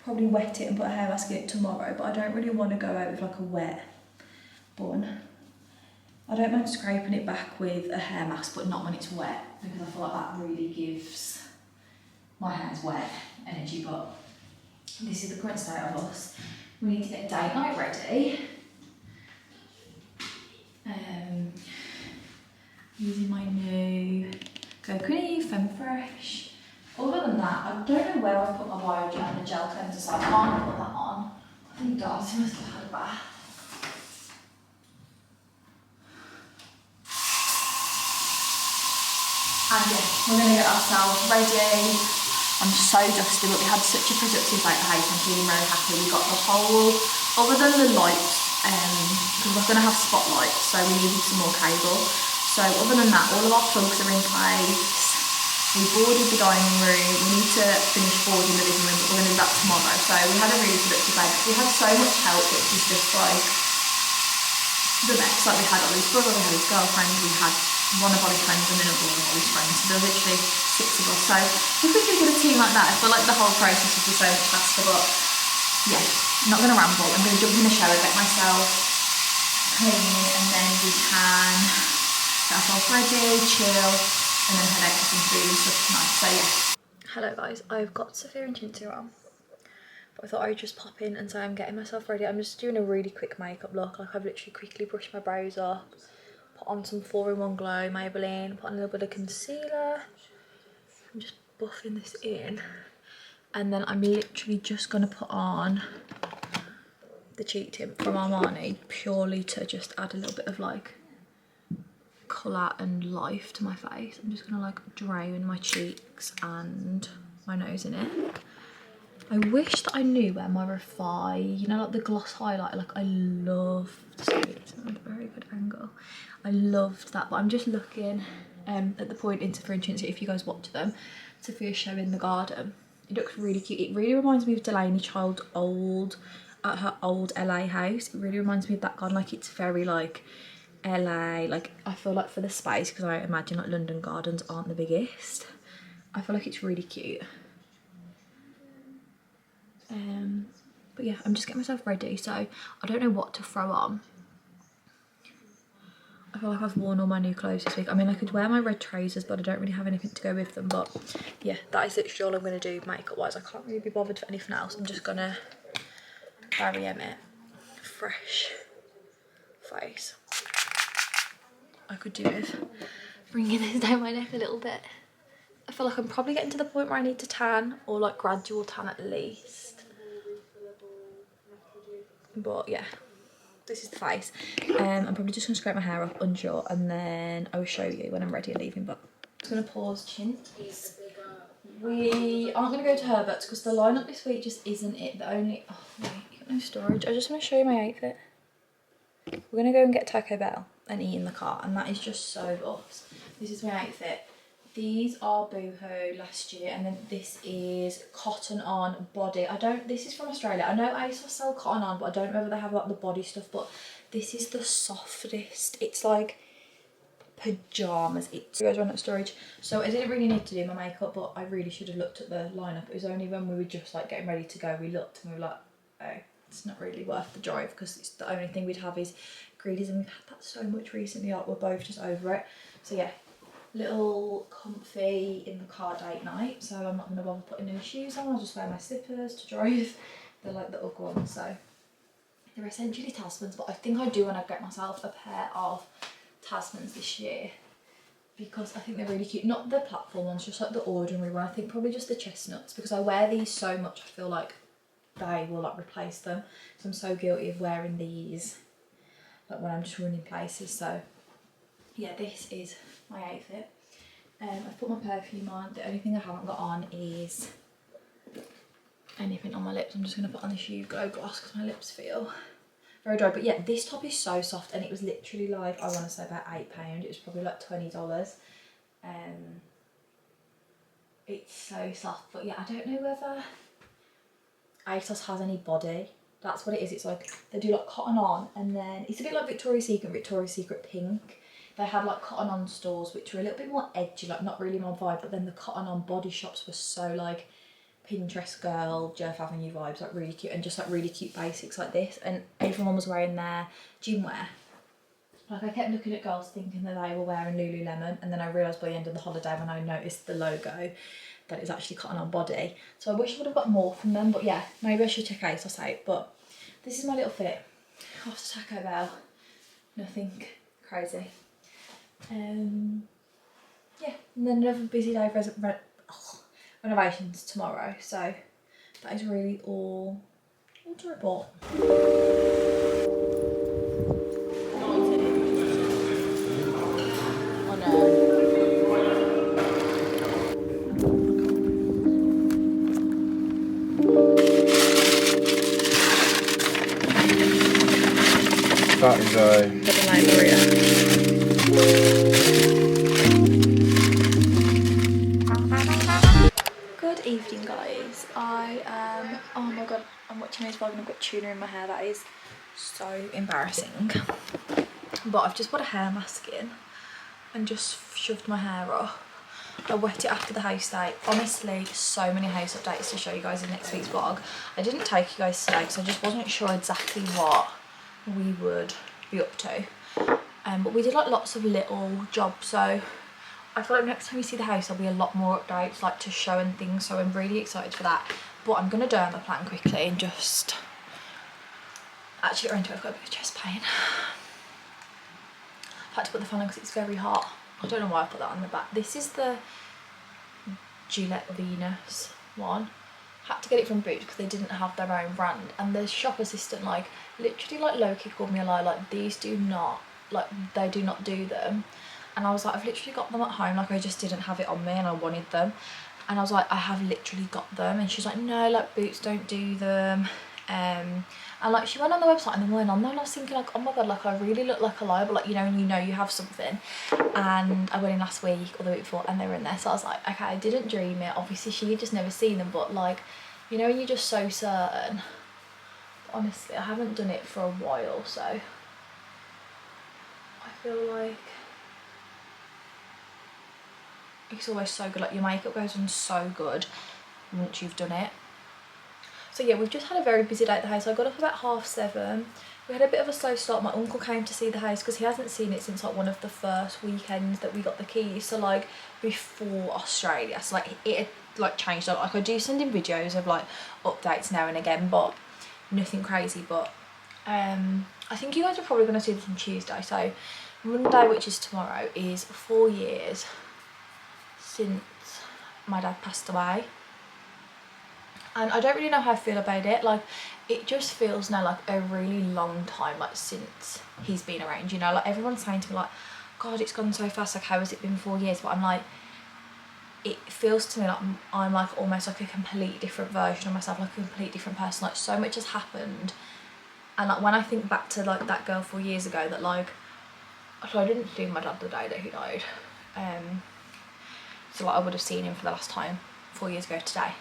Speaker 1: probably wet it and put a hair mask in it tomorrow, but I don't really want to go out with like a wet bun. I don't mind scraping it back with a hair mask, but not when it's wet, because I feel like that really gives my hands wet energy. But this is the current state of us. We need to get date night ready. Using my new Go Cream Femme Fresh. Other than that, I don't know where I put my bio gel and the gel cleanser, so I can't put that on. I think Darcy must have had a bath. And yeah, we're going to get ourselves ready. I'm so dusty, but we had such a productive day at the house. I'm feeling really happy. We got the whole, other than the lights, because we're going to have spotlights, so we needed some more cable. So other than that, all of our plugs are in place. We boarded the dining room. We need to finish boarding the living room, but we're going to do that tomorrow. So we had a really productive day. We had so much help, which is just like the best. Like we had Ollie's brother, we had his girlfriend, we had one of Ollie's friends and another one of Ollie's friends. So there were literally 6 of us. So if we could get a team like that, I feel like the whole process would be so much faster. But yeah, I'm not going to ramble. I'm going to jump in the shower, get myself clean, and then we can get ourselves ready, chill, and then head out for some food and stuff tonight. So yeah. Hello guys, I've got Sophia and Chintzia on, but I thought I'd just pop in and say I'm getting myself ready. I'm just doing a really quick makeup look. Like I've literally quickly brushed my brows up, put on some 4-in-1 Glow Maybelline, put on a little bit of concealer. I'm just buffing this in, and then I'm literally just gonna put on the cheek tint from Armani, purely to just add a little bit of like colour and life to my face. I'm just gonna like drown my cheeks and my nose in it. I wish that I knew where my Refine, you know, like the gloss highlighter, like I love, it's a very good angle. I loved that, but I'm just looking at the point into, for instance, if you guys watch them, Sophia's show in the garden. It looks really cute. It really reminds me of Delaney Child at her old LA house. It really reminds me of that garden. Like it's very like LA, like I feel like for the space, because I imagine like London gardens aren't the biggest. I feel like it's really cute. But yeah, I'm just getting myself ready, so I don't know what to throw on. I feel like I've worn all my new clothes this week. I mean, I could wear my red trousers, but I don't really have anything to go with them. But yeah, that is literally all I'm going to do makeup wise. I can't really be bothered for anything else. I'm just going to grwm it. Fresh face. I could do with bringing this down my neck a little bit. I feel like I'm probably getting to the point where I need to tan, or like gradual tan at least. But yeah, this is the face. I'm probably just going to scrape my hair up, unsure, and then I will show you when I'm ready and leaving. But I'm just going to pause chintz. We aren't going to go to Herbert's because the lineup this week just isn't it. The only, oh wait, you got no storage. I just want to show you my outfit. We're going to go and get Taco Bell and eat in the car, and that is just so us. This is my outfit. These are Boohoo last year, and then this is cotton on body. This is from Australia. I know ASOS sell cotton on, but I don't know whether they have like the body stuff, but this is the softest. It's like pyjamas. You guys run out of storage. So I didn't really need to do my makeup, but I really should have looked at the lineup. It was only when we were just like getting ready to go, we looked and we were like, oh, it's not really worth the drive, because it's the only thing we'd have is greedies, and we've had that so much recently, like we're both just over it. So yeah, little comfy in the car date night, so I'm not going to bother putting any shoes on. I'll just wear my slippers to drive. They're like the Ugg ones, so they're essentially Tasmans, but I think I do want to get myself a pair of Tasmans this year because I think they're really cute. Not the platform ones, just like the ordinary one. I think probably just the chestnuts, because I wear these so much I feel like they will like replace them. So I'm so guilty of wearing these like when I'm just running places. So yeah, this is my outfit. I've put my perfume on. The only thing I haven't got on is anything on my lips. I'm just going to put on this Hue Glow Gloss because my lips feel very dry. But yeah, this top is so soft, and it was literally like, I want to say about £8. It was probably like $20. It's so soft, but yeah, I don't know whether ASOS has any body. That's what it is. It's like they do like cotton on, and then it's a bit like Victoria's Secret Pink. They had like cotton on stores which were a little bit more edgy, like not really my vibe, but then the cotton on body shops were so like Pinterest girl, Jeff Avenue vibes, like really cute, and just like really cute basics like this, and everyone was wearing their gym wear. Like I kept looking at girls thinking that they were wearing Lululemon, and then I realised by the end of the holiday when I noticed the logo that it's actually cotton on body. So I wish I would have got more from them, but yeah, maybe I should check ASOS out. But this is my little fit. Off to Taco Bell. Nothing crazy. Yeah, and then another busy day of renovations tomorrow, so that is really all to report.
Speaker 10: That is a
Speaker 1: Good evening, guys. I am, oh my god, I'm watching this vlog and I've got tuna in my hair. That is so embarrassing. But I've just put a hair mask in and just shoved my hair up. I wet it after the house date. Honestly, so many house updates to show you guys in next week's vlog. I didn't take you guys today because I just wasn't sure exactly what we would be up to. But we did like lots of little jobs, so I feel like next time you see the house there'll be a lot more updates like to show and things, so I'm really excited for that. But I'm going to dermaplan quickly and just actually get into it. I've got a bit of chest pain. I've had to put the fan on because it's very hot. I don't know why I put that on the back. This is the Gillette Venus one. Had to get it from Boots because they didn't have their own brand, and the shop assistant like literally like low-key called me a lie, like these do not, like they do not do them. And I was like, I've literally got them at home, like I just didn't have it on me and I wanted them. And I was like, I have literally got them. And she's like, no, like Boots don't do them. And like she went on the website and they weren't on there, and I was thinking like, oh my god, like I really look like a liar, but like, you know, and you know you have something. And I went in last week or the week before and they were in there, so I was like, okay, I didn't dream it. Obviously she had just never seen them, but like, you know, when you're just so certain. Honestly, I haven't done it for a while, so I feel like it's always so good. Like your makeup goes on so good once you've done it. So yeah, we've just had a very busy day at the house. I got up about 7:30. We had a bit of a slow start. My uncle came to see the house because he hasn't seen it since like one of the first weekends that we got the keys. So like before Australia, so like it had like changed. Like I do send in videos of like updates now and again, but nothing crazy. But I think you guys are probably going to see this on Tuesday. So Monday, which is tomorrow, is 4 years since my dad passed away. And I don't really know how I feel about it. Like it just feels now like a really long time, like since he's been around, you know. Like everyone's saying to me like, god, it's gone so fast, like how has it been 4 years? But I'm like, it feels to me like I'm like almost like a completely different version of myself, like a completely different person. Like so much has happened. And like when I think back to like that girl 4 years ago that like, so I didn't see my dad the day that he died, so like I would have seen him for the last time 4 years ago today.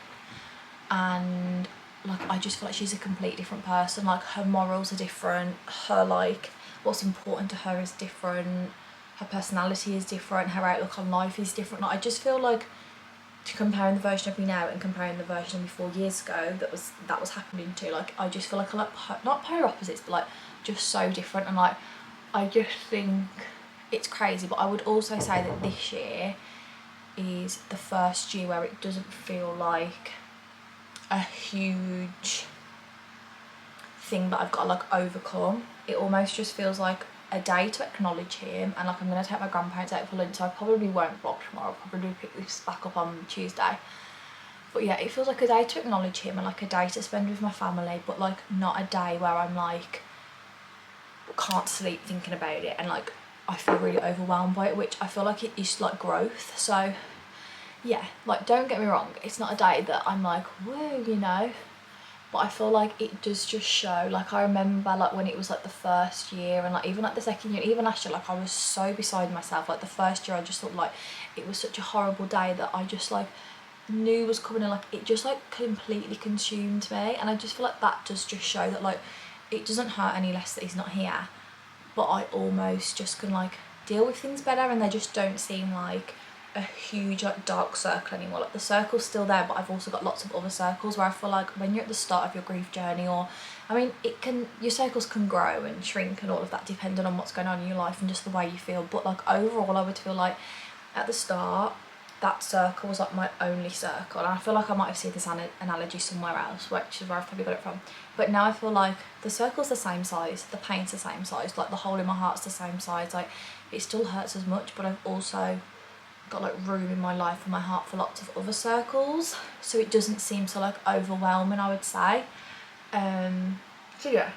Speaker 1: And like I just feel like she's a completely different person. Like her morals are different, her like what's important to her is different, her personality is different, her outlook on life is different. Like I just feel like, to comparing the version of me now and comparing the version of me 4 years ago that was happening to, like I just feel like I like not polar opposites, but like just so different. And like I just think it's crazy. But I would also say that this year is the first year where it doesn't feel like a huge thing that I've got to like overcome. It almost just feels like a day to acknowledge him. And like I'm going to take my grandparents out for lunch, so I probably won't vlog tomorrow. I'll probably pick this back up on Tuesday. But yeah, it feels like a day to acknowledge him and like a day to spend with my family, but like not a day where I'm like can't sleep thinking about it and like I feel really overwhelmed by it, which I feel like it is like growth. So yeah, like don't get me wrong, it's not a day that I'm like whoa, you know, but I feel like it does just show. Like I remember like when it was like the first year and like even like the second year, even last year, like I was so beside myself. Like the first year I just thought like it was such a horrible day that I just like knew was coming, and like it just like completely consumed me. And I just feel like that does just show that like it doesn't hurt any less that he's not here, but I almost just can like deal with things better, and they just don't seem like a huge like dark circle anymore. Like the circle's still there, but I've also got lots of other circles where I feel like when you're at the start of your grief journey, or I mean your circles can grow and shrink and all of that depending on what's going on in your life and just the way you feel. But like overall I would feel like at the start that circle was like my only circle, and I feel like I might have seen this analogy somewhere else, which is where I've probably got it from. But now I feel like the circle's the same size, the pain's the same size, like the hole in my heart's the same size. Like it still hurts as much, but I've also got like room in my life and my heart for lots of other circles, so it doesn't seem so like overwhelming, I would say. So yeah,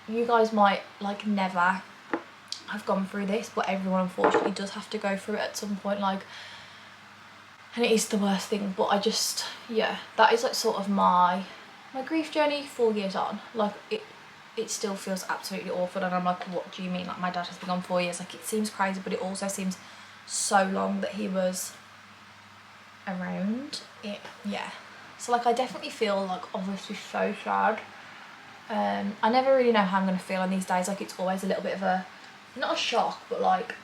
Speaker 1: you guys might like never have gone through this, but everyone unfortunately does have to go through it at some point, like, and it is the worst thing. But I just, yeah, that is like sort of my grief journey 4 years on. Like it still feels absolutely awful, and I'm like, what do you mean, like my dad has been gone 4 years? Like it seems crazy, but it also seems so long that he was around it. Yeah, so like I definitely feel like obviously so sad. I never really know how I'm gonna feel on these days. Like it's always a little bit of a, not a shock, but like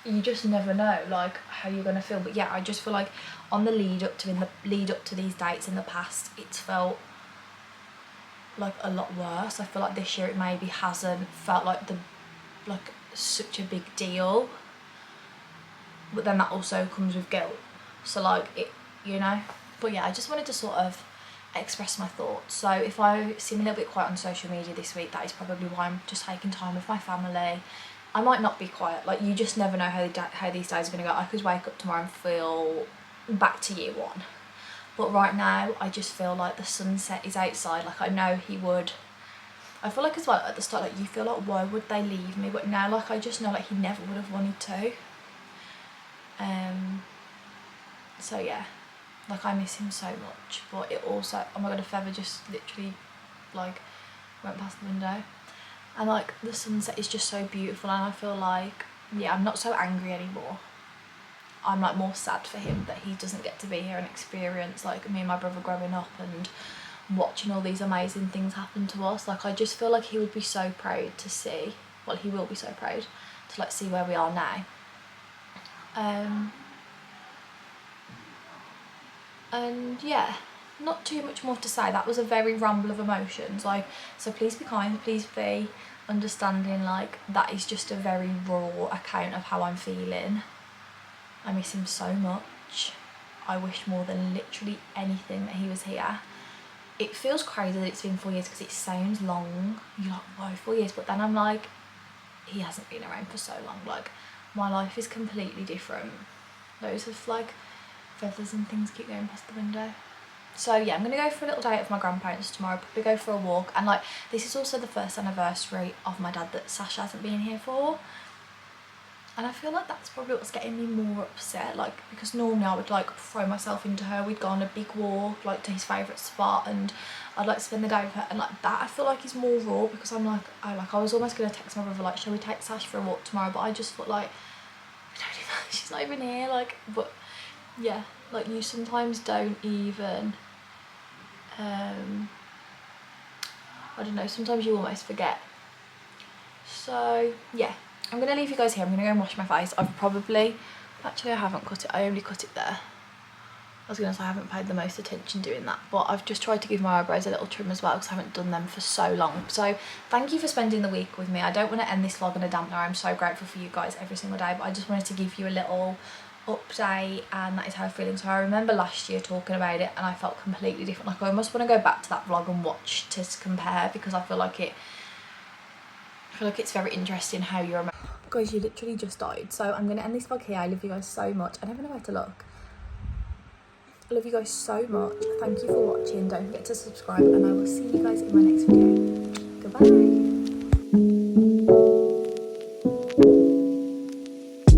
Speaker 1: you just never know like how you're gonna feel. But yeah, I just feel like on the lead up to these dates in the past, it's felt like a lot worse. I feel like this year it maybe hasn't felt like such a big deal, but then that also comes with guilt, so like it, you know. But yeah, I just wanted to sort of express my thoughts. So if I seem a little bit quiet on social media this week, that is probably why I'm just taking time with my family. I might not be quiet, like you just never know how these days are going to go. I could wake up tomorrow and feel back to year one, but right now I just feel like the sunset is outside. Like I know he would, I feel like as well at the start like you feel like why would they leave me, but now like I just know like he never would have wanted to. So yeah, Like, I miss him so much, but it also, oh my god, a feather just literally like went past the window, and like the sunset is just so beautiful, and I feel like, yeah, I'm not so angry anymore. I'm like more sad for him that he doesn't get to be here and experience like me and my brother growing up and watching all these amazing things happen to us. Like, I just feel like he would be so proud to see, well, he will be so proud to like see where we are now. And yeah, not too much more to say. That was a very ramble of emotions, like, so please be kind, please be understanding. Like, that is just a very raw account of how I'm feeling. I miss him so much. I wish more than literally anything that he was here. It feels crazy that it's been 4 years because it sounds long. You're like, whoa, 4 years, but then I'm like, he hasn't been around for so long. Like, my life is completely different. Loads of like feathers and things keep going past the window. So yeah, I'm gonna go for a little day out with my grandparents tomorrow, probably go for a walk, and like, this is also the first anniversary of my dad that Sasha hasn't been here for, and I feel like that's probably what's getting me more upset, like, because normally I would like throw myself into her, we'd go on a big walk like to his favourite spot, and I'd like spend the day with her, and like that I feel like is more raw, because I'm like, I was almost gonna text my brother like, shall we take Sash for a walk tomorrow, but I just thought like, I don't even, she's not even here, like, but yeah, like, you sometimes don't even I don't know, sometimes you almost forget. So yeah, I'm gonna leave you guys here. I'm gonna go and wash my face. I've probably, actually I haven't cut it, I only cut it there. I was gonna say I haven't paid the most attention doing that, but I've just tried to give my eyebrows a little trim as well because I haven't done them for so long. So thank you for spending the week with me. I don't want to end this vlog on a dampener. I'm so grateful for you guys every single day, but I just wanted to give you a little update, and that is how I'm feeling. So I remember last year talking about it and I felt completely different. Like, I almost want to go back to that vlog and watch to compare, because I feel like it's very interesting how you remember. Guys, you literally just died. So I'm going to end this vlog here. I love you guys so much. I never know where to look. I love you guys so much. Thank you for watching. Don't forget to subscribe, and I will see you guys in my next video. Goodbye.